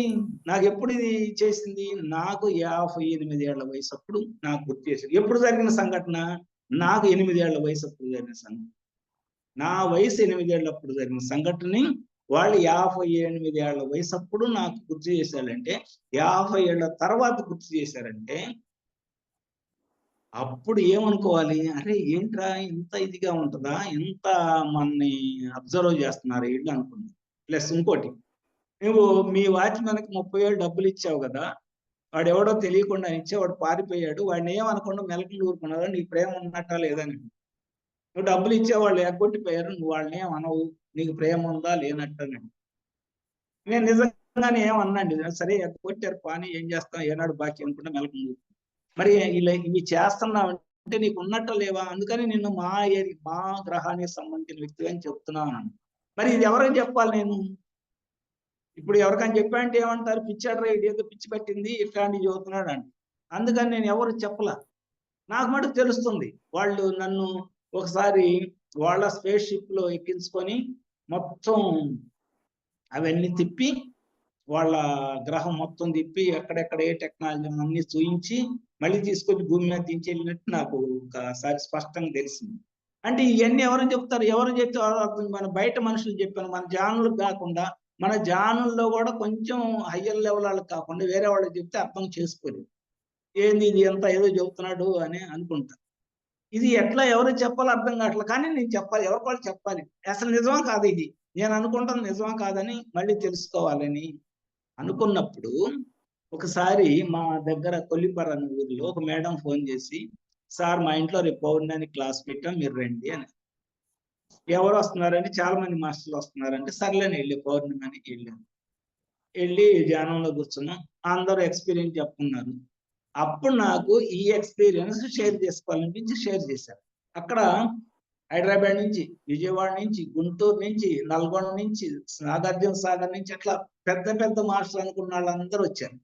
Speaker 2: నాకు ఎప్పుడు ఇది చేసింది, నాకు 58 ఏళ్ల వయసు అప్పుడు నాకు గుర్తు చేసింది. ఎప్పుడు జరిగిన సంఘటన, నాకు 8 ఏళ్ల వయసు అప్పుడు జరిగిన సంఘటన. నా వయసు 8 ఏళ్ళప్పుడు జరిగిన సంఘటనని వాళ్ళు 58 ఏళ్ల వయసు అప్పుడు నాకు గుర్తు చేశారంటే, 50 ఏళ్ల తర్వాత గుర్తు చేశారంటే అప్పుడు ఏమనుకోవాలి, అరే ఏంట్రా ఇంత ఇదిగా ఉంటుందా, ఇంత మనని అబ్జర్వ్ చేస్తున్నారు వీళ్ళు అనుకున్నాను. ప్లస్ ఇంకోటి, నువ్వు మీ వాచ్మెన్కి 30,000 డబ్బులు ఇచ్చావు కదా, వాడు ఎవడో తెలియకుండా ఇచ్చే, వాడు పారిపోయాడు, వాడిని ఏమనకుండా మెలకులు ఊరుకున్నారా, నీ ప్రేమ ఉన్నట్టా లేదని. నువ్వు డబ్బులు ఇచ్చేవాళ్ళు ఎగ్గొట్టిపోయారు, నువ్వు వాళ్ళని ఏమనవు, నీకు ప్రేమ ఉందా లేనట్టనండి. నేను నిజంగానే ఏమన్నాండి, సరే ఎగ్గొట్టారు పాని ఏం చేస్తాం, ఏనాడు బాకీ అనుకుంటే మెలకులు. మరి ఇలా ఇవి చేస్తున్నావు అంటే నీకు ఉన్నట్టు లేవా, అందుకని నిన్ను మా గ్రహానికి సంబంధించిన వ్యక్తి అని చెప్తున్నాను. మరి ఇది ఎవరికి చెప్పాలి నేను? ఇప్పుడు ఎవరికైనా చెప్పాలంటే ఏమంటారు, పిచ్చాడు రా, ఇదేదో పిచ్చి పట్టింది ఇట్లాంటివి చదువుతున్నాడు అంట. అందుకని నేను ఎవరు చెప్పలా. నాకు మటుకు తెలుస్తుంది. వాళ్ళు నన్ను ఒకసారి వాళ్ళ స్పేస్ షిప్ లో ఎక్కించుకొని మొత్తం అవన్నీ తిప్పి, వాళ్ళ గ్రహం మొత్తం తిప్పి ఎక్కడెక్కడ ఏ టెక్నాలజీ అన్ని చూయించి మళ్ళీ తీసుకొని భూమి మీద దించి వెళ్ళినట్టు నాకు ఒకసారి స్పష్టంగా తెలిసింది. అంటే ఇవన్నీ ఎవరు చెప్తారు, ఎవరు చెప్తే మన బయట మనుషులు చెప్పాను, మన జానులకు కాకుండా, మన జానుల్లో కూడా కొంచెం హయ్యర్ లెవెల్ వాళ్ళకి కాకుండా వేరే వాళ్ళకి చెప్తే అర్థం చేసుకోలేదు. ఏంది ఇది ఎంత ఏదో చెబుతున్నాడు అని అనుకుంటారు. ఇది ఎట్లా ఎవరు చెప్పాలో అర్థం కావట్లేదు, కానీ నేను చెప్పాలి, ఎవరికి వాళ్ళు చెప్పాలి. అసలు నిజమా కాదు ఇది, నేను అనుకుంటాను నిజమా కాదని మళ్ళీ తెలుసుకోవాలని అనుకున్నప్పుడు ఒకసారి మా దగ్గర కొల్లిపర అనే ఊరిలో ఒక మేడం ఫోన్ చేసి, సార్ మా ఇంట్లో రేపు పౌర్ణమి క్లాస్ పెట్టాం, మీరు రండి అని. ఎవరు వస్తున్నారంటే చాలా మంది మాస్టర్లు వస్తున్నారంటే సర్లేని వెళ్ళి పౌర్ణమి అని వెళ్ళి ధ్యానంలో కూర్చున్నాం. అందరూ ఎక్స్పీరియన్స్ చెప్తున్నారు. అప్పుడు నాకు ఈ ఎక్స్పీరియన్స్ షేర్ చేసుకోవాలనిపించి షేర్ చేశారు. అక్కడ హైదరాబాద్ నుంచి, విజయవాడ నుంచి, గుంటూరు నుంచి, నల్గొండ నుంచి, నాగార్జున సాగర్ నుంచి, అట్లా పెద్ద పెద్ద మాస్టర్లు అనుకున్న వాళ్ళందరూ వచ్చారు.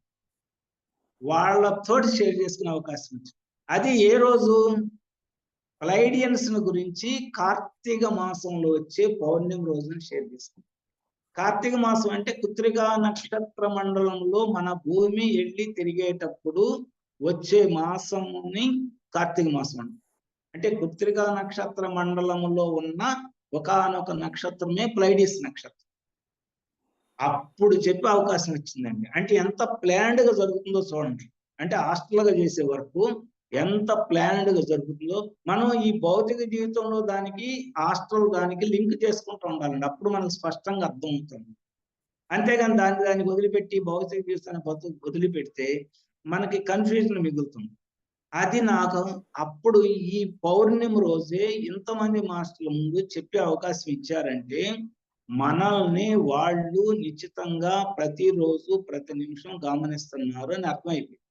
Speaker 2: వాళ్ళతోటి షేర్ చేసుకునే అవకాశం వచ్చింది. అది ఏ రోజు, ప్లైడియన్స్ గురించి కార్తీక మాసంలో వచ్చే పౌర్ణమి రోజున షేర్ చేసుకున్నాం. కార్తీక మాసం అంటే కృత్తికా నక్షత్ర మండలంలో మన భూమి వెళ్ళి తిరిగేటప్పుడు వచ్చే మాసముని కార్తీక మాసం అంట. అంటే కృత్తికా నక్షత్ర మండలంలో ఉన్న ఒకానొక నక్షత్రమే ప్లైడియస్ నక్షత్రం. అప్పుడు చెప్పే అవకాశం వచ్చిందండి. అంటే ఎంత ప్లాన్డ్ గా జరుగుతుందో చూడండి. అంటే హాస్టల్గా చేసే వరకు ఎంత ప్లాన్డ్ గా జరుగుతుందో మనం ఈ భౌతిక జీవితంలో దానికి హాస్టల్ దానికి లింక్ చేసుకుంటూ ఉండాలండి. అప్పుడు మనకు స్పష్టంగా అర్థమవుతుంది. అంతేగాని దానికి వదిలిపెట్టి భౌతిక జీవితాన్ని వదిలిపెడితే మనకి కన్ఫ్యూజన్ మిగులుతుంది. అది నాకు అప్పుడు ఈ పౌర్ణమి రోజే ఇంతమంది మాస్టర్ల ముందు చెప్పే అవకాశం ఇచ్చారంటే మనల్ని వాళ్ళు నిశ్చితంగా ప్రతిరోజు ప్రతి నిమిషం గమనిస్తున్నారు అని అర్థమైపోయింది.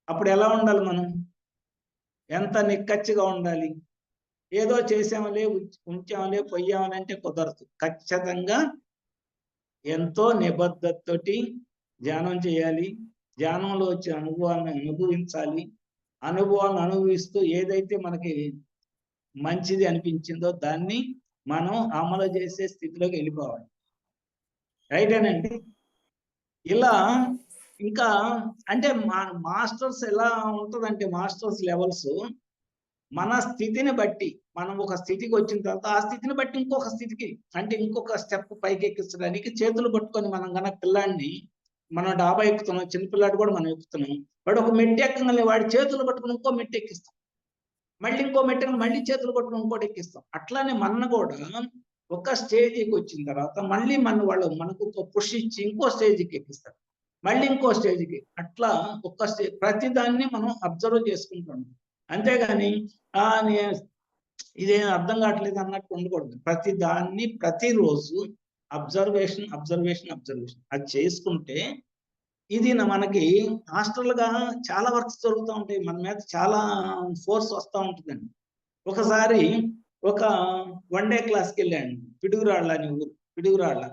Speaker 2: అప్పుడు ఎలా ఉండాలి, మనం ఎంత నిక్కచ్చిగా ఉండాలి. ఏదో చేసామలే ఉంచామలే పొయ్యామని అంటే కుదరదు. ఖచ్చితంగా ఎంతో నిబద్ధతతోటి ధ్యానం చేయాలి. ధ్యానంలో వచ్చే అనుభవాలను అనుభవించాలి. అనుభవాలను అనుభవిస్తూ ఏదైతే మనకి మంచిది అనిపించిందో దాన్ని మనం అమలు చేసే స్థితిలోకి వెళ్ళిపోవాలి. రైటేనండి. ఇలా ఇంకా అంటే మాస్టర్స్ ఎలా ఉంటుందంటే, మాస్టర్స్ లెవెల్స్ మన స్థితిని బట్టి, మనం ఒక స్థితికి వచ్చిన తర్వాత ఆ స్థితిని బట్టి ఇంకొక స్థితికి, అంటే ఇంకొక స్టెప్ పైకి ఎక్కించడానికి చేతులు పట్టుకొని మనం కనుక పిల్లాడిని, మనం డాబా ఎక్కుతున్నాం, చిన్నపిల్లాడు కూడా మనం ఎక్కుతున్నాం, వాడు ఒక మెట్టు ఎక్కగానే వాడి చేతులు పట్టుకుని ఇంకో మెట్టు ఎక్కిస్తాం, మళ్ళీ ఇంకో మెట్టు మళ్ళీ చేతులు పట్టుకుని ఇంకోటి ఎక్కిస్తాం. అట్లానే మన కూడా ఒక స్టేజ్కి వచ్చిన తర్వాత మళ్ళీ మనకు ఒక పుష్ ఇచ్చి ఇంకో స్టేజ్కి ఎక్కిస్తారు, మళ్ళీ ఇంకో స్టేజ్కి. అట్లా ఒక్క స్టేజ్ ప్రతి దాన్ని మనం అబ్జర్వ్ చేసుకుంటాం. అంతేగాని ఇదేం అర్థం కావట్లేదు అన్నట్టు ఉండకూడదు. ప్రతి దాన్ని ప్రతిరోజు అబ్జర్వేషన్ అది చేసుకుంటే ఇది మనకి హాస్టల్ గా చాలా వర్క్స్ జరుగుతూ ఉంటాయి, మన మీద చాలా ఫోర్స్ వస్తూ ఉంటుందండి. ఒకసారి ఒక 1 డే క్లాస్కి వెళ్ళాను. పిడుగురాళ్ళ అని ఊరు, పిడుగురాళ్ళ,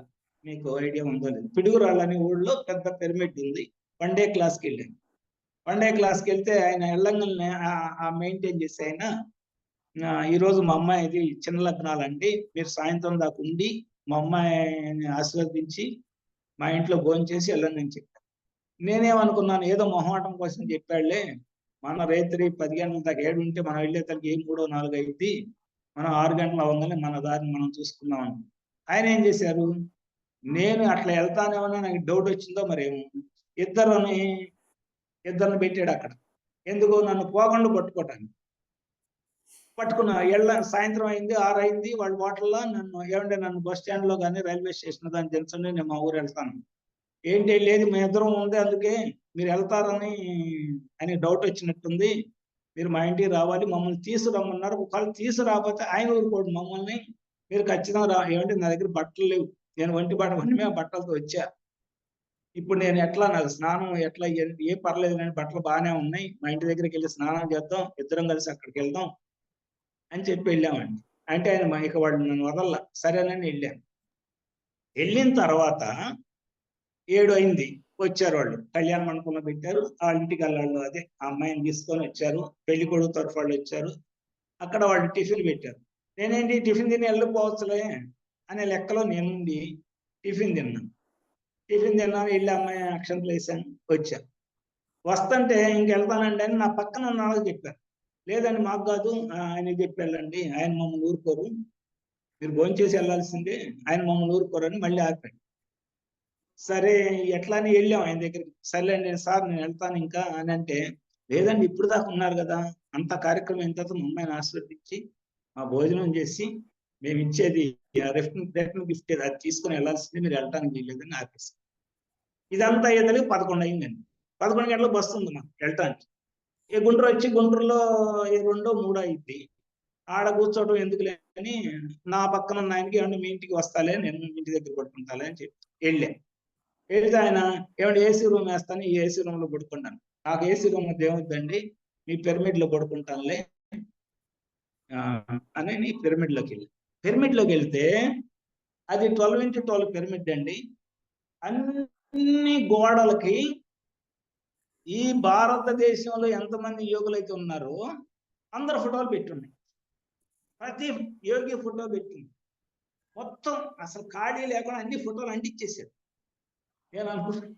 Speaker 2: మీకు ఐడియా ఉందో లేదు. పిడుగురాళ్ళ అనే ఊళ్ళో పెద్ద పిరమిడ్ ఉంది. 1 డే క్లాస్కి వెళ్ళాను. 1 డే క్లాస్కి వెళ్తే ఆయన వెళ్ళంగానే ఆ మెయింటైన్ చేసి ఆయన, ఈరోజు మా అమ్మాయిది చిన్న లగ్నాలండి, మీరు సాయంత్రం దాకా ఉండి మా అమ్మాయిని ఆశీర్వదించి మా ఇంట్లో భోంచేసి వెళ్ళండి అని చెప్పారు. నేనేమనుకున్నాను, ఏదో మొహమాటం కోసం చెప్పాడులే, మన రేత్రి 10 గంటల దాకా 7 ఉంటే మనం వెళ్ళేసరికి 3, 4 అయింది, మనం 6 గంటలు అవ్వగానే మన దారిని మనం చూసుకుందాం. ఆయన ఏం చేశారు, నేను అట్లా వెళ్తానేమో నాకు డౌట్ వచ్చిందో మరేమో, ఇద్దరిని పెట్టాడు అక్కడ. ఎందుకు, నన్ను పోకుండా పట్టుకోవటానికి. సాయంత్రం అయింది, 6 అయింది, వాళ్ళు హోటల్లో నన్ను, ఏమంటే నన్ను బస్ స్టాండ్ లో కానీ రైల్వే స్టేషన్ దాన్ని దించండి, నేను మా ఊరు వెళ్తాను. ఏంటి, లేదు మీ ఇద్దరం ఉంది, అందుకే మీరు వెళ్తారని అని డౌట్ వచ్చినట్టుంది, మీరు మా ఇంటికి రావాలి, మమ్మల్ని తీసుకురమ్మన్నారు. ఒకవేళ తీసుకురాకపోతే ఆయన ఊరుకోడు మమ్మల్ని, మీరు ఖచ్చితంగా ఏమంటే నా దగ్గర బట్టలు లేవు, నేను ఒంటి బట్టలతో వచ్చా, ఇప్పుడు నేను ఎట్లా, నాకు స్నానం ఎట్లా, ఏ పర్లేదు కానీ బట్టలు బాగానే ఉన్నాయి, మా ఇంటి దగ్గరికి వెళ్ళి స్నానం చేద్దాం, ఇద్దరం కలిసి అక్కడికి వెళ్దాం అని చెప్పి వెళ్ళామండి. అంటే ఆయన ఇక వాడు నన్ను వదల్లా, సరేనని వెళ్ళాను. వెళ్ళిన తర్వాత 7 అయింది, వచ్చారు వాళ్ళు, కళ్యాణ మండపంలో పెట్టారు, ఆ ఇంటికి వెళ్ళాళ్ళు, అదే ఆ అమ్మాయిని తీసుకొని వచ్చారు, పెళ్లి కొడుకు తరఫు వాళ్ళు వచ్చారు. అక్కడ వాళ్ళు టిఫిన్ పెట్టారు. నేనేంటి టిఫిన్ తిని వెళ్ళిపోవచ్చులే అనే లెక్కలో నేనుండి టిఫిన్ తిన్నాను. వెళ్ళి అమ్మాయి అక్షంతలు వేసాను, వచ్చా. వస్తుంటే ఇంకెళ్తానండి అని నా పక్కన ఉన్న వాళ్ళకి చెప్పారు. లేదండి మాకు కాదు, ఆయన చెప్పి వెళ్ళండి, ఆయన మమ్మల్ని ఊరుకోరు, మీరు భోంచేసి వెళ్ళాల్సిందే, ఆయన మమ్మల్ని ఊరుకోరు అని మళ్ళీ ఆపాడు. సరే ఎట్లా అని వెళ్ళాం ఆయన దగ్గరికి. సర్లేండి సార్ నేను వెళ్తాను ఇంకా అని అంటే, లేదండి ఇప్పుడు దాకా ఉన్నారు కదా, అంత కార్యక్రమం అయిన తర్వాత మా అమ్మాయిని ఆశీర్వదించి మా భోజనం చేసి మేము ఇచ్చేది రిటర్న్ గిఫ్ట్ అది తీసుకుని వెళ్ళాల్సింది, మీరు వెళ్ళటానికి వీల్లేదని ఆపేసి. ఇదంతా అయ్యేదానికి 11 అయిందండి. 11 గంటలకు బస్సు ఉంది మాకు వెళ్ళటానికి. గుంటూరు వచ్చి గుంటూరులో 2, 3 అయింది. ఆడ కూర్చోవడం ఎందుకులే అని నా పక్కన ఉన్న ఆయనకి, ఏమంటే మీ ఇంటికి వస్తాలే, నేను ఇంటి దగ్గర పడుకుంటాలే అని చెప్పి వెళ్తే ఆయన, ఏమంటే ఏసీ రూమ్ వేస్తాను, ఈ ఏసీ రూమ్ లో పడుకుంటాను. నాకు ఏసీ రూమ్ ఏమవుతుందండి, మీ పిరమిడ్ లో పడుకుంటానులే అని పిరమిడ్ లోకి వెళ్తే అది 12x12 పిరమిడ్ అండి. అన్ని గోడలకి ఈ భారతదేశంలో ఎంతమంది యోగులు అయితే ఉన్నారో అందరు ఫోటోలు పెట్టున్నాయి. ప్రతి యోగి ఫోటో పెట్టింది. మొత్తం అసలు ఖాళీ లేకుండా అన్ని ఫోటోలు అంటించేశాడు. నేను అనుకుంటున్నాను,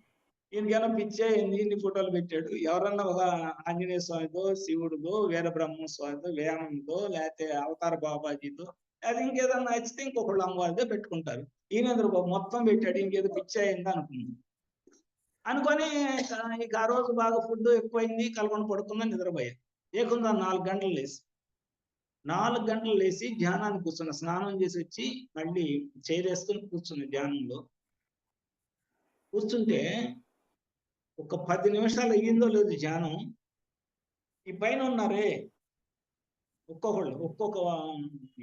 Speaker 2: ఈయనకైనా పిచ్చే, ఇన్ని ఫోటోలు పెట్టాడు, ఎవరన్నా ఒక ఆంజనేయ స్వామితో, శివుడితో, వీరబ్రహ్మ స్వామితో, వేణంతో, లేకపోతే అవతార బాబాజీతో, అది ఇంకేదన్నా నచ్చితే ఇంకొకళ్ళు అమ్మవారితో పెట్టుకుంటారు. ఈయన మొత్తం పెట్టాడు, ఇంకేదో పిచ్చే అయిందా అనుకొని ఇక ఆ రోజు బాగా ఫుడ్ ఎక్కువైంది, కలకొని పడుకున్నా, నిద్రపోయా. ఏకుందా 4 గంటలు లేచి ధ్యానానికి కూర్చున్నా. స్నానం చేసి వచ్చి మళ్ళీ చేరేసుకుని కూర్చున్నా ధ్యానంలో. కూర్చుంటే ఒక 10 నిమిషాలు అయ్యిందో లేదు ధ్యానం. ఈ పైన ఉన్నారే ఒక్కొక్క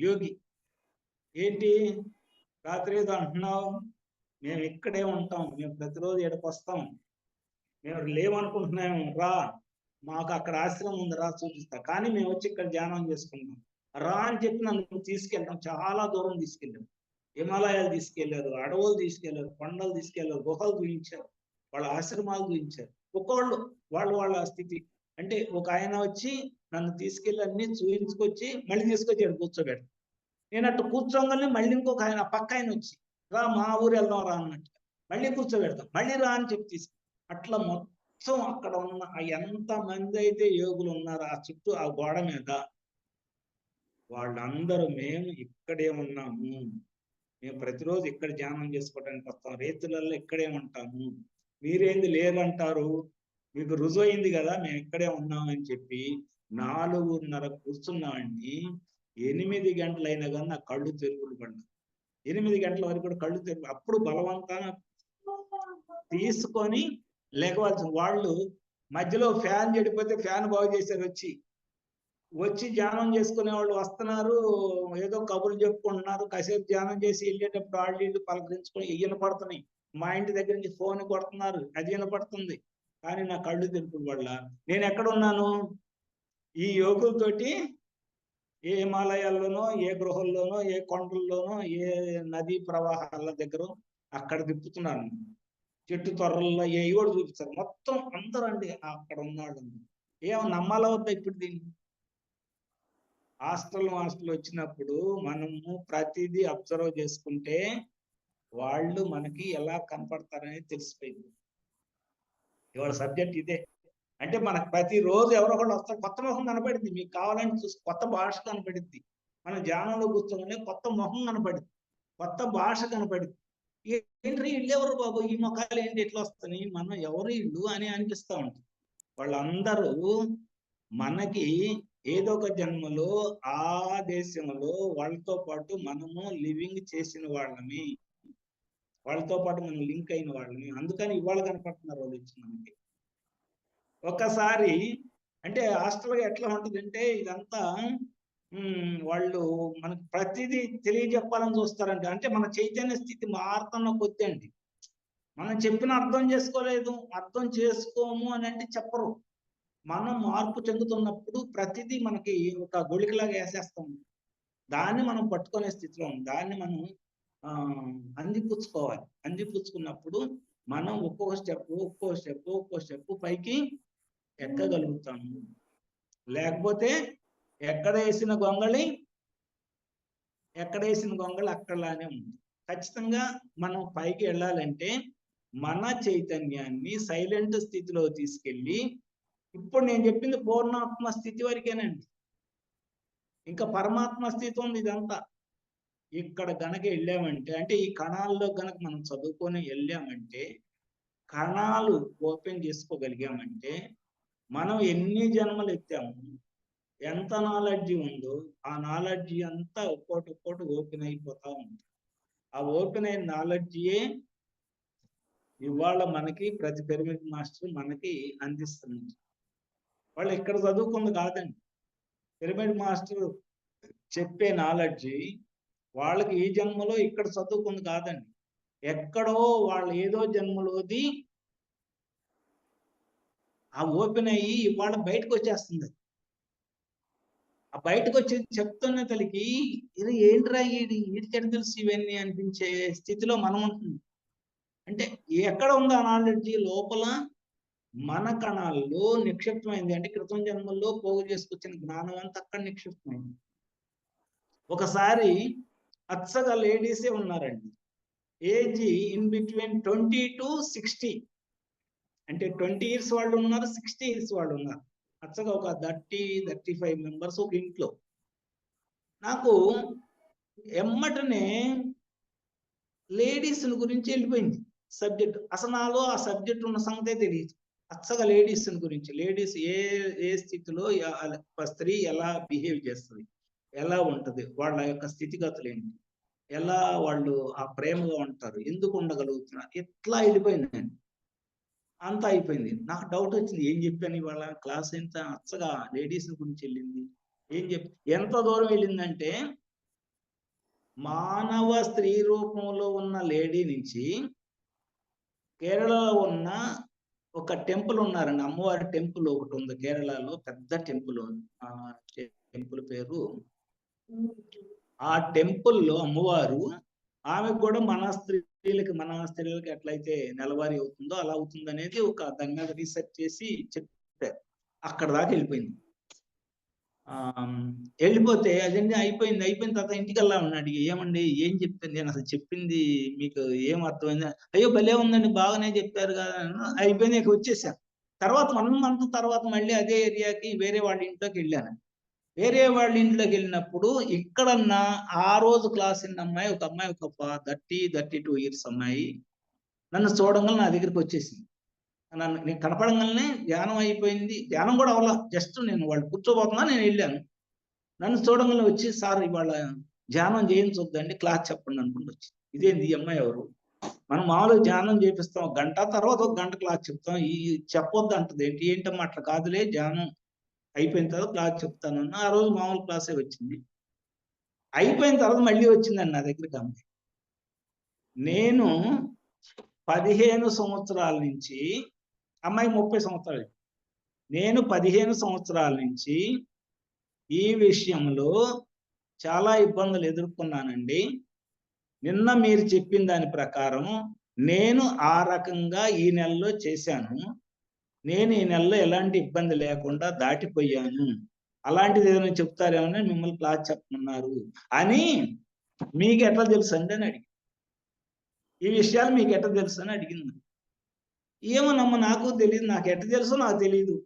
Speaker 2: యోగి, ఏంటి రాత్రి ఏదో అంటున్నావు, మేము ఇక్కడే ఉంటాం, మేము ప్రతిరోజు ఇక్కడికి వస్తాం, మేము లేవనుకుంటున్నాము, రా మాకు అక్కడ ఆశ్రమం ఉంది, రా చూపిస్తా, కానీ మేము వచ్చి ఇక్కడ ధ్యానం చేసుకుంటాం, రా అని చెప్పి నన్ను తీసుకెళ్తాం. చాలా దూరం తీసుకెళ్ళాం, హిమాలయాలు తీసుకెళ్లారు, అడవులు తీసుకెళ్లారు, కొండలు తీసుకెళ్లారు, గుహలు చూపించారు, వాళ్ళ ఆశ్రమాలు చూపించారు. ఒక్కోళ్ళు వాళ్ళ స్థితి. అంటే ఒక ఆయన వచ్చి నన్ను తీసుకెళ్ళి అన్ని చూపించుకొచ్చి మళ్ళీ తీసుకొచ్చి ఇక్కడ కూర్చోబెడతాను. నేను అట్లా కూర్చోగానే మళ్ళీ ఇంకొక ఆయన పక్క ఆయన వచ్చి, రా మా ఊరు వెళ్దాం రా అన్నట్టు మళ్ళీ కూర్చోబెడతాం, మళ్ళీ రా అని చెప్పి అట్లా మొత్తం అక్కడ ఉన్న ఎంత మంది అయితే యోగులు ఉన్నారో ఆ చుట్టూ ఆ గోడ మీద, వాళ్ళందరూ మేము ఇక్కడే ఉన్నాము, మేము ప్రతిరోజు ఇక్కడ ధ్యానం చేసుకోవడానికి వస్తాం, రేతులలో ఇక్కడే ఉంటాము, మీరేంది లేరంటారు, మీకు రుజువు అయింది కదా మేము ఇక్కడే ఉన్నామని చెప్పి 4:30 కూర్చున్నామండి. 8 గంటలైనా కానీ నా కళ్ళు తెరుగులు పడ్డాయి. 8 గంటల వరకు కూడా కళ్ళు తెరుగు. అప్పుడు బలవంతంగా తీసుకొని లేకవలసిన వాళ్ళు, మధ్యలో ఫ్యాన్ చెడిపోతే ఫ్యాన్ బాగు చేశారు, వచ్చి ధ్యానం చేసుకునే వాళ్ళు వస్తున్నారు, ఏదో కబుర్లు చెప్పుకుంటున్నారు, కాసేపు ధ్యానం చేసి వెళ్ళేటప్పుడు వాళ్ళు పలకరించుకొని పడుతున్నాయి. మా ఇంటి దగ్గర నుంచి ఫోన్ కొడుతున్నారు, అది వినపడుతుంది. కానీ నా కళ్ళు తెలుపుడు వల్ల నేను ఎక్కడున్నాను? ఈ యోగులతోటి ఏ హిమాలయాల్లోనో, ఏ గృహల్లోనో, ఏ కొండల్లోనో, ఏ నదీ ప్రవాహాల దగ్గర అక్కడ తిప్పుతున్నాను. చెట్టు తొర్రల్లో ఏ కూడా చూపిస్తారు. మొత్తం అందరూ అండి అక్కడ ఉన్నాడు. ఏమో నమ్మాల వద్ద ఇప్పుడు దీన్ని? హాస్టల్ వచ్చినప్పుడు మనము ప్రతిదీ అబ్జర్వ్ చేసుకుంటే వాళ్ళు మనకి ఎలా కనపడతారనేది తెలిసిపోయింది. ఇవాళ సబ్జెక్ట్ ఇదే. అంటే మనకు ప్రతిరోజు ఎవరో ఒకళ్ళు వస్తారు, కొత్త ముఖం కనపడింది. మీకు కావాలని చూసి కొత్త భాష కనపడింది. మనం ధ్యానంలో కూర్చోగానే కొత్త ముఖం కనపడింది, కొత్త భాష కనపడింది. ఏంటి ఇల్లు ఎవరు బాబు, ఈ ముఖాలు ఏంటి ఎట్లా వస్తున్నాయి, మనం ఎవరు ఇల్లు అని అనిపిస్తూ ఉంటుంది. వాళ్ళందరూ మనకి ఏదో ఒక జన్మలో ఆ దేశంలో వాళ్ళతో పాటు మనము లివింగ్ చేసిన వాళ్ళని, వాళ్ళతో పాటు మనం లింక్ అయిన వాళ్ళని. అందుకని ఇవాళ కనపడుతున్నారు వాళ్ళు వచ్చి మనకి. ఒకసారి అంటే హాస్టల్గా ఎట్లా ఉంటుందంటే ఇదంతా వాళ్ళు మనకు ప్రతిదీ తెలియజెప్పాలని చూస్తారండి. అంటే మన చైతన్య స్థితి మారుతున్న కొద్ది అండి. మనం చెప్పిన అర్థం చేసుకోలేదు, అర్థం చేసుకోము అని అంటే చెప్పరు. మనం మార్పు చెందుతున్నప్పుడు ప్రతిదీ మనకి ఒక గొళికలాగా వేసేస్తాం. దాన్ని మనం పట్టుకునే స్థితిలో ఉంది. దాన్ని మనం అందిపుచ్చుకోవాలి. అందిపుచ్చుకున్నప్పుడు మనం ఒక్కొక్క స్టెప్ పైకి ఎక్కగలుగుతాము. లేకపోతే ఎక్కడేసిన గొంగళి అక్కడలానే ఉంది. ఖచ్చితంగా మనం పైకి వెళ్ళాలంటే మన చైతన్యాన్ని సైలెంట్ స్థితిలో తీసుకెళ్ళి, ఇప్పుడు నేను చెప్పింది పూర్ణాత్మ స్థితి వరకేనండి. ఇంకా పరమాత్మ స్థితి ఉంది ఇదంతా. ఇక్కడ గనక వెళ్ళామంటే, అంటే ఈ కణాల్లో గనక మనం చదువుకొని వెళ్ళామంటే, కణాలు ఓపెన్ చేసుకోగలిగామంటే, మనం ఎన్ని జన్మలు ఎత్తాము, ఎంత నాలెడ్జి ఉందో ఆ నాలెడ్జి అంతా ఒక్కోటి ఓపెన్ అయిపోతా ఉంది. ఆ ఓపెన్ అయిన నాలెడ్జియే ఇవాళ మనకి ప్రతి పిరమిడ్ మాస్టర్ మనకి అందిస్తున్నారు. వాళ్ళు ఇక్కడ చదువుకుంది కాదండి. పిరమిడ్ మాస్టర్ చెప్పే నాలెడ్జి వాళ్ళకి ఈ జన్మలో ఇక్కడ చదువుకుంది కాదండి. ఎక్కడో వాళ్ళు ఏదో జన్మలోది ఆ ఓపెన్ అయ్యి ఇవాళ బయటకు వచ్చేస్తుంది. ఆ బయటకు వచ్చి చెప్తున్న తల్లికి ఇది ఏంట్రా వీడికి తెలుసు ఇవన్నీ అనిపించే స్థితిలో మనం ఉంటుంది. అంటే ఎక్కడ ఉందో ఆ నాలెడ్జి లోపల మన కణాల్లో నిక్షిప్తమైంది. అంటే క్రితం జన్మల్లో పోగు చేసుకొచ్చిన జ్ఞానం అంతా అక్కడ నిక్షిప్తమైంది. ఒకసారి అచ్చగా లేడీసే ఉన్నారండి. Age in between 20 to 60. అంటే 20 years వాళ్ళు ఉన్నారు, 60 years వాళ్ళు ఉన్నారు. అచ్చగా ఒక 30-35 మెంబర్స్ ఒక ఇంట్లో. నాకు ఎమ్మటనే లేడీస్ గురించి వెళ్ళిపోయింది సబ్జెక్ట్. అసలు నాలో ఆ సబ్జెక్ట్ ఉన్న సంగతే తెలియదు. అచ్చగా లేడీస్ గురించి, లేడీస్ ఏ స్థితిలో స్త్రీ ఎలా బిహేవ్ చేస్తుంది, ఎలా ఉంటది, వాళ్ళ యొక్క స్థితిగతులు ఏంటి, ఎలా వాళ్ళు ఆ ప్రేమగా ఉంటారు, ఎందుకు ఉండగలుగుతున్నారు, ఎట్లా వెళ్ళిపోయిందండి. అంతా అయిపోయింది. నాకు డౌట్ వచ్చింది, ఏం చెప్పాను ఇవాళ క్లాస్ ఎంత అచ్చగా లేడీస్ గురించి వెళ్ళింది. ఎంత దూరం వెళ్ళిందంటే, మానవ స్త్రీ రూపంలో ఉన్న లేడీ నుంచి కేరళలో ఉన్న ఒక టెంపుల్ ఉన్నారండి, అమ్మవారి టెంపుల్ ఒకటి ఉంది కేరళలో, పెద్ద టెంపుల్. ఆ టెంపుల్ పేరు, ఆ టెంపుల్లో అమ్మవారు, ఆమె కూడా మన స్త్రీలకి ఎట్లయితే నెలవారీ అవుతుందో అలా అవుతుంది అనేది ఒక దాని మీద రీసెర్చ్ చేసి చెప్పారు. అక్కడ దాకా వెళ్ళిపోయింది. వెళ్ళిపోతే అదండి అయిపోయిన తర్వాత ఇంటికి వెళ్ళామని అడిగి, ఏమండి ఏం చెప్తాను నేను అసలు చెప్పింది మీకు ఏం అర్థమైంది? అయ్యో భలే ఉందండి, బాగానే చెప్పారు కదా. అయిపోయింది, ఇక వచ్చేసాను. తర్వాత 1 month తర్వాత మళ్ళీ అదే ఏరియాకి వేరే వాళ్ళ ఇంట్లోకి వెళ్ళాను. వేరే వాళ్ళ ఇంట్లోకి వెళ్ళినప్పుడు ఇక్కడన్నా ఆ రోజు క్లాస్ విన్న అమ్మాయి, ఒక 30-32 years అమ్మాయి నన్ను చూడంగానే నా దగ్గరికి వచ్చేసింది. నేను కనపడంగానే ధ్యానం అయిపోయింది, ధ్యానం కూడా అవ్వాల, జస్ట్ నేను వాళ్ళు కూర్చోబోతున్నా, నేను వెళ్ళాను. నన్ను చూడంగానే వచ్చి, సార్ ఇవాళ ధ్యానం చేయించొద్దండి, క్లాస్ చెప్పండి అనుకుంటూ వచ్చి. ఇదేంది ఈ అమ్మాయి ఎవరు? మనం మామూలుగా ధ్యానం చేపిస్తాం, 1 గంట, తర్వాత 1 గంట క్లాస్ చెప్తాం, ఈ చెప్పొద్దు అంటది ఏంటమ్మా అట్లా కాదులే, ధ్యానం అయిపోయిన తర్వాత క్లాస్ చెప్తానన్నా. ఆ రోజు మామూలు క్లాసే వచ్చింది. అయిపోయిన తర్వాత మళ్ళీ వచ్చిందండి నా దగ్గరికి అమ్మాయి. నేను 15 సంవత్సరాల నుంచి, అమ్మాయి 30 సంవత్సరాలు, నేను 15 సంవత్సరాల నుంచి ఈ విషయంలో చాలా ఇబ్బందులు ఎదుర్కొన్నానండి. నిన్న మీరు చెప్పిన దాని ప్రకారం నేను ఆ రకంగా ఈ నెలలో చేశాను. నేను ఈ నెలలో ఎలాంటి ఇబ్బంది లేకుండా దాటిపోయాను. అలాంటిది ఏదైనా చెప్తారేమో మిమ్మల్ని క్లాస్ చెప్పమన్నారు అని మీకు ఎట్లా తెలుసండి అని అడిగింది. ఈ విషయాలు మీకు ఎట్లా తెలుసు అని అడిగింది. ఏమోనమ్మా నాకు తెలియదు, నాకు ఎట్లా తెలుసో నాకు తెలియదు,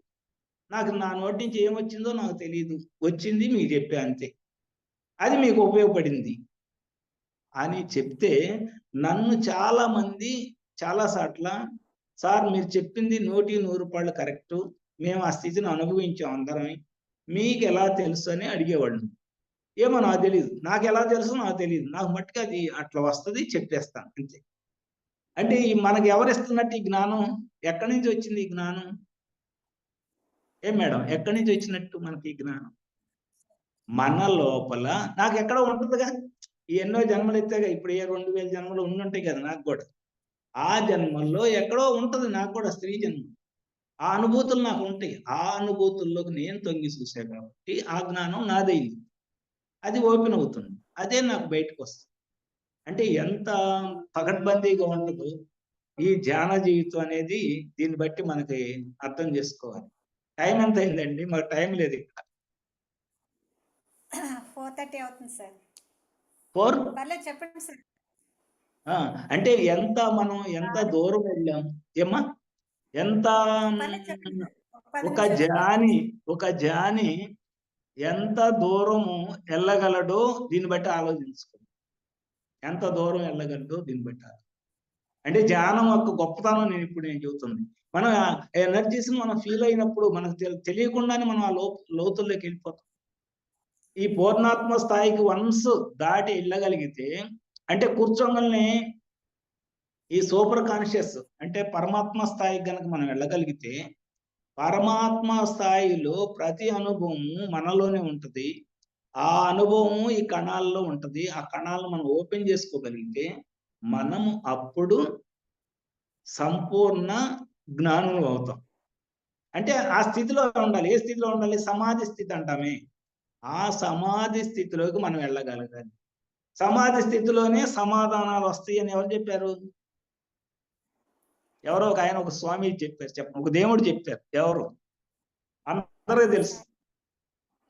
Speaker 2: నాకు నా నోటి నుంచి ఏమొచ్చిందో నాకు తెలియదు, వచ్చింది మీకు చెప్పా అంతే, అది మీకు ఉపయోగపడింది అని చెప్తే నన్ను చాలా మంది చాలా సార్ల సార్ మీరు చెప్పింది 100% కరెక్టు, మేము ఆ స్థితిని అనుభవించాం అందరం, మీకు ఎలా తెలుసు అని అడిగేవాళ్ళు. ఏమో నాకు తెలియదు, నాకు ఎలా తెలుసు నాకు తెలియదు, నాకు మట్టుకు అది అట్లా వస్తుంది చెప్పేస్తాను అంతే. అంటే మనకి ఎవరిస్తున్నట్టు ఈ జ్ఞానం? ఎక్కడి నుంచి వచ్చింది ఈ జ్ఞానం? ఏం మేడం, ఎక్కడి నుంచి వచ్చినట్టు మనకి ఈ జ్ఞానం? మన లోపల నాకు ఎక్కడ ఉంటుందిగా, ఎన్నో జన్మలు ఎత్తాగా, ఇప్పుడు 2000 జన్మలు ఉండుంటాయి కదా నాకు కూడా. ఆ జన్మల్లో ఎక్కడో ఉంటది నాకు కూడా స్త్రీ జన్మ. ఆ అనుభూతులు నాకు ఉంటాయి. ఆ అనుభూతుల్లోకి నేను తొంగి చూసా కాబట్టి ఆ జ్ఞానం నాదైంది. అది ఓపెన్ అవుతుంది. అదే నాకు బయటకు వస్తుంది. అంటే ఎంత పకడ్బందీగా ఉంటుందో ఈ ధ్యాన జీవితం అనేది, దీన్ని బట్టి మనకి అర్థం చేసుకోవాలి. టైం ఎంత అయిందండి? మాకు టైం లేదు ఇక్కడ.
Speaker 1: 4:30 అవుతుంది సార్.
Speaker 2: 4
Speaker 1: పర్లేదు చెప్పండి సార్.
Speaker 2: అంటే మనం ఎంత దూరం వెళ్ళాం ఏమ్మా? ఎంత
Speaker 1: పర్లేదు చెప్పండి సార్. ఒక 10
Speaker 2: ఒక
Speaker 1: నిమిషాలు
Speaker 2: జ్ఞాని ఎంత దూరము వెళ్ళగలడో దీన్ని బట్టి ఆలోచించుకోండి. ఎంత దూరం వెళ్ళగలడో దీన్ని బట్టి. అంటే ధ్యానం యొక్క గొప్పతనం నేను చెబుతుంది. మనం ఎనర్జీస్ మనం ఫీల్ అయినప్పుడు మనకు తెలియకుండానే మనం ఆ లోతుల్లోకి వెళ్ళిపోతాం. ఈ పూర్ణాత్మ స్థాయికి వన్స్ దాటి వెళ్ళగలిగితే, అంటే కూర్చోగానే ఈ సూపర్ కాన్షియస్ అంటే పరమాత్మ స్థాయికి గనక మనం వెళ్ళగలిగితే, పరమాత్మ స్థాయిలో ప్రతి అనుభవం మనలోనే ఉంటది. ఆ అనుభవం ఈ కణాల్లో ఉంటది. ఆ కణాలను మనం ఓపెన్ చేసుకోగలిగితే మనము అప్పుడు సంపూర్ణ జ్ఞానులు అవుతాం. అంటే ఆ స్థితిలో ఉండాలి. ఏ స్థితిలో ఉండాలి? సమాధి స్థితి అంటామే. ఆ సమాధి స్థితిలోకి మనం వెళ్ళగలగాలి. సమాధి స్థితిలోనే సమాధానాలు వస్తాయి అని ఎవరు చెప్పారు? ఎవరో ఒక ఆయన, ఒక స్వామి చెప్పారు. ఒక దేవుడు చెప్పారు. ఎవరు? అందరికీ తెలుసు.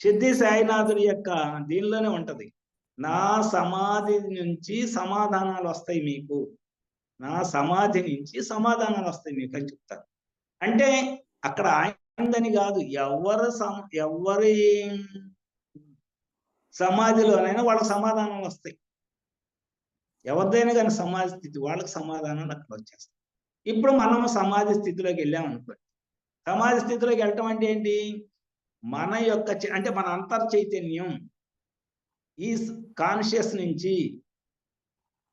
Speaker 2: సిద్ధి సాయినాథుడి యొక్క దీనిలోనే ఉంటది. నా సమాధి నుంచి సమాధానాలు వస్తాయి మీకు. నా సమాధి నుంచి సమాధానాలు వస్తాయి మీకు అని చెప్తారు. అంటే అక్కడ ఆయనదని కాదు, ఎవరి సమాధిలోనైనా వాళ్ళకి సమాధానాలు వస్తాయి. ఎవరిదైనా కానీ సమాధి స్థితి, వాళ్ళకి సమాధానాలు అక్కడ వచ్చేస్తాయి. ఇప్పుడు మనం సమాధి స్థితిలోకి వెళ్ళామనుకోండి. సమాధి స్థితిలోకి వెళ్ళటం అంటే ఏంటి? మన యొక్క అంటే మన అంతర్ చైతన్యం ఈ కాన్షియస్ నుంచి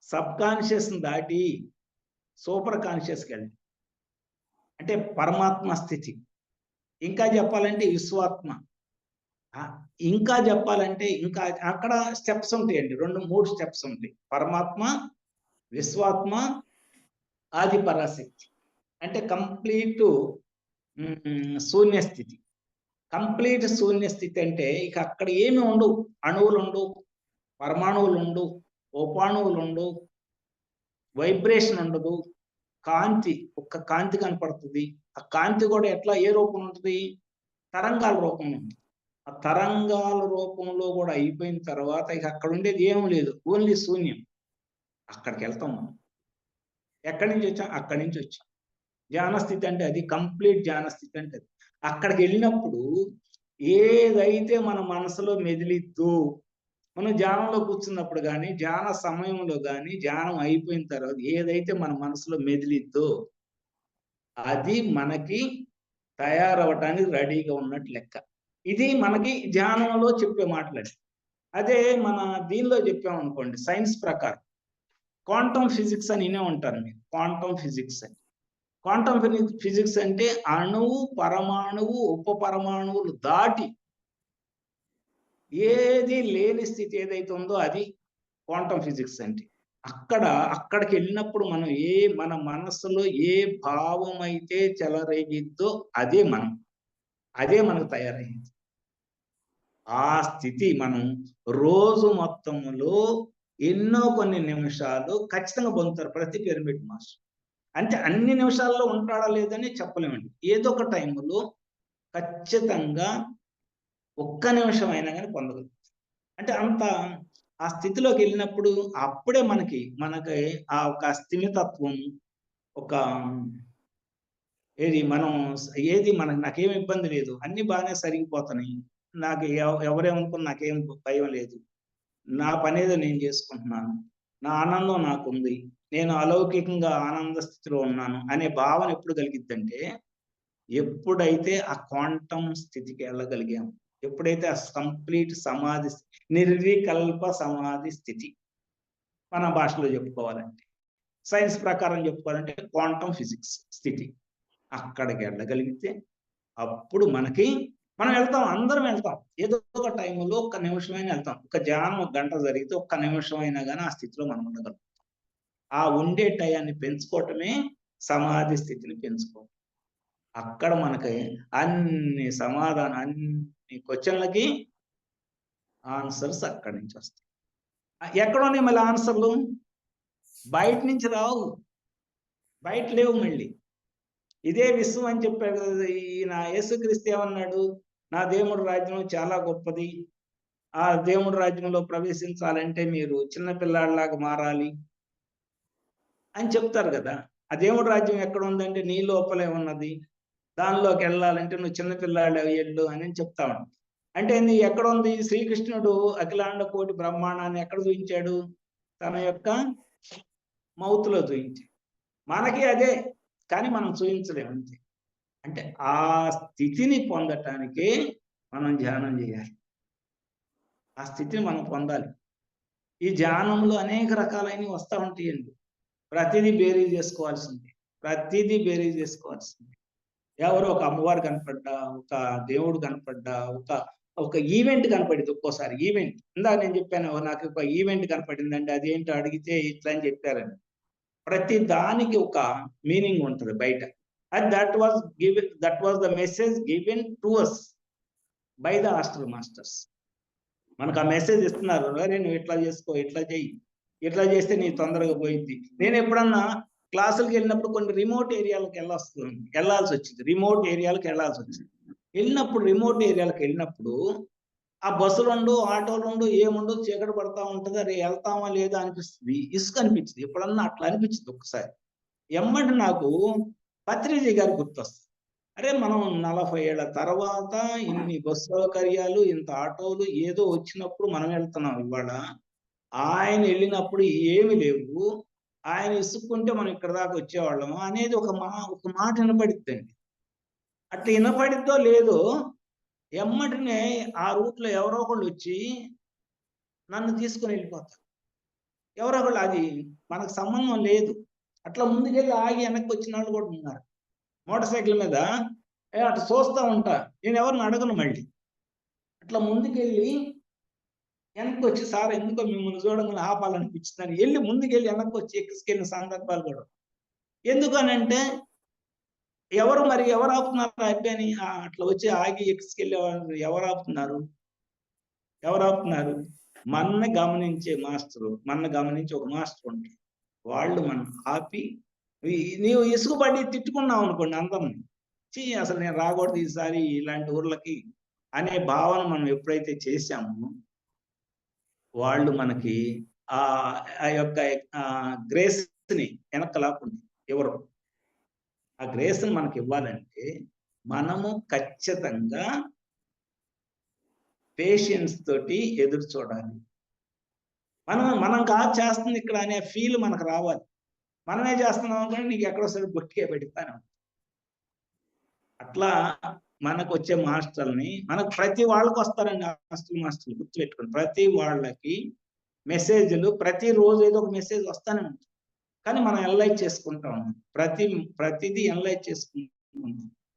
Speaker 2: సబ్ కాన్షియస్ దాటి సూపర్ కాన్షియస్కి వెళ్ళి, అంటే పరమాత్మ స్థితి. ఇంకా చెప్పాలంటే విశ్వాత్మ. ఇంకా చెప్పాలంటే ఇంకా అక్కడ స్టెప్స్ ఉంటాయండి. 2-3 స్టెప్స్ ఉంటాయి. పరమాత్మ, విశ్వాత్మ, ఆది పరాశక్తి. అంటే కంప్లీట్ శూన్య స్థితి. కంప్లీట్ శూన్య స్థితి అంటే ఇక అక్కడ ఏమి ఉండవు. అణువులు ఉండవు, పరమాణువులు ఉండవు, ఉపాణువులు ఉండవు, వైబ్రేషన్ ఉండదు, కాంతి, ఒక్క కాంతి కనపడుతుంది. ఆ కాంతి కూడా ఏ రూపం ఉంటుంది? తరంగాల రూపంలో ఉంది. ఆ తరంగాల రూపంలో కూడా అయిపోయిన తర్వాత ఇక అక్కడ ఉండేది ఏం లేదు, ఓన్లీ శూన్యం. అక్కడికి వెళ్తాం మనం. ఎక్కడి నుంచి వచ్చాం? అక్కడి నుంచి వచ్చాం. ధ్యాన స్థితి అంటే అది, కంప్లీట్ ధ్యాన స్థితి అంటే అది. అక్కడికి వెళ్ళినప్పుడు ఏదైతే మన మనసులో మెదిలిద్దో, మనం ధ్యానంలో కూర్చున్నప్పుడు కానీ, ధ్యాన సమయంలో కానీ, ధ్యానం అయిపోయిన తర్వాత ఏదైతే మన మనసులో మెదిలిద్దో అది మనకి తయారవటానికి రెడీగా ఉన్నట్టు లెక్క. ఇది మనకి ధ్యానంలో చెప్పే మాటలండి. అదే మన దీనిలో చెప్పామనుకోండి, సైన్స్ ప్రకారం క్వాంటమ్ ఫిజిక్స్ అని వినే ఉంటారు మీరు. క్వాంటమ్ ఫిజిక్స్ అని. క్వాంటమ్ ఫిజిక్స్ అంటే అణువు, పరమాణువు, ఉప పరమాణువులు దాటి ఏది లేని స్థితి ఏదైతే ఉందో అది క్వాంటమ్ ఫిజిక్స్ అంటే. అక్కడికి వెళ్ళినప్పుడు మనం మన మనస్సులో ఏ భావం అయితే చెలరేగిద్దో అదే మనకు తయారయ్యింది. ఆ స్థితి మనం రోజు మొత్తములో ఎన్నో కొన్ని నిమిషాలు ఖచ్చితంగా పొందుతారు ప్రతి పిరమిడ్ మాస్టర్. అంటే అన్ని నిమిషాల్లో ఉంటాడా లేదని చెప్పలేమండి. ఏదో ఒక టైంలో ఖచ్చితంగా ఒక్క నిమిషం అయినా కానీ పొందగలుగుతాం. అంటే ఆ స్థితిలోకి వెళ్ళినప్పుడు అప్పుడే మనకి ఆ ఒక స్థిమితత్వం, ఒక నాకేం ఇబ్బంది లేదు, అన్ని బాగానే సరిగిపోతున్నాయి, నాకు ఎవరేమనుకున్నా నాకేం భయం లేదు, నా పనేదో నేను చేసుకుంటున్నాను, నా ఆనందం నాకుంది, నేను అలౌకికంగా ఆనంద స్థితిలో ఉన్నాను అనే భావన ఎప్పుడు కలిగిద్దంటే ఎప్పుడైతే ఆ క్వాంటం స్థితికి వెళ్ళగలిగాము, ఎప్పుడైతే ఆ కంప్లీట్ సమాధి, నిర్వికల్ప సమాధి స్థితి, మన భాషలో చెప్పుకోవాలంటే, సైన్స్ ప్రకారం చెప్పుకోవాలంటే క్వాంటం ఫిజిక్స్ స్థితి, అక్కడికి వెళ్ళగలిగితే అప్పుడు మనం వెళ్తాం, అందరం వెళ్తాం. ఏదో ఒక టైంలో ఒక్క నిమిషమైనా వెళ్తాం. ఒక ధ్యానం 1 గంట జరిగితే ఒక్క నిమిషం అయినా కానీ ఆ స్థితిలో మనం ఉండగలుగుతాం. ఆ ఉండే టయాన్ని పెంచుకోవటమే సమాధి స్థితిని పెంచుకోవటం. అక్కడ మనకి అన్ని క్వశ్చన్లకి ఆన్సర్స్ అక్కడి నుంచి వస్తాయి. ఎక్కడున్నాయి మళ్ళీ ఆన్సర్లు? బయట నుంచి రావు, బయట లేవు. మళ్ళీ ఇదే విశ్వం అని చెప్పాడు కదా ఈయన యేసుక్రీస్తు. ఏమన్నాడు? నా దేవుడి రాజ్యం చాలా గొప్పది, ఆ దేవుడి రాజ్యంలో ప్రవేశించాలంటే మీరు చిన్నపిల్లాడిలాగా మారాలి అని చెప్తారు కదా. ఆ దేవుడి రాజ్యం ఎక్కడ ఉందంటే నీ లోపలే ఉన్నది, దానిలోకి వెళ్ళాలంటే నువ్వు చిన్నపిల్లాడు వెళ్ళు అని చెప్తా ఉంటాం. అంటే నీ ఎక్కడ ఉంది? శ్రీకృష్ణుడు అఖిలాండ కోటి బ్రహ్మాండాన్ని ఎక్కడ చూపించాడు? తన యొక్క మౌత్లో చూపించాడు. మనకి అదే, కానీ మనం చూపించలేము అంతే. అంటే ఆ స్థితిని పొందటానికే మనం ధ్యానం చేయాలి. ఆ స్థితిని మనం పొందాలి. ఈ ధ్యానంలో అనేక రకాలైనవి వస్తూ ఉంటాయండి. ప్రతిదీ బేరీజ్ చేసుకోవాల్సింది, ఎవరో ఒక అమ్మవారు కనపడ్డా, ఒక దేవుడు కనపడ్డా, ఒక ఈవెంట్ కనపడింది. ఒక్కోసారి ఈవెంట్, ఇందాక నేను చెప్పాను నాకు ఒక ఈవెంట్ కనపడిందండి, అదేంటో అడిగితే ఇట్లా అని చెప్పారండి. ప్రతి దానికి ఒక మీనింగ్ ఉంటుంది బయట. And that was the message given to us by the astral masters. మనకు ఆ మెసేజ్ ఇస్తున్నారు, అరే నువ్వు ఇట్లా చేసుకో, ఇట్లా చెయ్యి, ఇట్లా చేస్తే నీ తొందరగా పోయింది. నేను ఎప్పుడన్నా క్లాసులకు వెళ్ళినప్పుడు కొన్ని రిమోట్ ఏరియాలకు వెళ్ళాల్సి వచ్చింది. రిమోట్ ఏరియాలకు వెళ్ళినప్పుడు ఆ బస్సులు ఉండు, ఆటోలు ఉండు, ఏముండు, చీకటి పడతా ఉంటుంది, అరే వెళ్తామా లేదా అనిపిస్తుంది, ఇసుక అనిపించింది. ఎప్పుడన్నా అట్లా అనిపించింది ఒకసారి. ఎమ్మటి నాకు పత్రిజీ గారు గుర్తొస్తుంది. అరే మనం 40 ఏళ్ల తర్వాత ఇన్ని బస్సు సౌకర్యాలు, ఇంత ఆటోలు ఏదో వచ్చినప్పుడు మనం వెళ్తున్నాం. ఇవాళ ఆయన వెళ్ళినప్పుడు ఏమి లేవు, ఆయన ఇసుక్కుంటే మనం ఇక్కడ దాకా వచ్చేవాళ్ళము అనేది ఒక మాట వినపడిద్దండి. అట్లా వినపడిద్దో లేదో ఎమ్మటినే ఆ రూట్లో ఎవరో ఒకళ్ళు వచ్చి నన్ను తీసుకుని వెళ్ళిపోతారు. ఎవరో ఒకళ్ళు, అది మనకు సంబంధం లేదు. అట్లా ముందుకెళ్ళి ఆగి వెనక్కి వచ్చిన వాళ్ళు కూడా ఉన్నారు. మోటార్ సైకిల్ మీద అట్లా చూస్తూ ఉంటా, నేను ఎవరిని అడగను. మళ్ళీ అట్లా ముందుకెళ్ళి వెనక్కి వచ్చి, సార్ ఎందుకో మిమ్మల్ని చూడగానే ఆపాలనిపించిందని వెళ్ళి ముందుకెళ్ళి వెనక్కి వచ్చి ఎక్కిసుకెళ్ళిన సందర్భాలు కూడా. ఎందుకనంటే ఎవరు ఆపుతున్నారు అబ్బాయిని? అట్లా వచ్చి ఆగి ఎక్కిసుకెళ్ళే వాళ్ళు ఎవరు ఆపుతున్నారు? మన గమనించే ఒక మాస్టర్ ఉంటారు. వాళ్ళు మనం ఆపి, నీవు ఇసుగుపడి తిట్టుకున్నావు అనుకోండి అందరిని, అసలు నేను రాకూడదు ఈసారి ఇలాంటి ఊర్లకి అనే భావన మనం ఎప్పుడైతే చేశామో వాళ్ళు మనకి ఆ యొక్క గ్రేస్ ని వెనక్కి లాక్కుంది. ఎవరు ఆ గ్రేస్ ని మనకి ఇవ్వాలంటే మనము ఖచ్చితంగా పేషెన్స్ తోటి ఎదురు చూడాలి. మనం కాదు చేస్తుంది ఇక్కడ అనే ఫీల్ మనకు రావాలి. మనమే చేస్తున్నాం అనుకోండి, నీకు ఎక్కడో సరే బొట్టిగా పెడతాను. అట్లా మనకు వచ్చే మాస్టర్ని మనకు ప్రతి వాళ్ళకి వస్తారండి మాస్టర్లు గుర్తుపెట్టుకోండి. ప్రతి వాళ్ళకి మెసేజ్లు ప్రతిరోజు ఏదో ఒక మెసేజ్ వస్తానే ఉంటుంది. కానీ మనం ఎనలైజ్ చేసుకుంటాం. ప్రతిదీ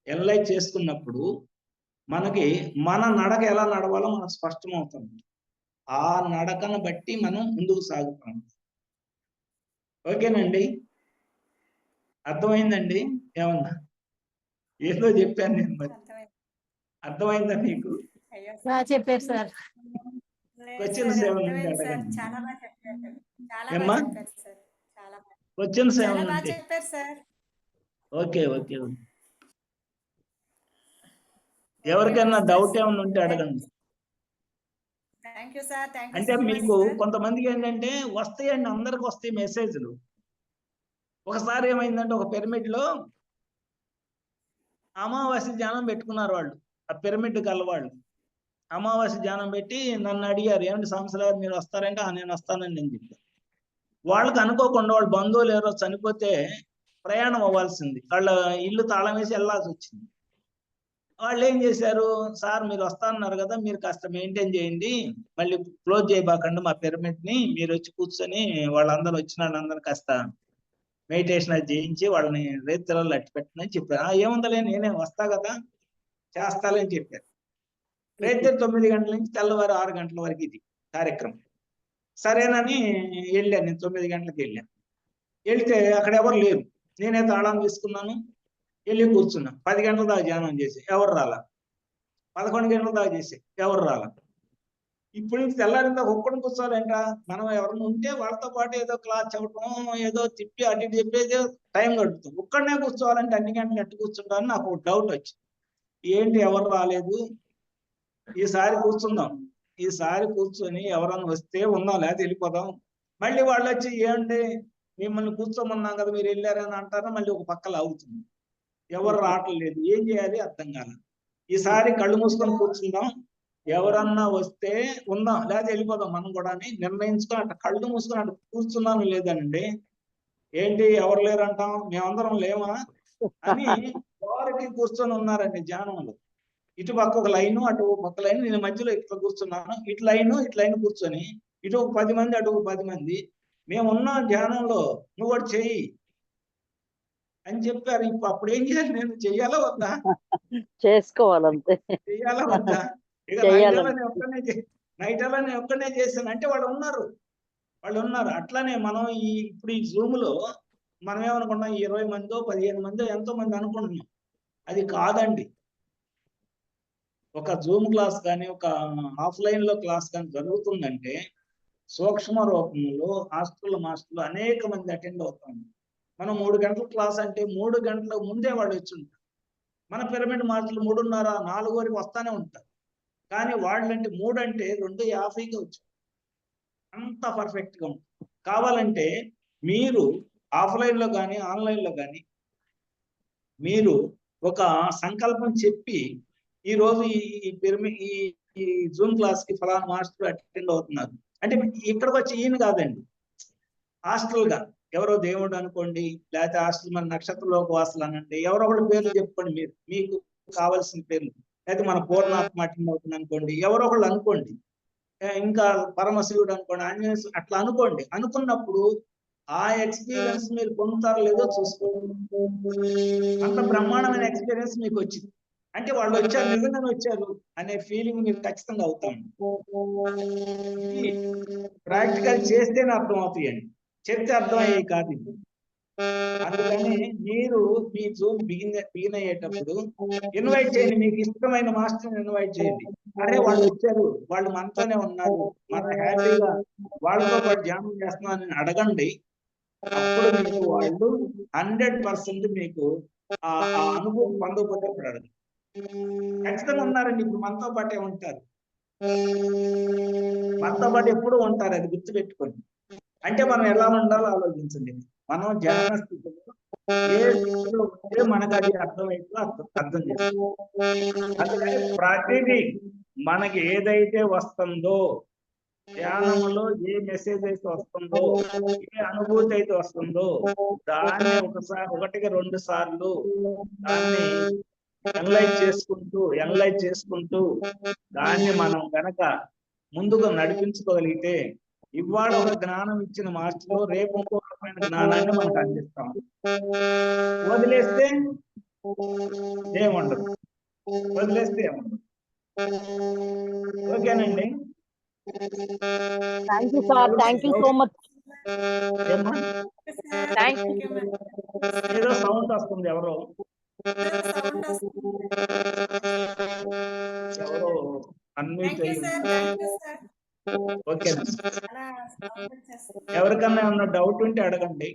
Speaker 2: ఎనలైజ్ చేసుకున్నప్పుడు మనకి మన నడక ఎలా నడవాలో మనకు స్పష్టమవుతుంది. ఆ నడకను బట్టి మనం ముందుకు సాగుతాం. ఓకేనండి, అర్థమైందండి? ఏమన్నా ఏదో చెప్పాను నేను, మరి
Speaker 1: అర్థమైంది.
Speaker 2: అర్థమైందా మీకు?
Speaker 1: అయ్యో
Speaker 3: చెప్పారు సార్.
Speaker 1: లేదు
Speaker 2: క్వశ్చన్స్
Speaker 1: సార్,
Speaker 2: ఏమైనా ఉంటే
Speaker 1: అర్థమైంది సార్.
Speaker 2: అడగండి.
Speaker 1: చాలా బాగా చెప్పారు. చాలా బాగా
Speaker 2: ఏమ్మా,
Speaker 1: చెప్పారు సార్.
Speaker 2: క్వశ్చన్స్
Speaker 1: చాలా
Speaker 2: ఏమైనా
Speaker 1: బాగా
Speaker 2: ఉంటే?
Speaker 1: చెప్పారు sir.
Speaker 2: Okay okay okay.
Speaker 1: Okay
Speaker 2: ఎవరికైనా
Speaker 1: మాస్టర్స్.
Speaker 2: డౌట్ ఏమైనా ఉంటే అడగండి.
Speaker 1: Thank you sir. Thank you
Speaker 2: అంటే
Speaker 1: సో మచ్
Speaker 2: మీకు
Speaker 1: సార్.
Speaker 2: కొంతమందికి ఏంటంటే వస్తాయండి, అందరికి వస్తాయి మెసేజ్లు. ఒకసారి ఏమైందంటే ఒక పిరమిడ్ లో అమావాస్య ధ్యానం పెట్టుకున్నారు వాళ్ళు, ఆ పిరమిడ్ గలవాళ్ళు. అమావాస్య ధ్యానం పెట్టి నన్ను అడిగారు, ఏమంటే సంవత్సరాలు మీరు వస్తారంటే నేను వస్తానని నేను చెప్పాను. వాళ్ళకి అనుకోకుండా వాళ్ళ బంధువులు ఎవరో చనిపోతే ప్రయాణం అవ్వాల్సింది, వాళ్ళ ఇల్లు తాళం వేసి వెళ్ళాల్సి వచ్చింది. వాళ్ళు ఏం చేశారు, సార్ మీరు వస్తాన్నారు కదా, మీరు కాస్త మెయింటైన్ చేయండి, మళ్ళీ క్లోజ్ చేయబాకండి మా పిరమిడ్ ని, మీరు వచ్చి కూర్చొని వాళ్ళందరూ వచ్చిన వాళ్ళందరూ కాస్త మెడిటేషన్ అది చేయించి వాళ్ళని రేతిలో అట్టి పెట్టమని చెప్పారు. ఏముందలే నేనే వస్తా కదా, చేస్తాలని చెప్పారు. రేత్రి 9 గంటల నుంచి తెల్లవారు 6 గంటల వరకు ఇది కార్యక్రమం. సరేనని వెళ్ళాను, నేను 9 గంటలకు వెళ్ళాను. వెళ్తే అక్కడ ఎవరు లేరు, నేనే తాళం తీసుకున్నాను, వెళ్ళి కూర్చున్నా. 10 గంటల దాకా ధ్యానం చేసి ఎవరు రాలా. 11 గంటల దాకా చేసి ఎవరు రాలా. ఇప్పుడు నుంచి తెల్లారిందా ఒక్కడిని కూర్చోవాలంట. మనం ఎవరైనా ఉంటే వాళ్ళతో పాటు ఏదో క్లాస్ చెప్పడం, ఏదో తిప్పి అటు ఇటు చెప్పేది టైం గడుపుతాం. ఒక్కడనే కూర్చోవాలంటే అన్ని గంటలు ఎట్టు కూర్చుంటారని నాకు ఒక డౌట్ వచ్చింది. ఏంటి ఎవరు రాలేదు, ఈసారి కూర్చుందాం, ఈసారి కూర్చొని ఎవరన్నా వస్తే ఉందాం, లేకపోతే వెళ్ళిపోదాం. మళ్ళీ వాళ్ళు వచ్చి ఏంటి మిమ్మల్ని కూర్చోమన్నాం కదా మీరు వెళ్ళారని అంటారు, మళ్ళీ ఒక పక్కల అవుతుంది. ఎవరు రావట్లేదు, ఏం చేయాలి అర్థం కాదు. ఈసారి కళ్ళు మూసుకొని కూర్చుందాం, ఎవరన్నా వస్తే ఉందాం, లేకపోతే వెళ్ళిపోదాం మనం కూడా అని నిర్ణయించుకొని అట్లా కళ్ళు మూసుకొని అట్లా కూర్చున్నాను. లేదనండి, ఏంటి ఎవరు లేరంటాం, మేమందరం లేమా అని వారికి కూర్చొని ఉన్నారండి ధ్యానంలో. ఇటు పక్క ఒక లైను, అటు పక్క లైన్, నేను మధ్యలో ఇట్లా కూర్చున్నాను. ఇటు లైన్ కూర్చొని ఇటు ఒక 10 మంది, అటు ఒక 10 మంది, మేమున్న ధ్యానంలో నువ్వు కూడా చెయ్యి అని చెప్పారు. ఇప్పుడు అప్పుడు ఏం చేయాలి, నేను చెయ్యాలా వద్దా?
Speaker 3: చేసుకోవాలంతే.
Speaker 2: చెయ్యాలా వద్దా? ఇక నైట్ అలా నేను ఒక్కనే చేశాను అంటే వాళ్ళు ఉన్నారు. అట్లానే మనం ఇప్పుడు ఈ జూమ్ లో మనం ఏమనుకుంటాం, 20 మందో 15 మందో ఎంతో మంది అనుకుంటున్నాం. అది కాదండి. ఒక జూమ్ క్లాస్ కానీ, ఒక ఆఫ్లైన్ లో క్లాస్ కానీ జరుగుతుందంటే సూక్ష్మ రూపంలో మాస్టర్లు అనేక మంది అటెండ్ అవుతాం. మనం 3 గంటల క్లాస్ అంటే 3 గంటల ముందే వాళ్ళు వచ్చి ఉంటారు. మన పిరమిడ్ మాస్టర్లు 3:30, 4 వరకు వస్తానే ఉంటారు. కానీ వాళ్ళంటే 3 అంటే 2:50కి వచ్చారు. అంత పర్ఫెక్ట్ గా ఉంటుంది. కావాలంటే మీరు ఆఫ్లైన్ లో కానీ ఆన్లైన్ లో కానీ మీరు ఒక సంకల్పం చెప్పి, ఈ రోజు ఈ పిరమిడ్ ఈ జూమ్ క్లాస్ కి ఫలానా మాస్టర్ అటెండ్ అవుతున్నారు అంటే ఇక్కడికి వచ్చి ఈయన కాదండి, హాస్టల్ గా ఎవరో దేవుడు అనుకోండి, లేకపోతే హాస్టల్ మన నక్షత్రలోక వాసులు అనండి, ఎవరో ఒకటి పేర్లు చెప్పుకోండి, మీరు మీకు కావాల్సిన పేర్లు. లేకపోతే మన పూర్ణాత్మ అటెండ్ అవుతుంది అనుకోండి, ఎవరో ఒకళ్ళు అనుకోండి, ఇంకా పరమశివుడు అనుకోండి, ఆంజనేయ అట్లా అనుకోండి. అనుకున్నప్పుడు ఆ ఎక్స్పీరియన్స్ మీరు పొందుతారో లేదో చూసుకోండి. అంత బ్రహ్మాండమైన ఎక్స్పీరియన్స్ మీకు వచ్చింది అంటే వాళ్ళు వచ్చారు, నిజంగానే వచ్చారు అనే ఫీలింగ్ మీరు ఖచ్చితంగా అవుతాం. ప్రాక్టికల్ చేస్తేనే అర్థం అవుతాయండి, చెప్తే అర్థమయ్యే కాదు. అందుకని మీరు మీ జూమ్ బిగిన్ అయ్యేటప్పుడు ఇన్వైట్ చేయండి, మీకు ఇష్టమైన మాస్టర్ని ఇన్వైట్ చేయండి. అరే వాళ్ళు వచ్చారు, వాళ్ళు మనతోనే ఉన్నారు, మనం హ్యాపీగా వాళ్ళతో పాటు ధ్యానం చేస్తున్నామని అడగండి. అప్పుడు మీకు వాళ్ళు 100% మీకు ఆ అనుభవం పొందకపోతే అప్పుడు అడగండి. ఖచ్చితంగా ఉన్నారండి, ఇప్పుడు మనతో పాటే ఉంటారు, మనతో పాటు ఎప్పుడూ ఉంటారు, అది గుర్తుపెట్టుకోండి. అంటే మనం ఎలా ఉండాలో ఆలోచించండి. మనం ధ్యాన స్థితిలో ఏ స్థితిలో ఉంటే మనకు అది అర్థమైతే అర్థం చేసుకోండి. అందుకని ప్రతిదీ మనకి ఏదైతే వస్తుందో, ధ్యానంలో ఏ మెసేజ్ అయితే వస్తుందో, ఏ అనుభూతి అయితే వస్తుందో, దాన్ని ఒకటికి 2 సార్లు దాన్ని ఎనలైజ్ చేసుకుంటూ దాన్ని మనం గనక ముందుగా నడిపించుకోగలిగితే, ఇవాళ ఒక జ్ఞానం ఇచ్చిన మాస్టర్లు రేపు ఇంకో రకమైన జ్ఞానాన్ని మనకు అందిస్తాం. వదిలేస్తే ఏముండదు, ఓకేనండి.
Speaker 3: Thank you sir, thank you so much.
Speaker 2: ఏమ్మా?
Speaker 3: Thank you.
Speaker 2: ఏదో సౌండ్ వస్తుంది, ఎవరో
Speaker 1: సౌండ్ వస్తుంది.
Speaker 2: ఎవరో అన్మ్యూట్
Speaker 1: థ్యాంక్ యూ
Speaker 2: అయ్యి
Speaker 1: sir, thank you sir.
Speaker 2: Okay.
Speaker 1: అలా సౌండ్ వచ్చేస్తుంది.
Speaker 2: ఎవరికన్నా ఏమన్నా డౌట్ ఉంటే అడగండి.